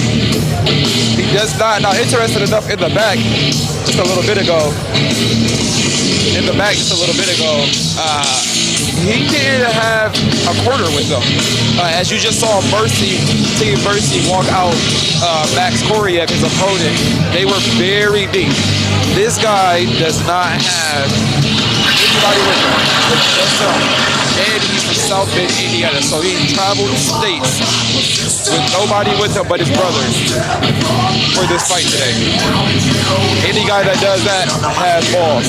Speaker 9: He does not, now interested enough in the back just a little bit ago. In the back just a little bit ago. He didn't have a corner with him. As you just saw Team Mercy walk out Max Choriev, his opponent. They were very deep. This guy does not have anybody with him. Just him. And he's from South Bend, Indiana, so he traveled states with nobody with him but his brothers for this fight today. Any guy that does that has balls.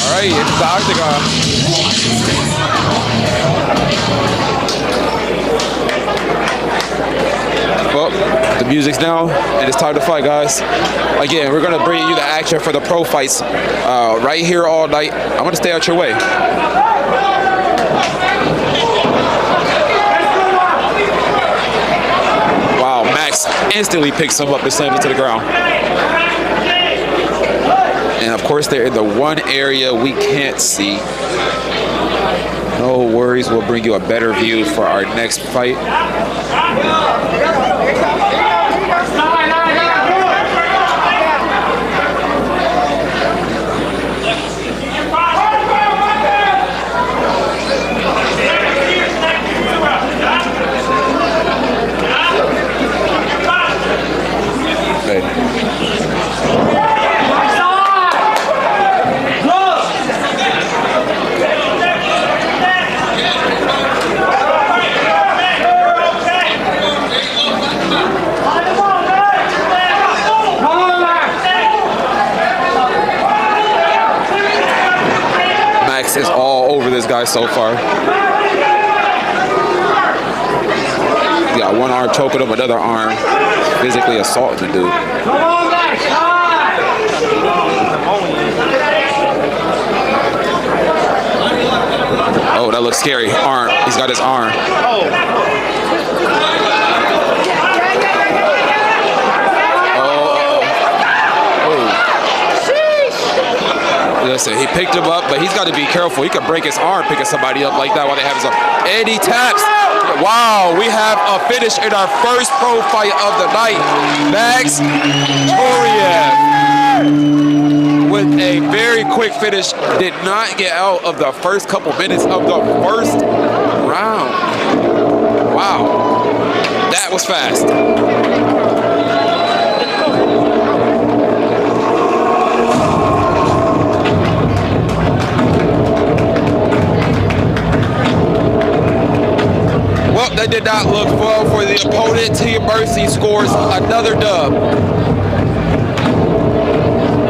Speaker 9: All right, it's the octagon. Well, the music's down, and it's time to fight, guys. Again, we're gonna bring you the action for the pro fights right here all night. I'm gonna stay out your way. Wow, Max instantly picks him up and slams him to the ground. And of course, they're in the one area we can't see. No worries, we'll bring you a better view for our next fight. Max is all over this guy so far. He's got one arm choking him, another arm physically assaulting the dude. Oh, that looks scary. Arm. He's got his arm. Listen, he picked him up, but he's got to be careful. He could break his arm picking somebody up like that while they have his arm. And he taps. Wow, we have a finish in our first pro fight of the night. Max Choriev with a very quick finish. Did not get out of the first couple minutes of the first round. Wow, that was fast. Well, that did not look well for the opponent. Team Mercy scores another dub.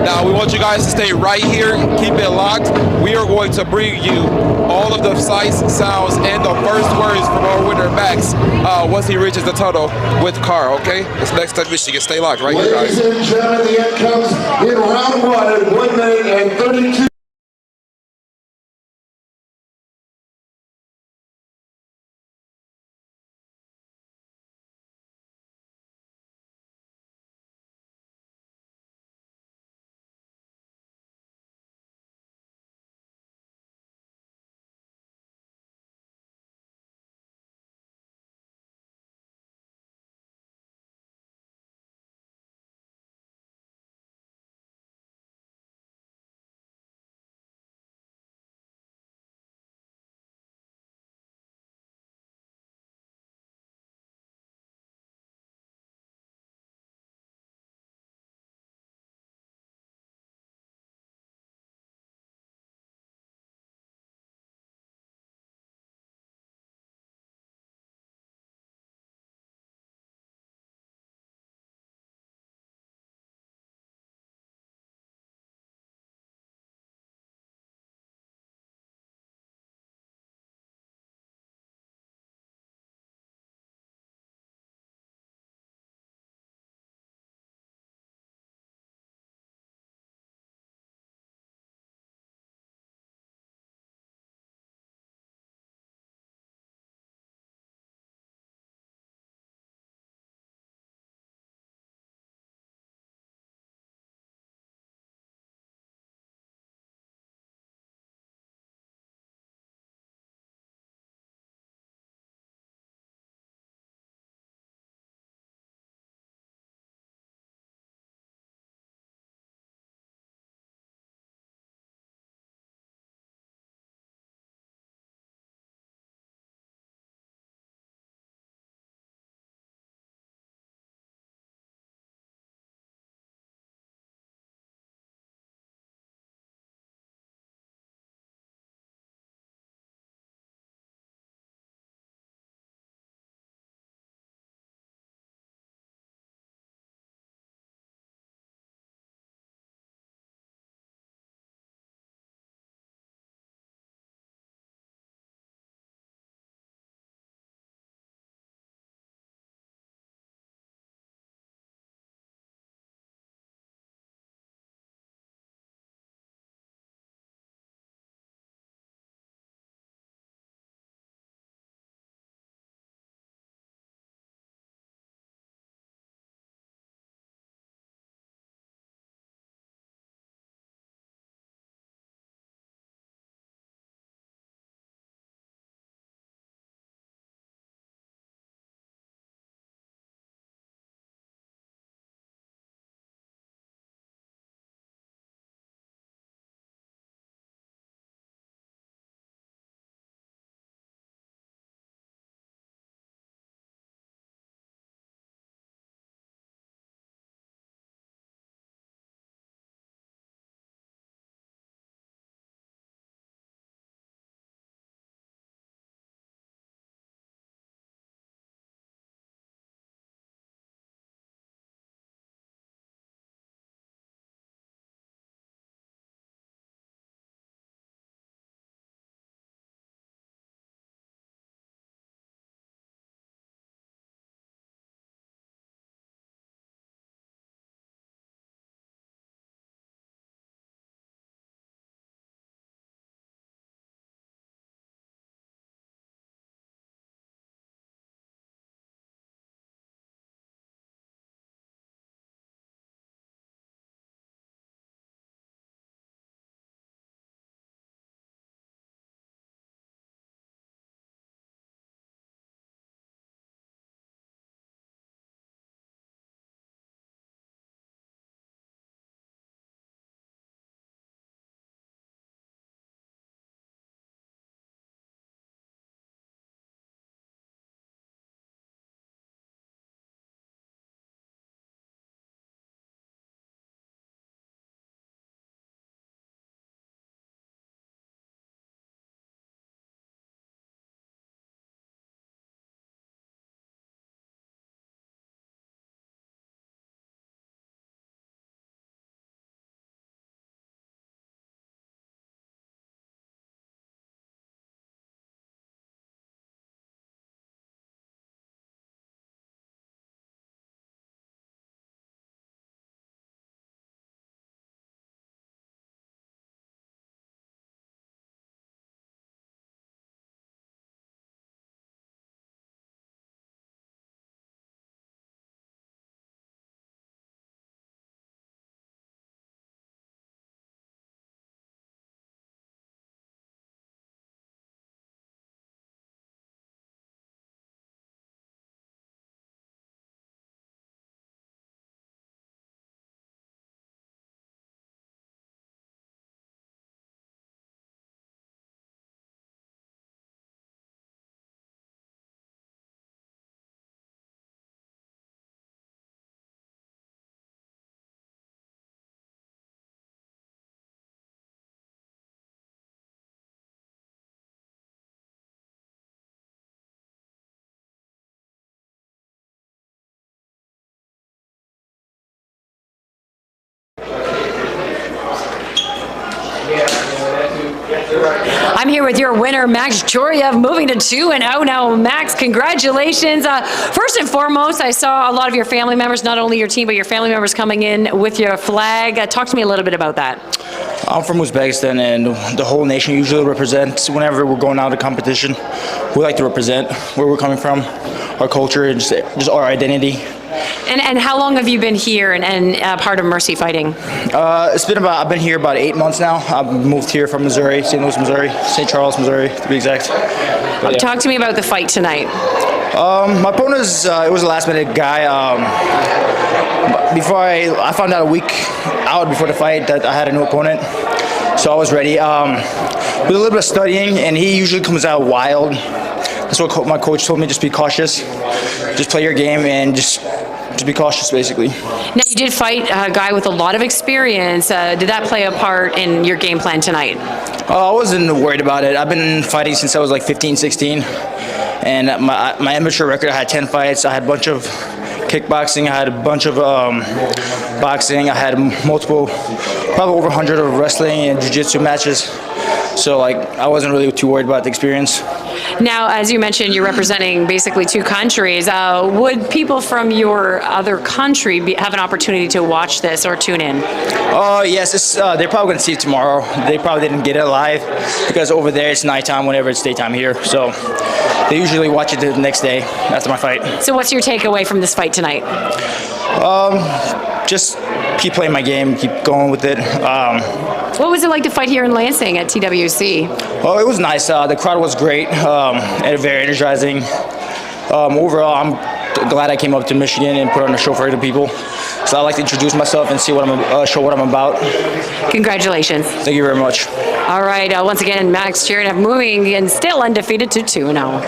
Speaker 9: Now, we want you guys to stay right here. Keep it locked. We are going to bring you all of the sights, sounds, and the first words from our winner, Max, once he reaches the tunnel with Carl, okay? It's next time, Michigan. Stay locked right here, guys.
Speaker 4: Ladies and gentlemen, the end comes in round 1 at 1 minute and 32.
Speaker 7: I'm here with your winner, Max Choriev, moving to 2-0 now. Max, congratulations. First and foremost, I saw a lot of your family members, not only your team, but your family members coming in with your flag. Talk to me a little bit about that.
Speaker 15: I'm from Uzbekistan, and the whole nation usually represents, whenever we're going out of competition, we like to represent where we're coming from, our culture, and just our identity.
Speaker 7: And how long have you been here and part of Mercy Fighting?
Speaker 15: I've been here about 8 months now. I've moved here from Missouri, St. Louis, Missouri, St. Charles, Missouri, to be exact. But, yeah.
Speaker 7: Talk to me about the fight tonight.
Speaker 15: My opponent it was a last-minute guy. Before I found out a week out before the fight that I had a new opponent, so I was ready. With a little bit of studying, and he usually comes out wild. That's what my coach told me, just be cautious. Just play your game and just be cautious, basically.
Speaker 7: Now, you did fight a guy with a lot of experience. Did that play a part in your game plan tonight?
Speaker 15: I wasn't worried about it. I've been fighting since I was like 15, 16. And my amateur record, I had 10 fights. I had a bunch of kickboxing. I had a bunch of boxing. I had multiple, probably over 100 of wrestling and jiu-jitsu matches. So I wasn't really too worried about the experience.
Speaker 7: Now, as you mentioned, you're representing basically 2 countries. Would people from your other country have an opportunity to watch this or tune in?
Speaker 15: Yes, they're probably going to see it tomorrow. They probably didn't get it live because over there it's nighttime whenever it's daytime here. So they usually watch it the next day after my fight.
Speaker 7: So what's your takeaway from this fight tonight?
Speaker 15: Just keep playing my game, keep going with it.
Speaker 7: What was it like to fight here in Lansing at TWC?
Speaker 15: Oh, it was nice. The crowd was great and very energizing. Overall, I'm glad I came up to Michigan and put on a show for the people. So I like to introduce myself and see show what I'm about.
Speaker 7: Congratulations.
Speaker 15: Thank you very much.
Speaker 7: All right. Once again, Max Choriev moving and still undefeated to 2-0.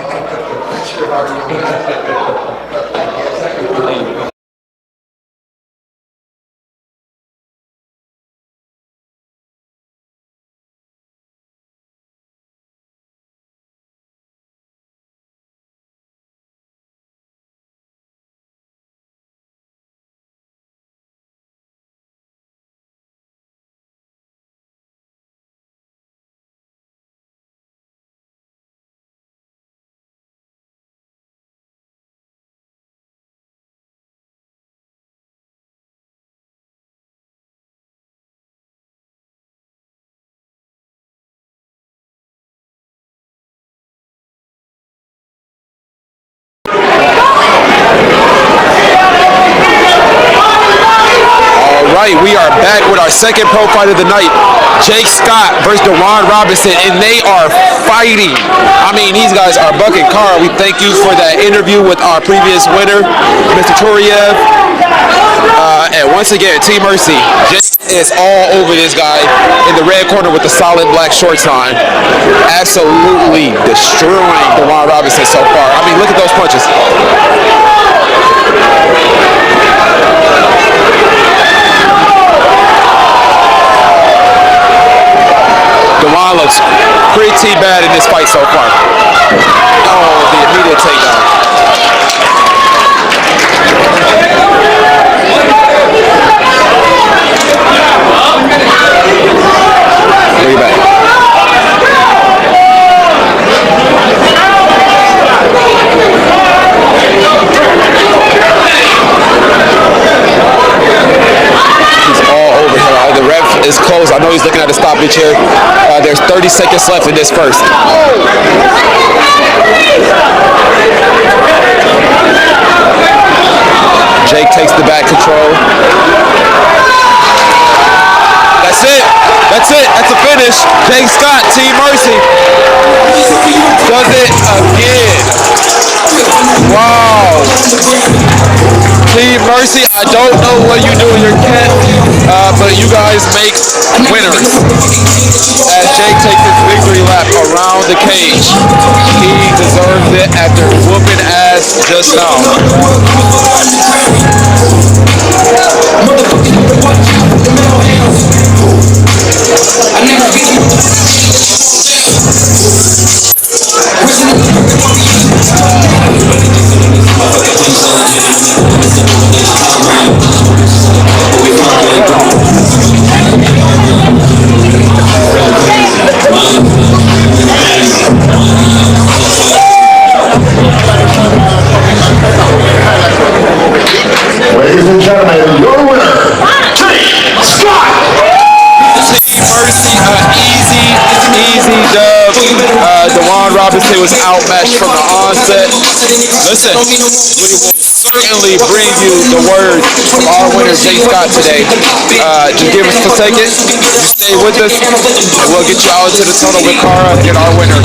Speaker 2: We are back with our second pro fight of the night. Jake Scott versus Dequan Robinson, and they are fighting. I mean, these guys are bucking car. We thank you for that interview with our previous winner, Mr. Choriev. And once again, Team Mercy, Jake is all over this guy in the red corner with the solid black shorts on. Absolutely destroying Dequan Robinson so far. I mean, look at those punches. Dequan looks pretty bad in this fight so far. Oh, the immediate takedown. Bring it back. He's all over him. The ref is close. I know he's looking at the stoppage here. There's 30 seconds left in this first. Jake takes the back control. That's it. That's it. That's a finish. Jake Scott, Team Mercy, does it again. Wow. Team Mercy, I don't know what you do in your kit, but you guys make winners. As Jake takes his victory lap around the cage, he deserves it after whooping ass just now. Robinson was outmatched from the onset. Listen, we will certainly bring you the word from our winner, Jay Scott, today. Just give us a second, stay with us, and we'll get you out into the tunnel with Cara and get our winner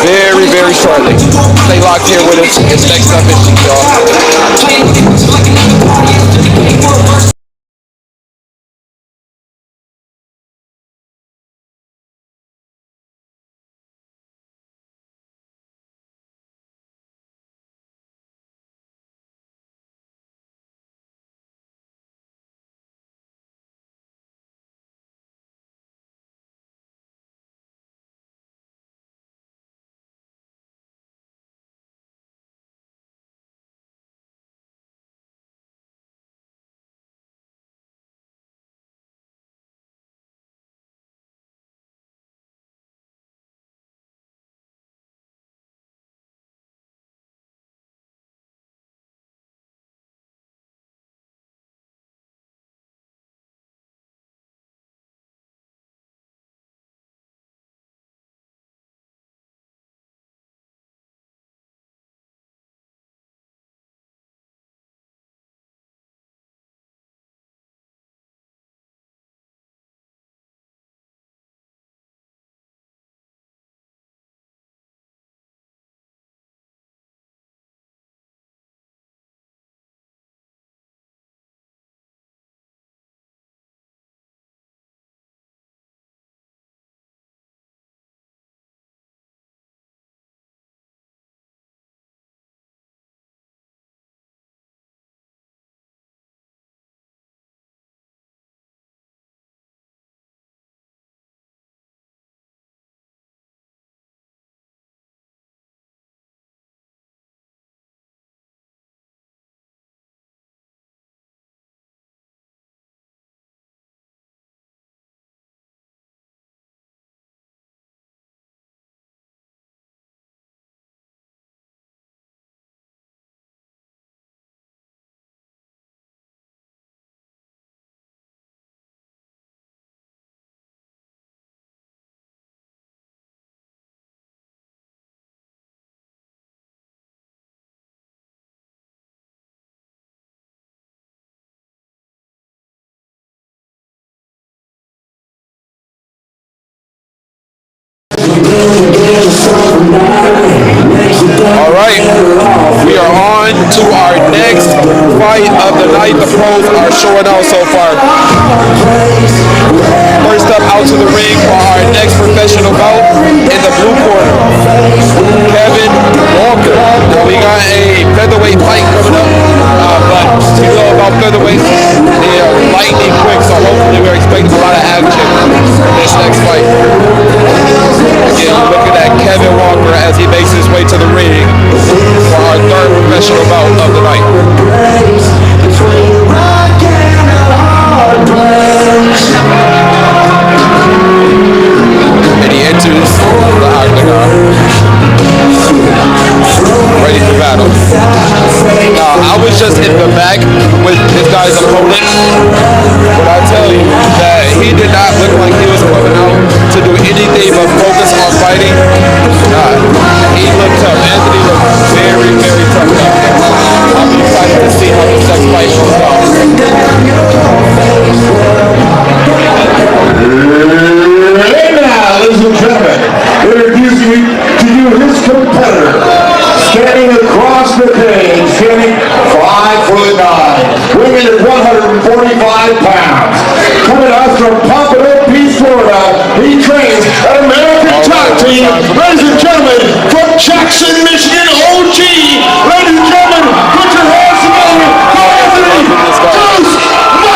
Speaker 2: very, very shortly. Stay locked here with us. It's next up, y'all. All right, we are on to our next fight of the night. The pros are showing out so far. First up out to the ring for our next professional bout in the blue corner, Kevin Walker. Now we got a featherweight fight coming up, but you know about featherweights, they are lightning quick, so hopefully we're expecting a lot of action in this next fight. Again, looking at Kevin Walker as he makes his way to the ring for our third professional bout of the night. And he enters the octagon, ready for battle. Now, I was just in the back with this guy's opponent, but I tell you that he did not look like he was coming out to do anything but focus on fighting. He looked tough. Anthony looked very, very tough out there. I'm excited to see how this next fight goes out.
Speaker 4: And now, ladies and gentlemen, introducing to you his competitor, standing across the cage, standing 5'9", weighing at 145 pounds. Coming out from Pompano Beach, Florida, he trains at American Top Team. Ladies and gentlemen, from Jackson, Michigan, OG. Ladies and gentlemen, put your hands together for Anthony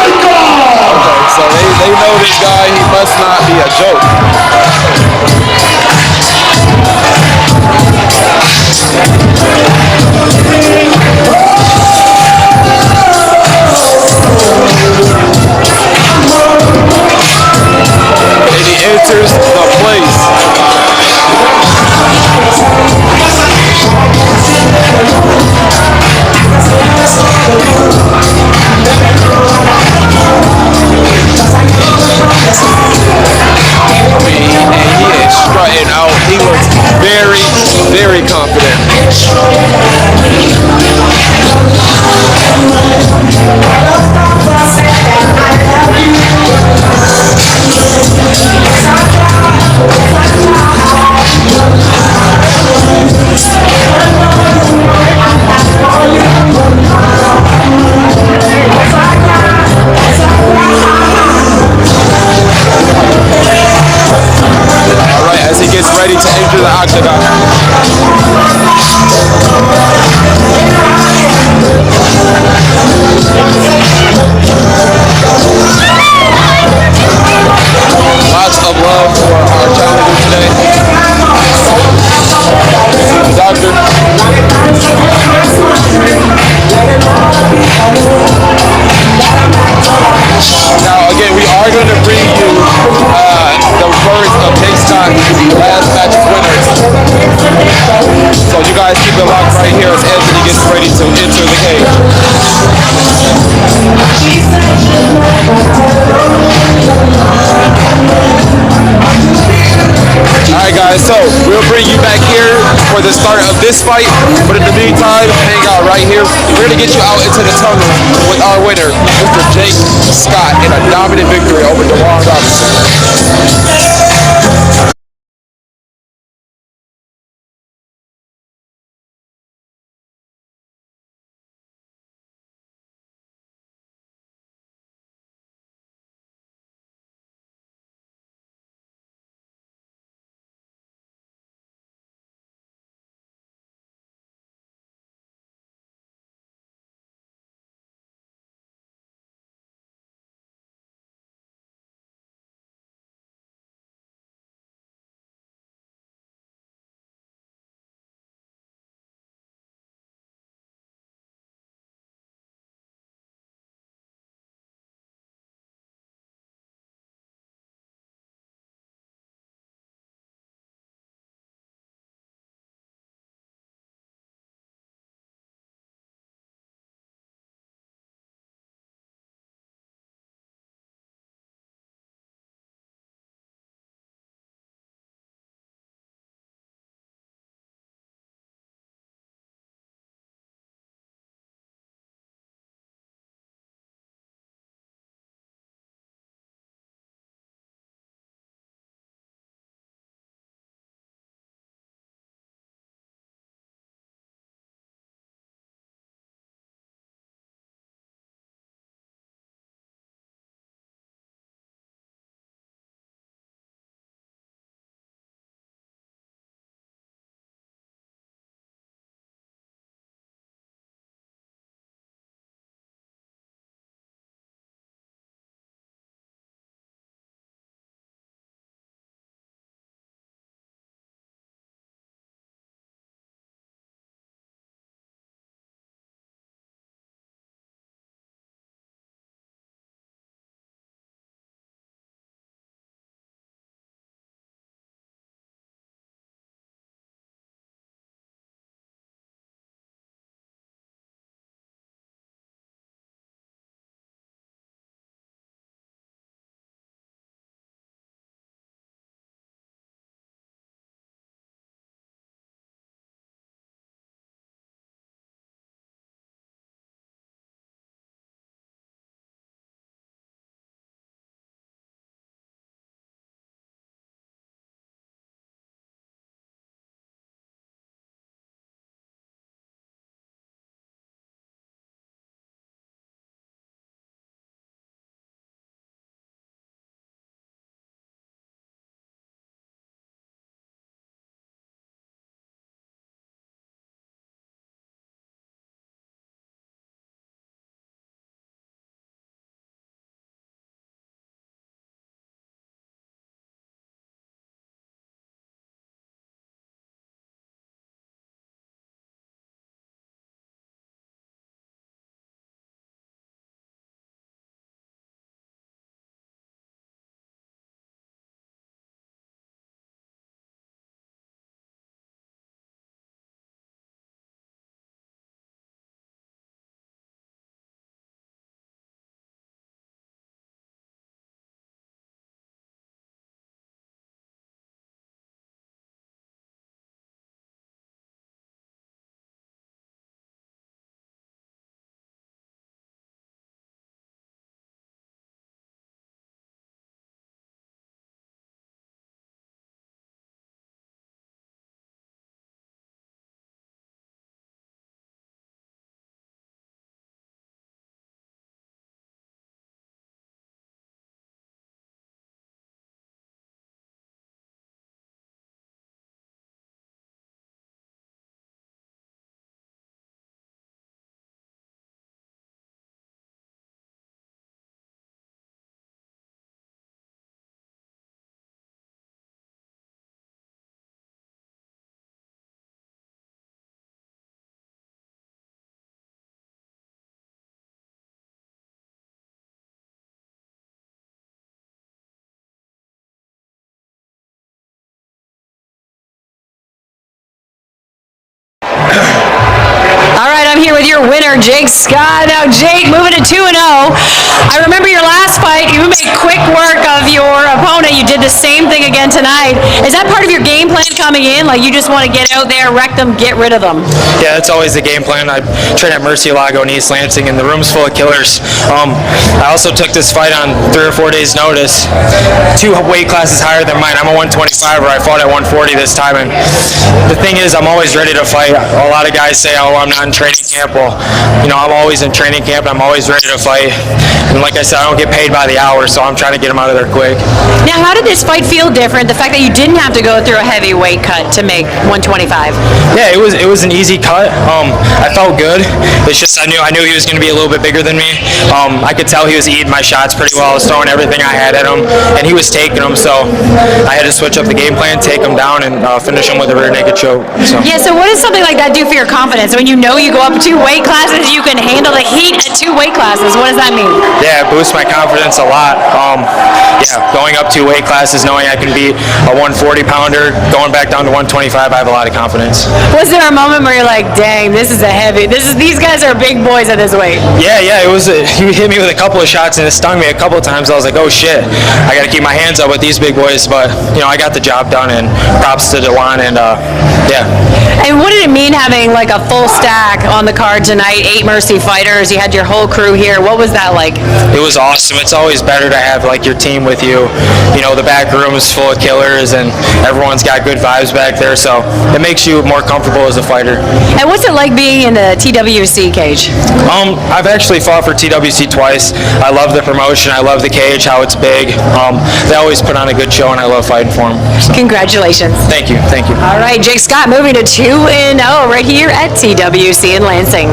Speaker 4: Mychael.
Speaker 2: So they know this guy, he must not be a joke. And he enters the place. Ready to enter the octagon. Lots of love for our challenger today. The doctor. Now again, we are going to bring you the words of Jake Scott, last match winners. So you guys keep it locked right here as Anthony gets ready to enter the cage. Alright guys, so we'll bring you back here for the start of this fight, but in the meantime, hang out right here. We're going to get you out into the tunnel with our winner, Mr. Jake Scott, in a dominant victory over Dequan Robinson.
Speaker 7: your winner, Jake Scott. Now, Jake, moving to 2-0. I remember your last fight. You made quick work of your opponent. You did the same thing again tonight. Is that part of your game plan coming in? Like, you just want to get out there, wreck them, get rid of them?
Speaker 16: Yeah, that's always the game plan. I train at Murcielago in East Lansing, and the room's full of killers. I also took this fight on 3 or 4 days' notice. 2 weight classes higher than mine. I'm a 125er. I fought at 140 this time, and the thing is, I'm always ready to fight. A lot of guys say, "Oh, I'm not in training camp." Well, I'm always in training camp. I'm always ready to fight. And like I said, I don't get paid by the hour, so I'm trying to get them out of there quick.
Speaker 7: Now, how did this fight feel different? The fact that you didn't have to go through a heavy weight cut to make 125.
Speaker 16: Yeah, it was an easy cut. I felt good. It's just I knew he was going to be a little bit bigger than me. I could tell he was eating my shots pretty well. I was throwing everything I had at him, and he was taking them. So I had to switch up the game plan, take him down, and finish him with a rear naked choke. So.
Speaker 7: Yeah. So what does something like that do for your confidence? When you know you go up 2 weight classes, you can handle the heat at 2 weight classes. What does that mean?
Speaker 16: Yeah, it boosts my confidence a lot. Going up 2 weight classes, knowing I can beat a 140 pounder, going back down to 125, I have a lot of confidence.
Speaker 7: Was there a moment where you're like, dang, this is a heavy, these guys are big boys at this weight?
Speaker 16: Yeah, it was. He hit me with a couple of shots and it stung me a couple of times. I was like, oh shit, I got to keep my hands up with these big boys. But I got the job done, and props to Dequan, and yeah.
Speaker 7: And what did it mean having like a full stack on the card tonight? 8 Mercy fighters. You had your whole crew here. What was that like?
Speaker 16: It was awesome. It's always better to have like your team with you. The back room is full of killers, and everyone's got good vibes back there. So it makes you more comfortable as a fighter.
Speaker 7: And what's it like being in the TWC cage?
Speaker 16: I've actually fought for TWC twice. I love the promotion. I love the cage, how it's big. They always put on a good show, and I love fighting for them. So.
Speaker 7: Congratulations.
Speaker 16: Thank you.
Speaker 7: All right, Jake Scott moving to 2-0 right here at TWC in Lansing.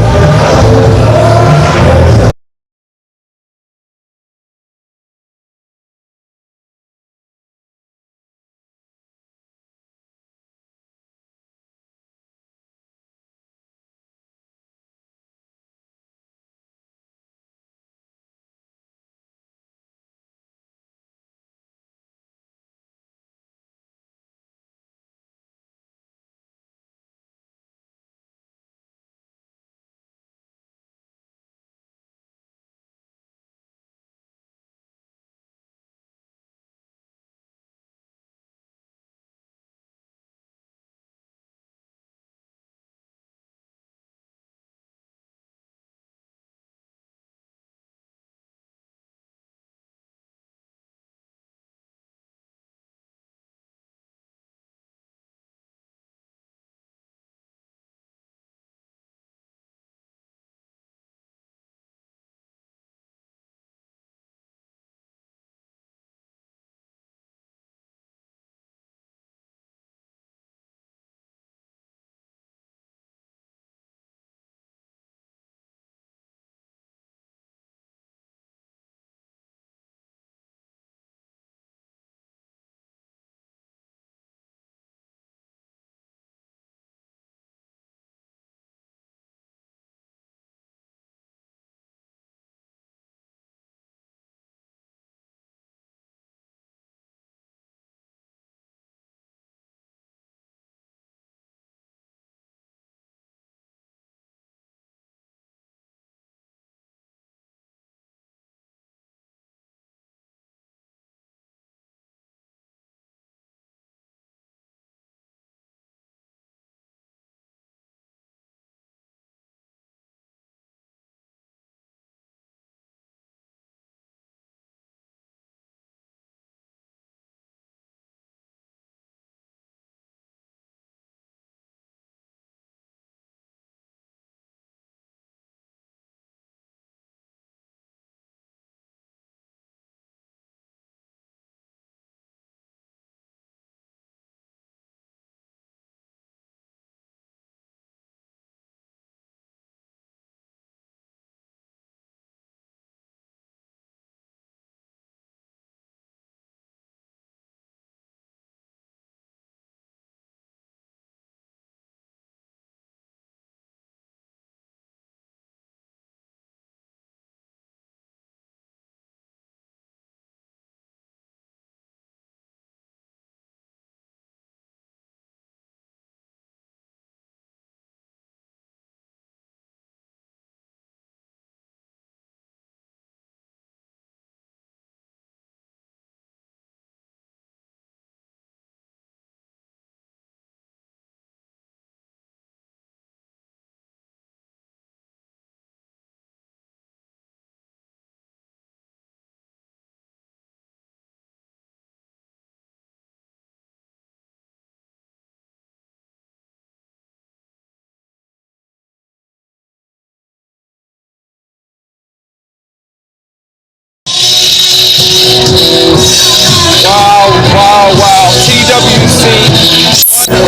Speaker 2: TWC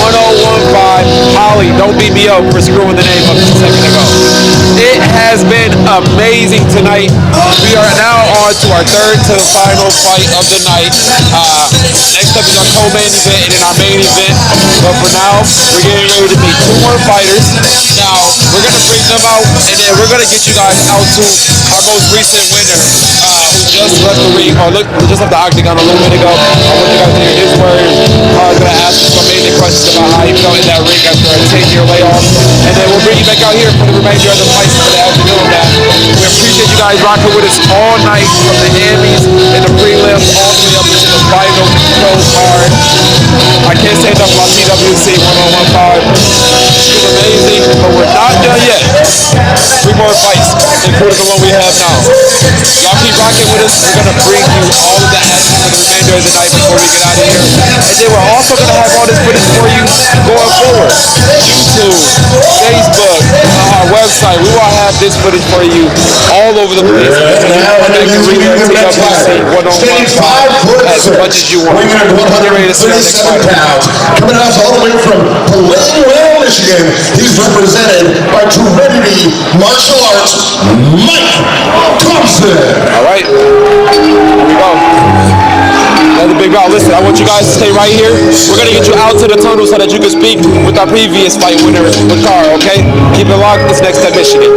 Speaker 2: 1015. Holly, don't beat me up for screwing the name up just a second ago. It has been amazing tonight. We are now on to our third to final fight of the night. Next up is our co-main event and then our main event. But for now, we're getting ready to meet two more fighters. Now, we're going to bring them out and then we're going to get you guys out to our most recent winner who just left the ring, or just left the octagon a little bit ago. I want you guys to hear his words. I was going to ask him some amazing questions about how he felt in that ring after a 10-year layoff. And then we'll bring you back out here for the remainder of the fights for the afternoon. We appreciate you guys rocking with us all night from the Emmys and the prelims all the way up to the final show card. I can't say enough about TWC 1015. It's been amazing, but we're not done yet. 3 more fights, including the one we have now. Y'all keep rocking with us. We're going to bring you all of the action for the remainder of the night before we get out of here. And then we're also going to have all this footage for you going forward. YouTube, Facebook, our website. We will have this footage for you all over the place. As much as you want. Get ready to see our next fight.
Speaker 4: Coming out all the way from Plainwell, Michigan, he's represented by Trinity Martial Arts, Thompson.
Speaker 2: All right, here we go. Another big bout. Listen, I want you guys to stay right here. We're going to get you out to the tunnel so that you can speak with our previous fight winner with Carl, okay? Keep it locked. This next at Michigan.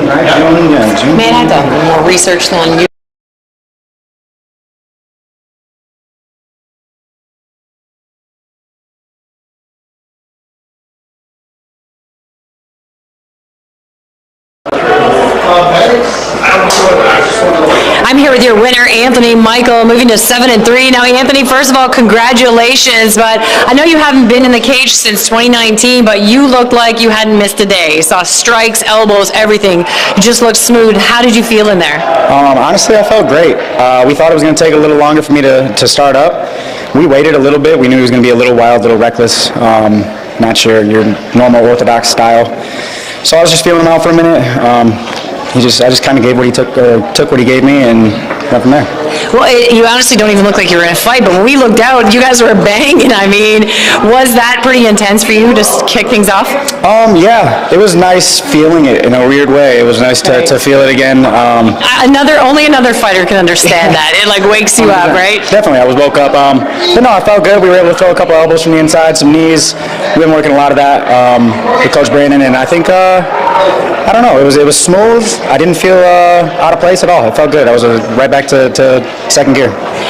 Speaker 7: Man, I've done more research than you. I'm here with your winner, Anthony Mychael, moving to 7-3. Now, Anthony, first of all, congratulations. But I know you haven't been in the cage since 2019, but you looked like you hadn't missed a day. Saw strikes, elbows, everything. You just looked smooth. How did you feel in there?
Speaker 17: Honestly, I felt great. We thought it was going to take a little longer for me to start up. We waited a little bit. We knew it was going to be a little wild, a little reckless. Not your normal orthodox style. So I was just feeling him out for a minute. I just kind of gave what he took what he gave me, and went from there.
Speaker 7: Well, you honestly don't even look like you were in a fight, but when we looked out, you guys were banging. I mean, was that pretty intense for you to kick things off?
Speaker 17: Yeah, it was nice feeling it in a weird way. It was nice to feel it again.
Speaker 7: Only another fighter can understand that. It like wakes you up, right?
Speaker 17: Definitely, I was woke up. But no, I felt good. We were able to throw a couple elbows from the inside, some knees. We've been working a lot of that with Coach Brannan, and I think I don't know. It was smooth. I didn't feel out of place at all. It felt good. I was right back to second gear.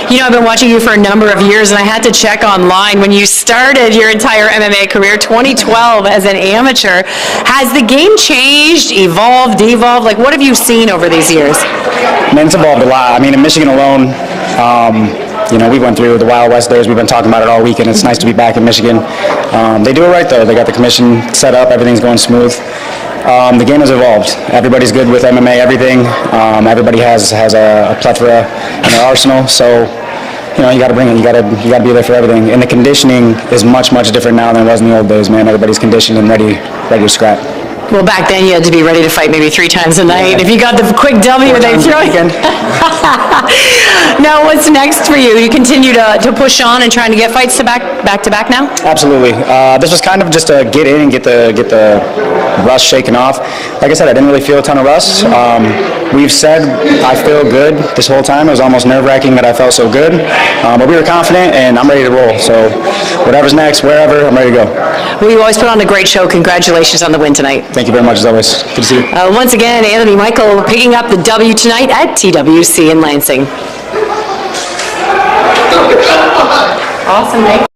Speaker 7: You know, I've been watching you for a number of years, and I had to check online. When you started your entire MMA career, 2012, as an amateur, has the game changed, evolved, devolved? Like, what have you seen over these years?
Speaker 17: Man, it's evolved a lot. I mean, in Michigan alone, we went through the Wild West days. We've been talking about it all weekend. It's nice to be back in Michigan. They do it right, though. They got the commission set up. Everything's going smooth. The game has evolved. Everybody's good with MMA, everything. Everybody has a plethora in their arsenal. So, you got to bring it. You got to be there for everything. And the conditioning is much different now than it was in the old days, man. Everybody's conditioned and ready to scrap.
Speaker 7: Well, back then you had to be ready to fight maybe 3 times a night. If you got the quick W, they throw you. Now, what's next for you? You continue to push on and trying to get fights back to back now?
Speaker 17: Absolutely. This was kind of just to get in and get the rust shaken off. Like I said, I didn't really feel a ton of rust. We've said I feel good this whole time. It was almost nerve-wracking that I felt so good. But we were confident, and I'm ready to roll. So whatever's next, wherever, I'm ready to go.
Speaker 7: Well, you always put on a great show. Congratulations on the win tonight.
Speaker 17: Thank you very much, as always. Good to see you.
Speaker 7: Once again, Anthony Mychael picking up the W tonight at TWC in Lansing. Awesome, mate.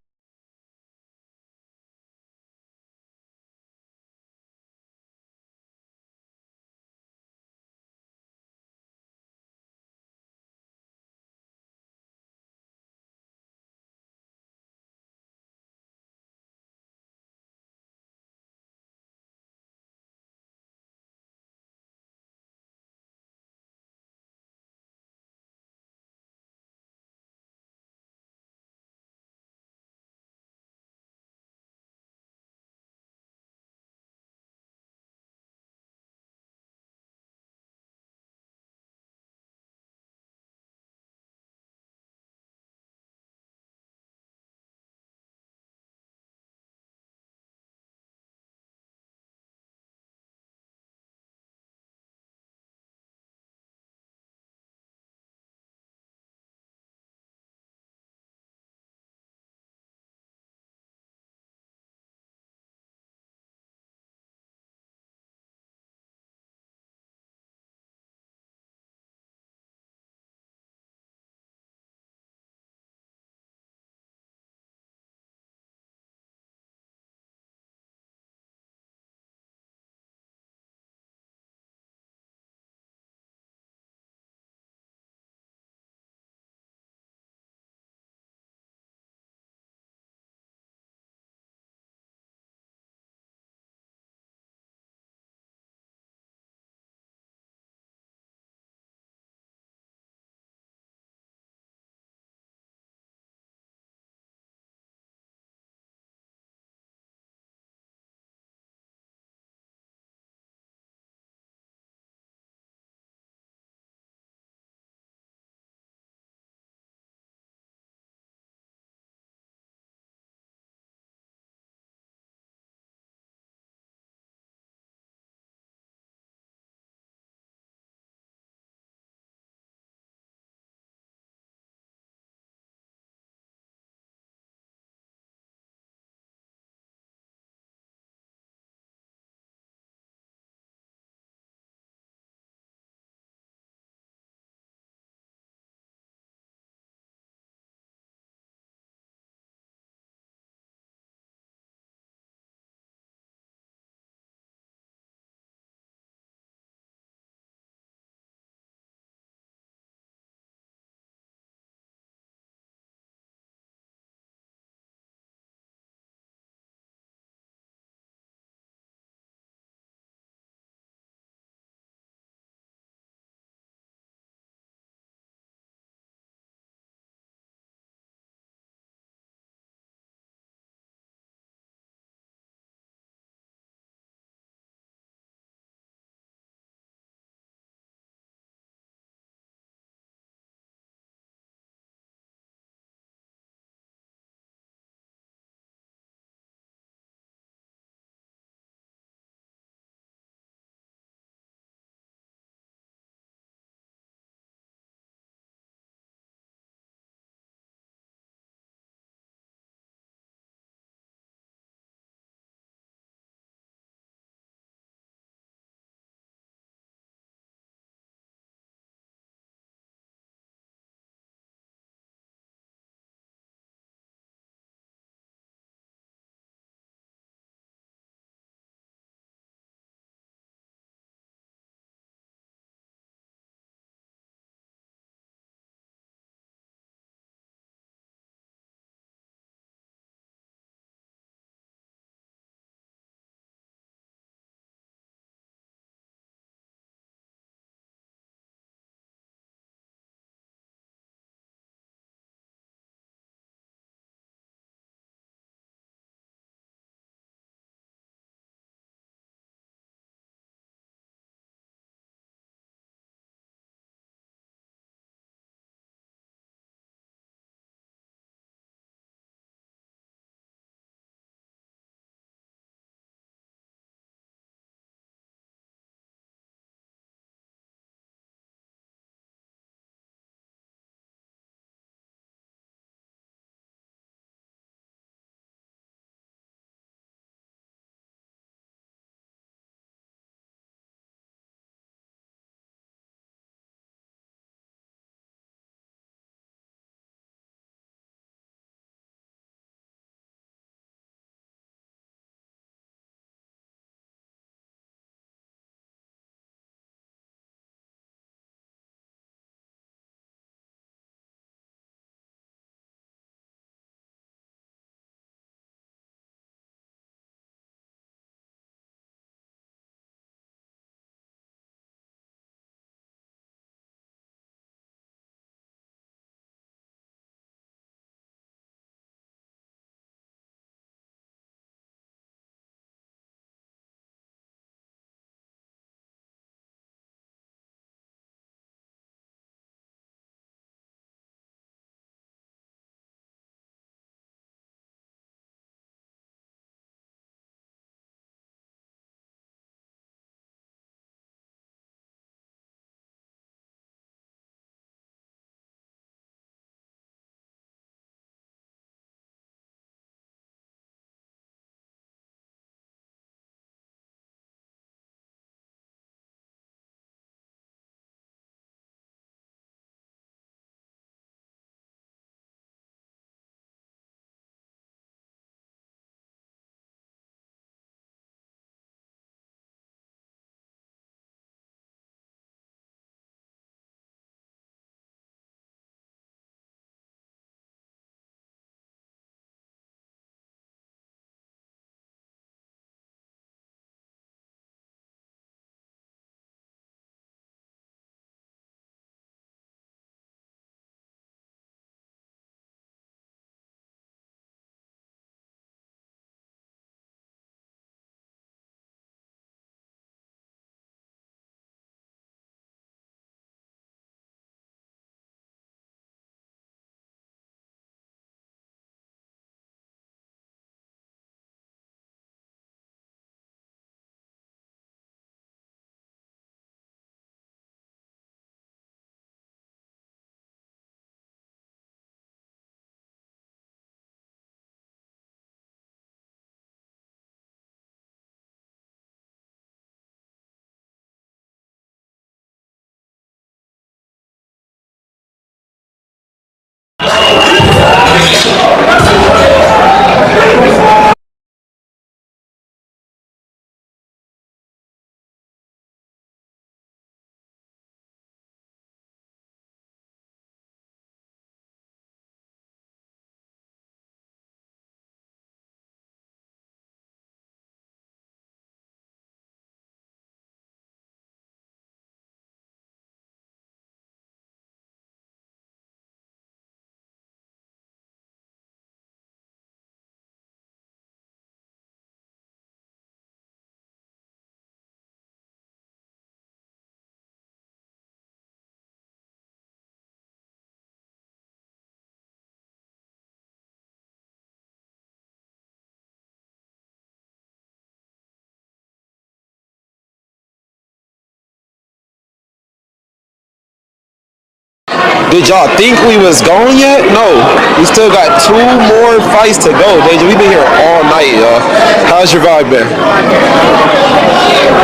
Speaker 9: Did y'all think we was gone yet? No. We still got 2 more fights to go. Deja, we've been here all night, y'all. How's your vibe been?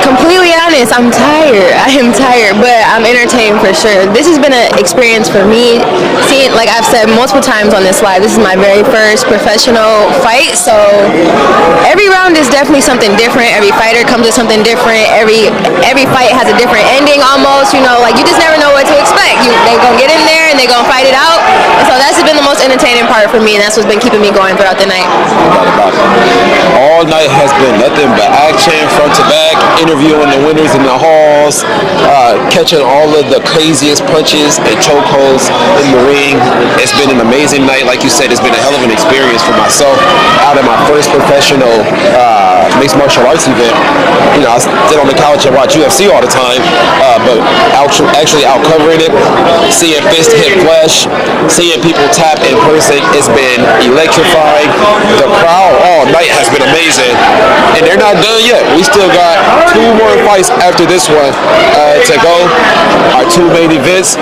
Speaker 3: Completely honest, I'm tired. I am tired, but I'm entertained for sure. This has been an experience for me. Seeing, like I've said multiple times on this live, this is my very first professional fight, so every round is definitely something different. Every fighter comes with something different. Every fight has a different ending almost, you know, like you just never know what to expect. They gonna get in there and they gonna fight it out, and so that's been the most entertaining part for me, and that's what's been keeping me going throughout the night.
Speaker 9: All night has been nothing but action, front to back, interviewing the winners in the halls, catching all of the craziest punches and chokeholds in the ring. It's been an amazing night. Like you said, it's been a hell of an experience for myself. Out of my first professional mixed martial arts event, you know, I sit on the couch and watch UFC all the time, but actually out covering it, seeing fist hit flesh, seeing people tap in person, it's been electrifying. The crowd all night has been amazing, and they're not done yet. We still got 2 more fights after this one to go. Our 2 main events.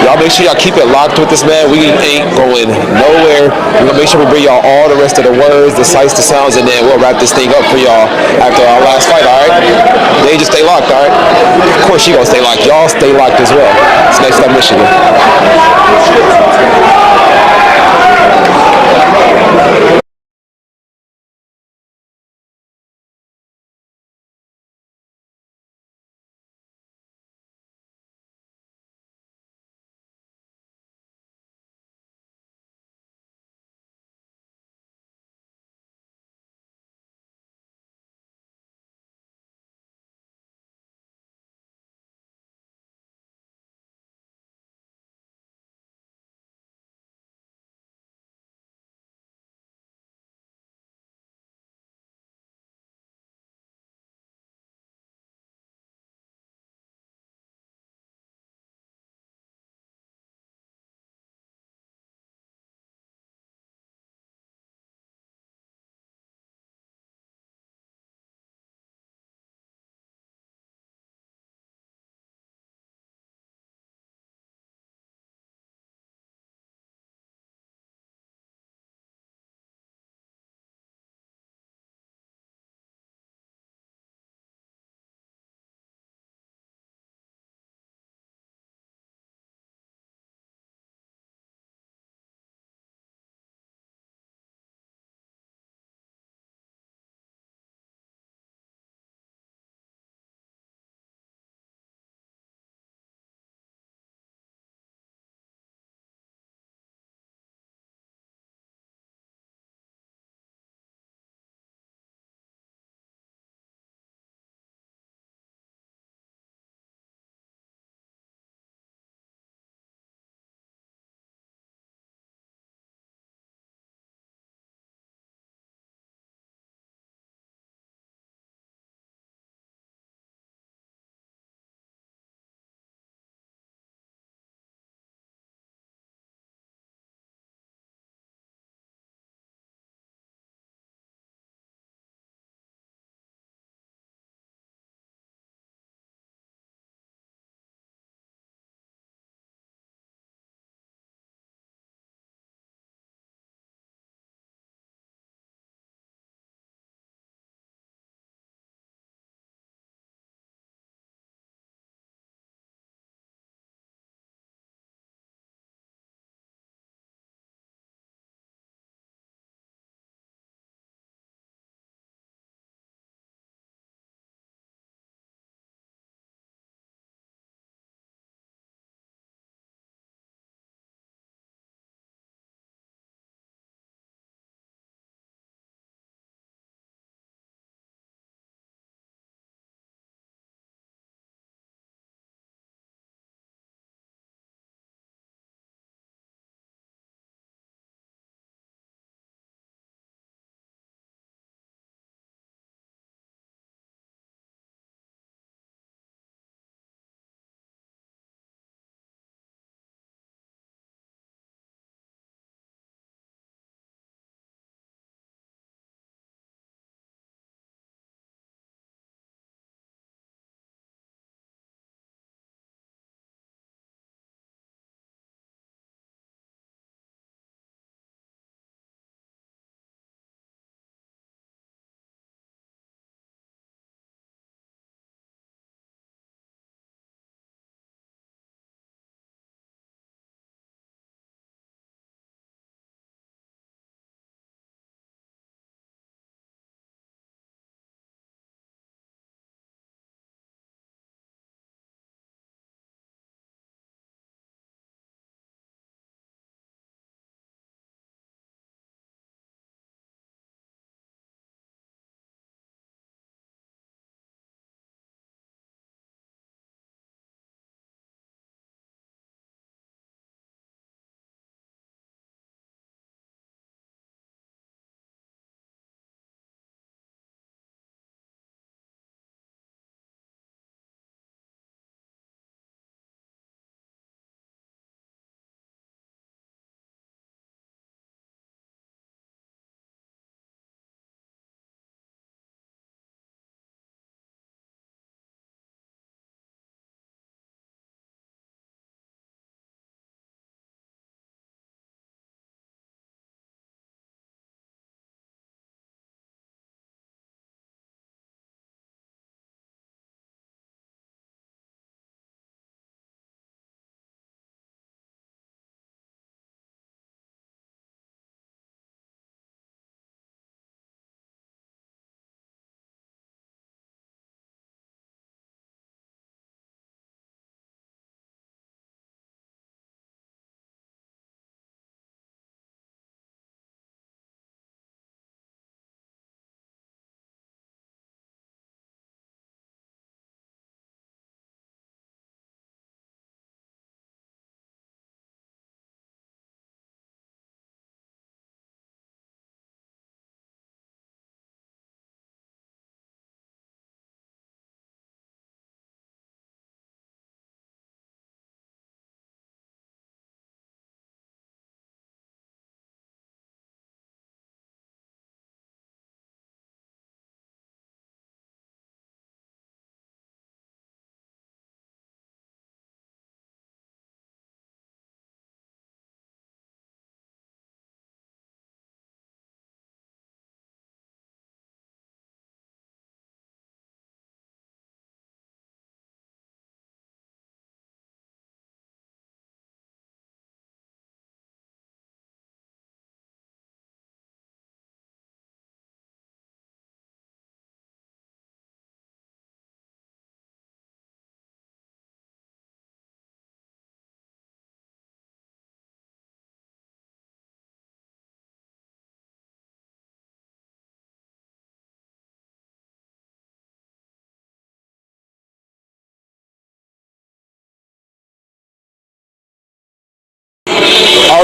Speaker 9: Y'all make sure y'all keep it locked with this, man. We ain't going nowhere. We're gonna make sure we bring y'all all the rest of the words, the sights, the sounds, and then we'll wrap this thing up for y'all after our last fight, all right? They just stay locked, all right? Of course, you gonna stay locked. Y'all stay locked as well. It's Next Up Michigan.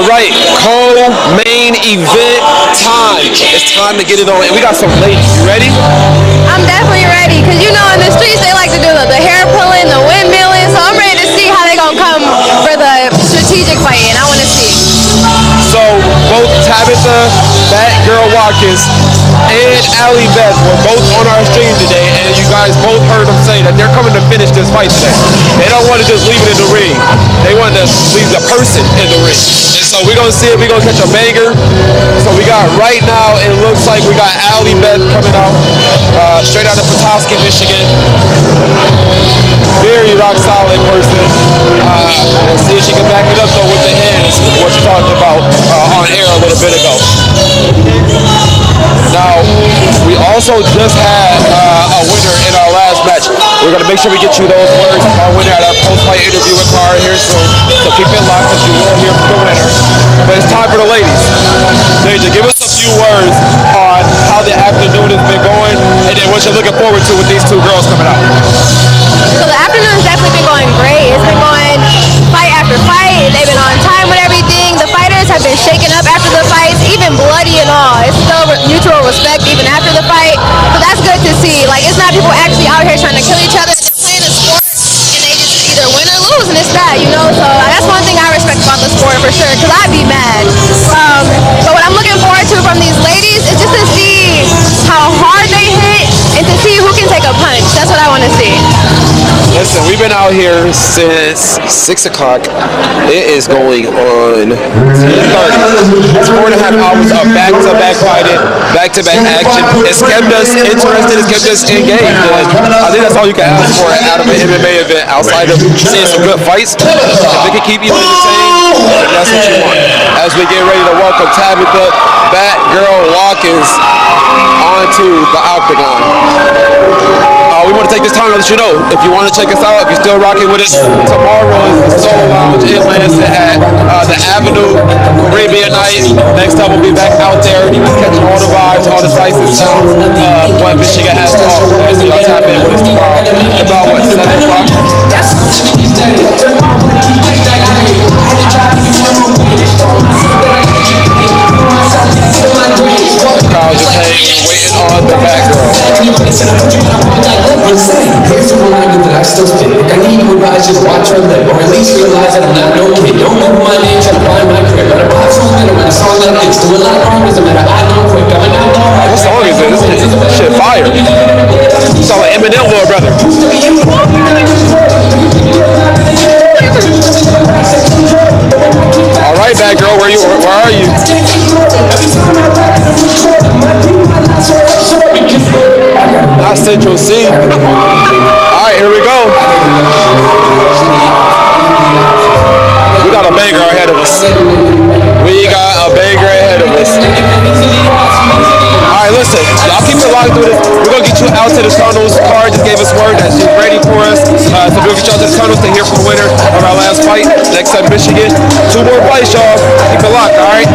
Speaker 2: All right, co-main event time. It's time to get it on. And we got some ladies. You ready?
Speaker 3: I'm definitely ready, because you know in the streets they like to do the hair pulling, the windmilling, so I'm ready to see how they're going to come for the strategic fighting. I want to see.
Speaker 2: So both Tabitha, Batgirl Watkins, and Ellie Beth were both on our stream today, and you guys both heard them say that they're coming to finish this fight today. They don't want to just leave it in the ring. They want to leave the person in the ring. And so we're going to see if we're going to catch a banger. So we got right now, it looks like we got Ellie Beth coming out straight out of Petoskey, Michigan. Very rock solid person. Let's see if she can back it up though with the hands, what you talked about on air a little bit ago. Now, we also just had a winner in our last match. We're going to make sure we get you those words. Our winner at our post-fight interview with Carver here soon. So keep it locked because you will hear from the winner. But it's time for the ladies. Deja, give us a few words on how the afternoon has been going and then what you're looking forward to with these two girls coming out.
Speaker 3: So the afternoon's definitely been going great. It's been going fight after fight. They've been on time with everything. The fighters have been shaken up after the fights, even bloody and all. It's still mutual respect even after the fight. So that's good to see. Like, it's not people actually out here trying to kill each other. They're playing a sport and they just either win or lose, and it's that, you know? So that's one thing I respect about the sport for sure, because I'd be mad. But what I'm looking forward to from these ladies is just to see how hard they hit and to see who can take a punch. That's what I want to see.
Speaker 2: Listen, we've been out here since 6 o'clock. It is going on 10:30. It's 4.5 hours of back-to-back fighting, back-to-back action. It's kept us interested. It's kept us engaged. And I think that's all you can ask for out of an MMA event outside of seeing some good fights. If it can keep you entertained, that's what you want. As we get ready to welcome Tabitha, Batgirl Watkins onto the octagon. We want to take this time to let you know, if you want to check us out, if you're still rocking with us, tomorrow is the Soul Lounge in Lansing at the Avenue, Caribbean night. Next time we'll be back out there, catching all the vibes, all the sights and sounds of what Michigan has to offer. So y'all tap in with us tomorrow. About what, 7 o'clock? Crowd just hanging, waiting on the Batgirl.
Speaker 18: Here's the reminder that I still spit. I need you guys just watch her live, or at least realize that I'm not no kid. Don't remember my name, try to find my crib. But I pop song in a song like this. Do a lot of wrong, doesn't matter, I know quick. I'm not
Speaker 2: What song is this? This shit fire. You sound like Eminem, little brother. All right, Batgirl, where are you? Not Central C. All right, here we go. We got a banger ahead of us. All right, listen, y'all keep it locked through this. We're going to get you out to the tunnels. Carter just gave us word that she's ready for us. So we'll get y'all to the tunnels to hear from the winner of our last fight. Next up, Michigan. 2 more fights, y'all. Keep it locked, all right?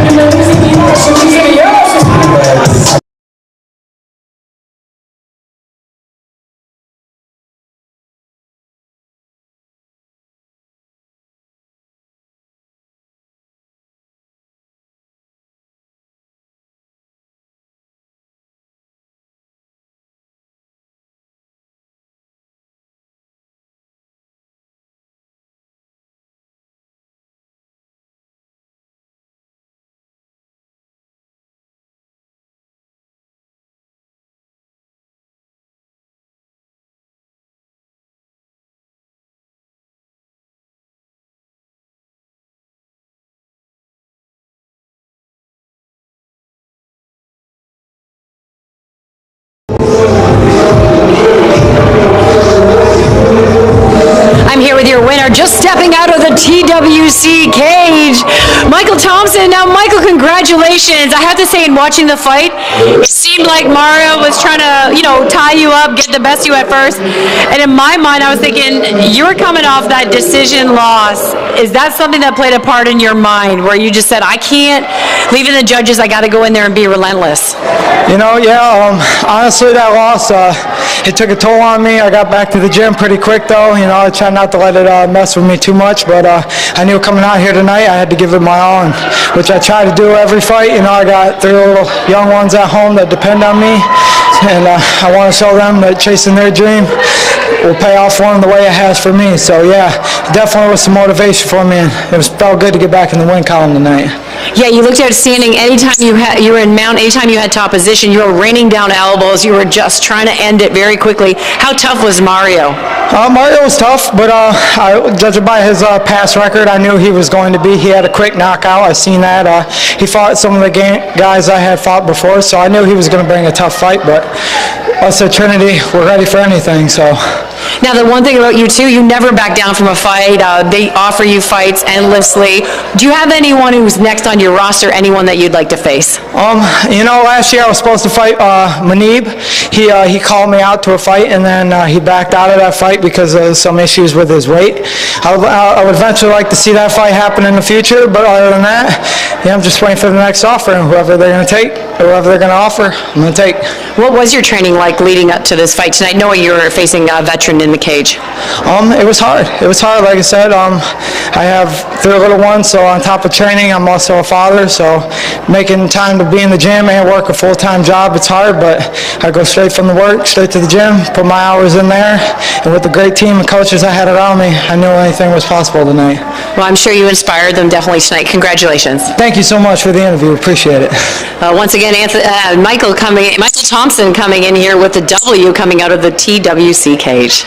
Speaker 7: I'm here with your winner, just stepping out of the TWC cage, Mychael Thompson. Now, Mychael, congratulations. I have to say, in watching the fight, it seemed like Mario was trying to, tie you up, get the best of you at first. And in my mind, I was thinking, you were coming off that decision loss. Is that something that played a part in your mind, where you just said, I can't, leaving the judges, I got to go in there and be relentless?
Speaker 19: Honestly, that loss, it took a toll on me. I got back to the gym pretty quick though. You know, I tried not to let it mess with me too much, but I knew coming out here tonight I had to give it my all, which I try to do every fight. You know, I got 3 little young ones at home that depend on me, and I want to show them that chasing their dream will pay off for them the way it has for me. So yeah, definitely was some motivation for me, and felt good to get back in the win column tonight.
Speaker 7: Yeah, you looked outstanding. Anytime you were in mount, anytime you had top position, you were raining down elbows. You were just trying to end it very quickly. How tough was Mario?
Speaker 19: Mario was tough, but judging by his past record, I knew he was going to be. He had a quick knockout. I seen that. He fought some of the guys I had fought before, so I knew he was going to bring a tough fight. But us at Trinity, we're ready for anything. So.
Speaker 7: Now, the one thing about you, too, you never back down from a fight. They offer you fights endlessly. Do you have anyone who's next on your roster, anyone that you'd like to face?
Speaker 19: You know, last year I was supposed to fight Manib. He called me out to a fight, and then he backed out of that fight because of some issues with his weight. I would eventually like to see that fight happen in the future, but other than that, yeah, I'm just waiting for the next offer, and whoever they're going to take, whoever they're going to offer, I'm going to take.
Speaker 7: What was your training like leading up to this fight tonight, knowing you were facing a veteran in the cage?
Speaker 19: It was hard. It was hard, like I said. I have 3 little ones, so on top of training, I'm also a father, so making time to be in the gym and work a full-time job, it's hard, but I go straight from the work, straight to the gym, put my hours in there, and with the great team of coaches I had around me, I knew anything was possible tonight.
Speaker 7: Well, I'm sure you inspired them definitely tonight. Congratulations.
Speaker 19: Thank you so much for the interview. Appreciate it.
Speaker 7: Once again, Mychael Thompson coming in here with the W coming out of the TWC cage.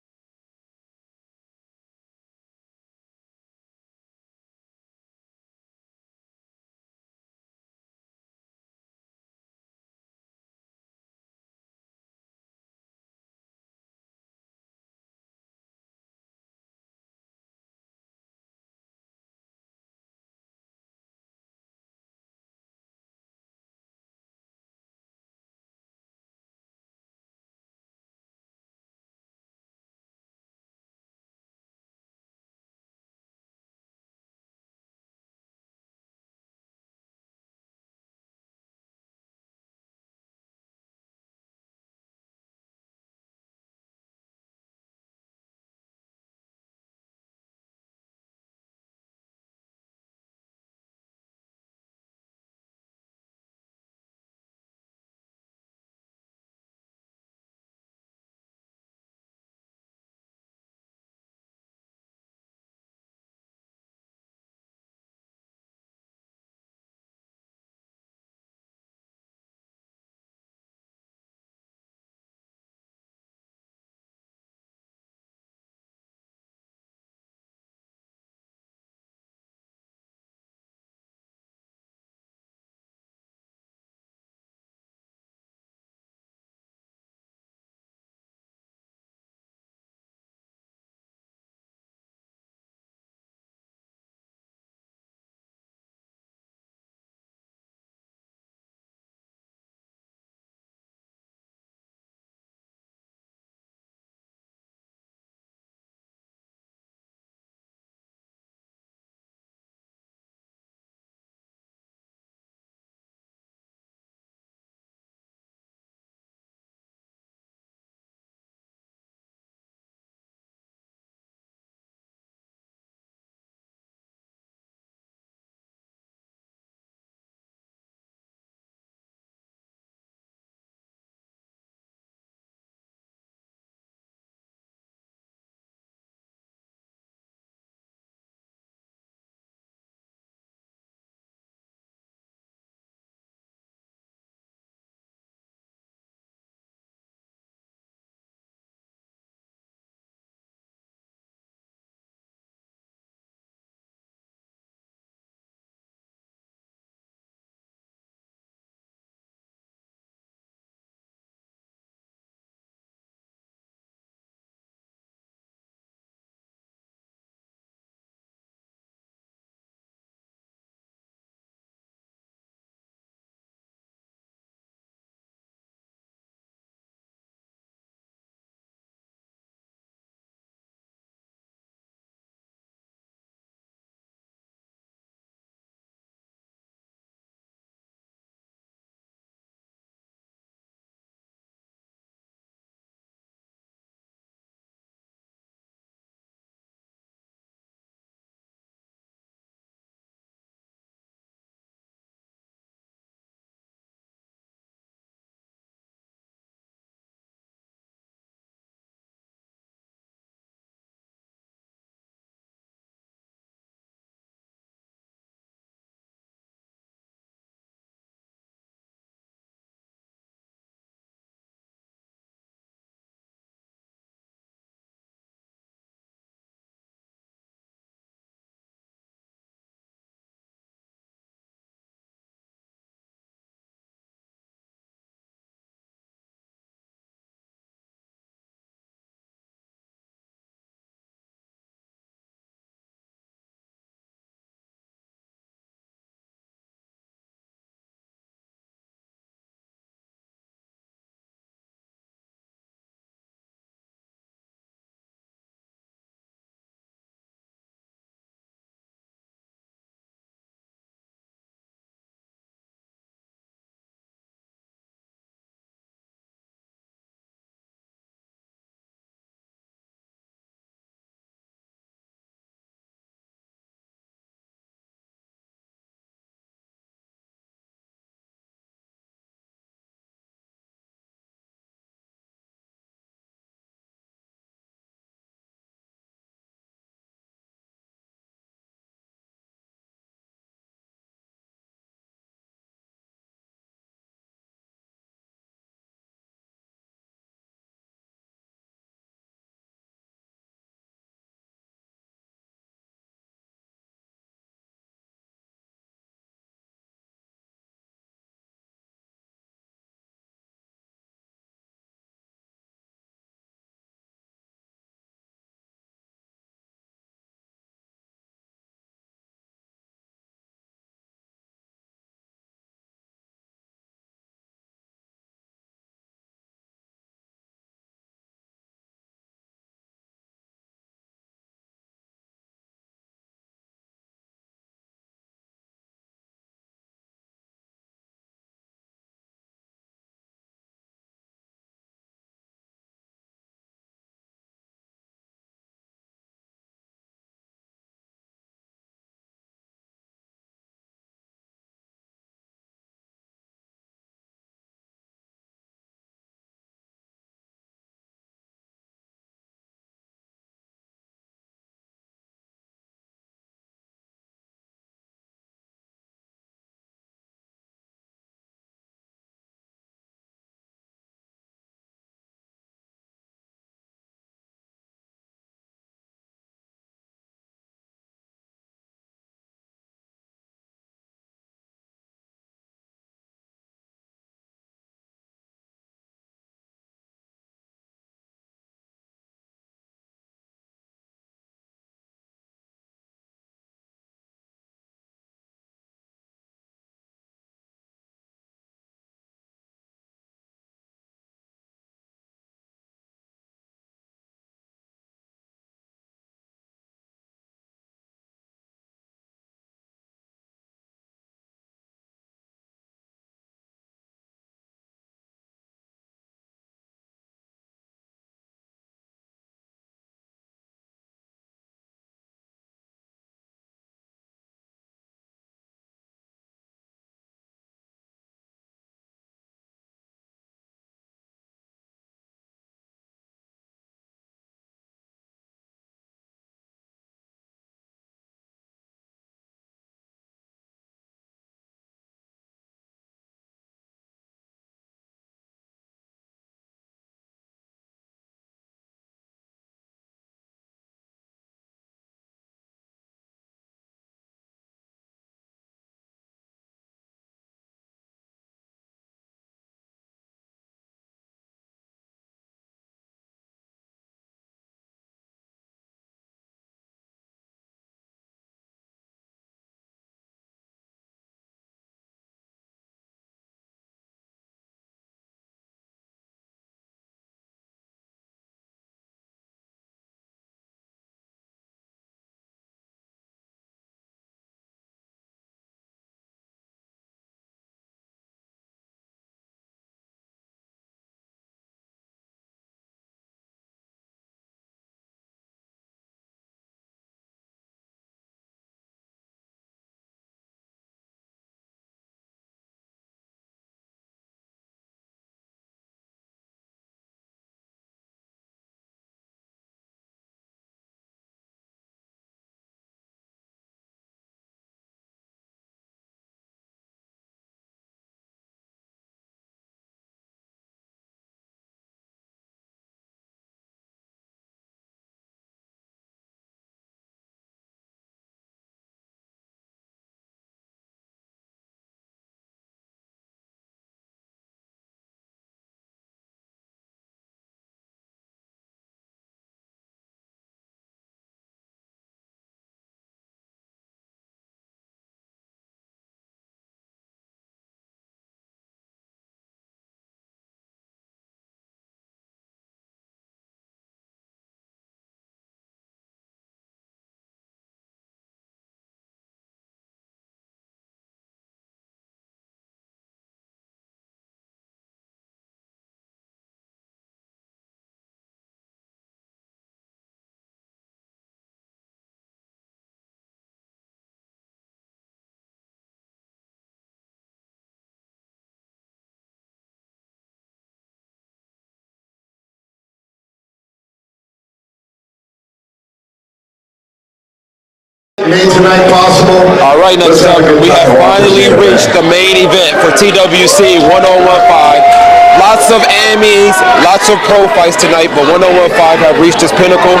Speaker 4: night possible.
Speaker 2: All right, next up, we have finally reached the main event for TWC 1015. Lots of Emmys, lots of pro fights tonight, but 1015 have reached its pinnacle,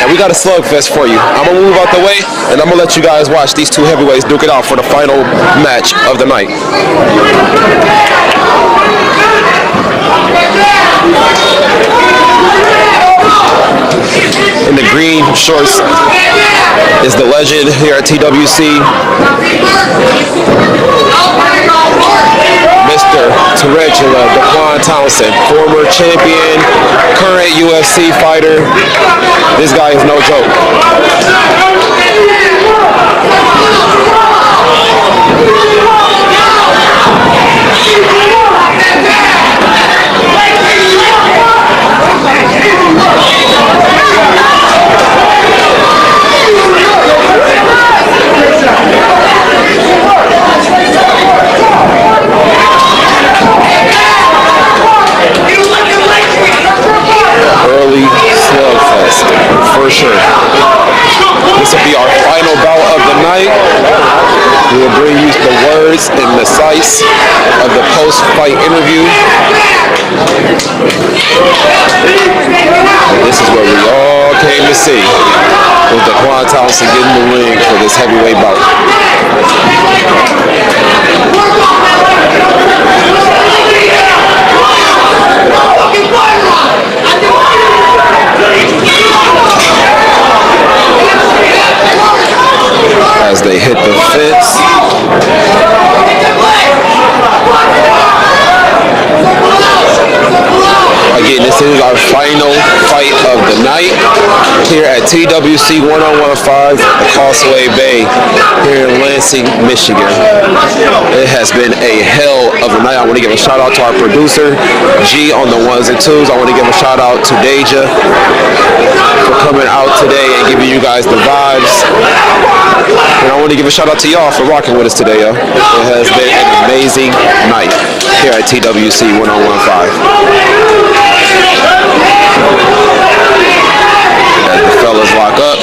Speaker 2: and we got a slugfest for you. I'm gonna move out the way, and I'm gonna let you guys watch these two heavyweights duke it out for the final match of the night. In the green shorts is the legend here at TWC, Mr. Tarantula, Dequan Townsend, former champion, current UFC fighter. This guy is no joke. Early slugfest, for sure. This will be our final bout of the night. We will bring you the words and the sights of the post-fight interview. This is what we all came to see, with Dequan Townsend getting the ring for this heavyweight bout. As they hit the fence. Again, this is our final fight of the night here at TWC 1015, the Causeway Bay, here in Lansing, Michigan. It has been a hell of a night. I want to give a shout out to our producer, G, on the ones and twos. I want to give a shout out to Deja for coming out today and giving you guys the vibes. And I want to give a shout out to y'all for rocking with us today, yo. It has been an amazing night here at TWC 1015. As the fellas lock up.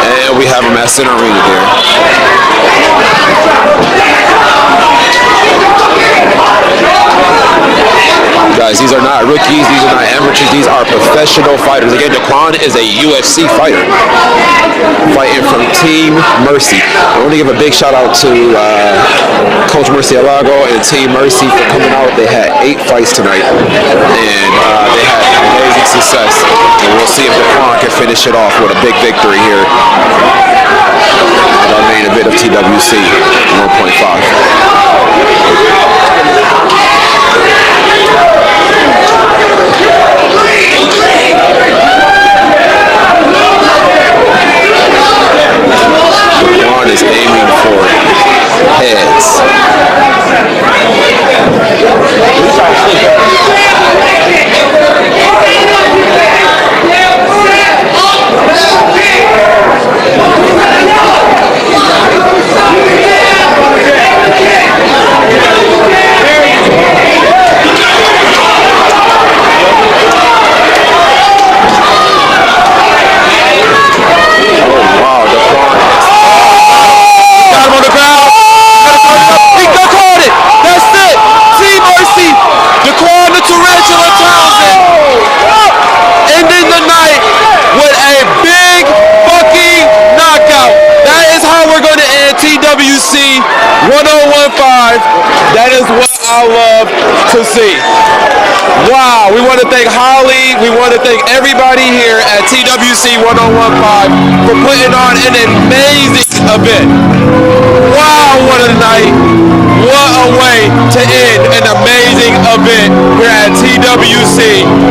Speaker 2: And we have them at center ring again. Guys, these are not rookies, these are not amateurs, these are professional fighters. Again, Dequan is a UFC fighter, fighting from Team Mercy. I want to give a big shout out to Coach Murcielago and Team Mercy for coming out. They had 8 fights tonight, and they had amazing success. And we'll see if Dequan can finish it off with a big victory here at our main event of TWC 1.5. Dequan is aiming for heads. TWC 1015, that is what I love to see. Wow, we want to thank Holly, we want to thank everybody here at TWC 1015 for putting on an amazing event. Wow, what a night. What a way to end an amazing event here at TWC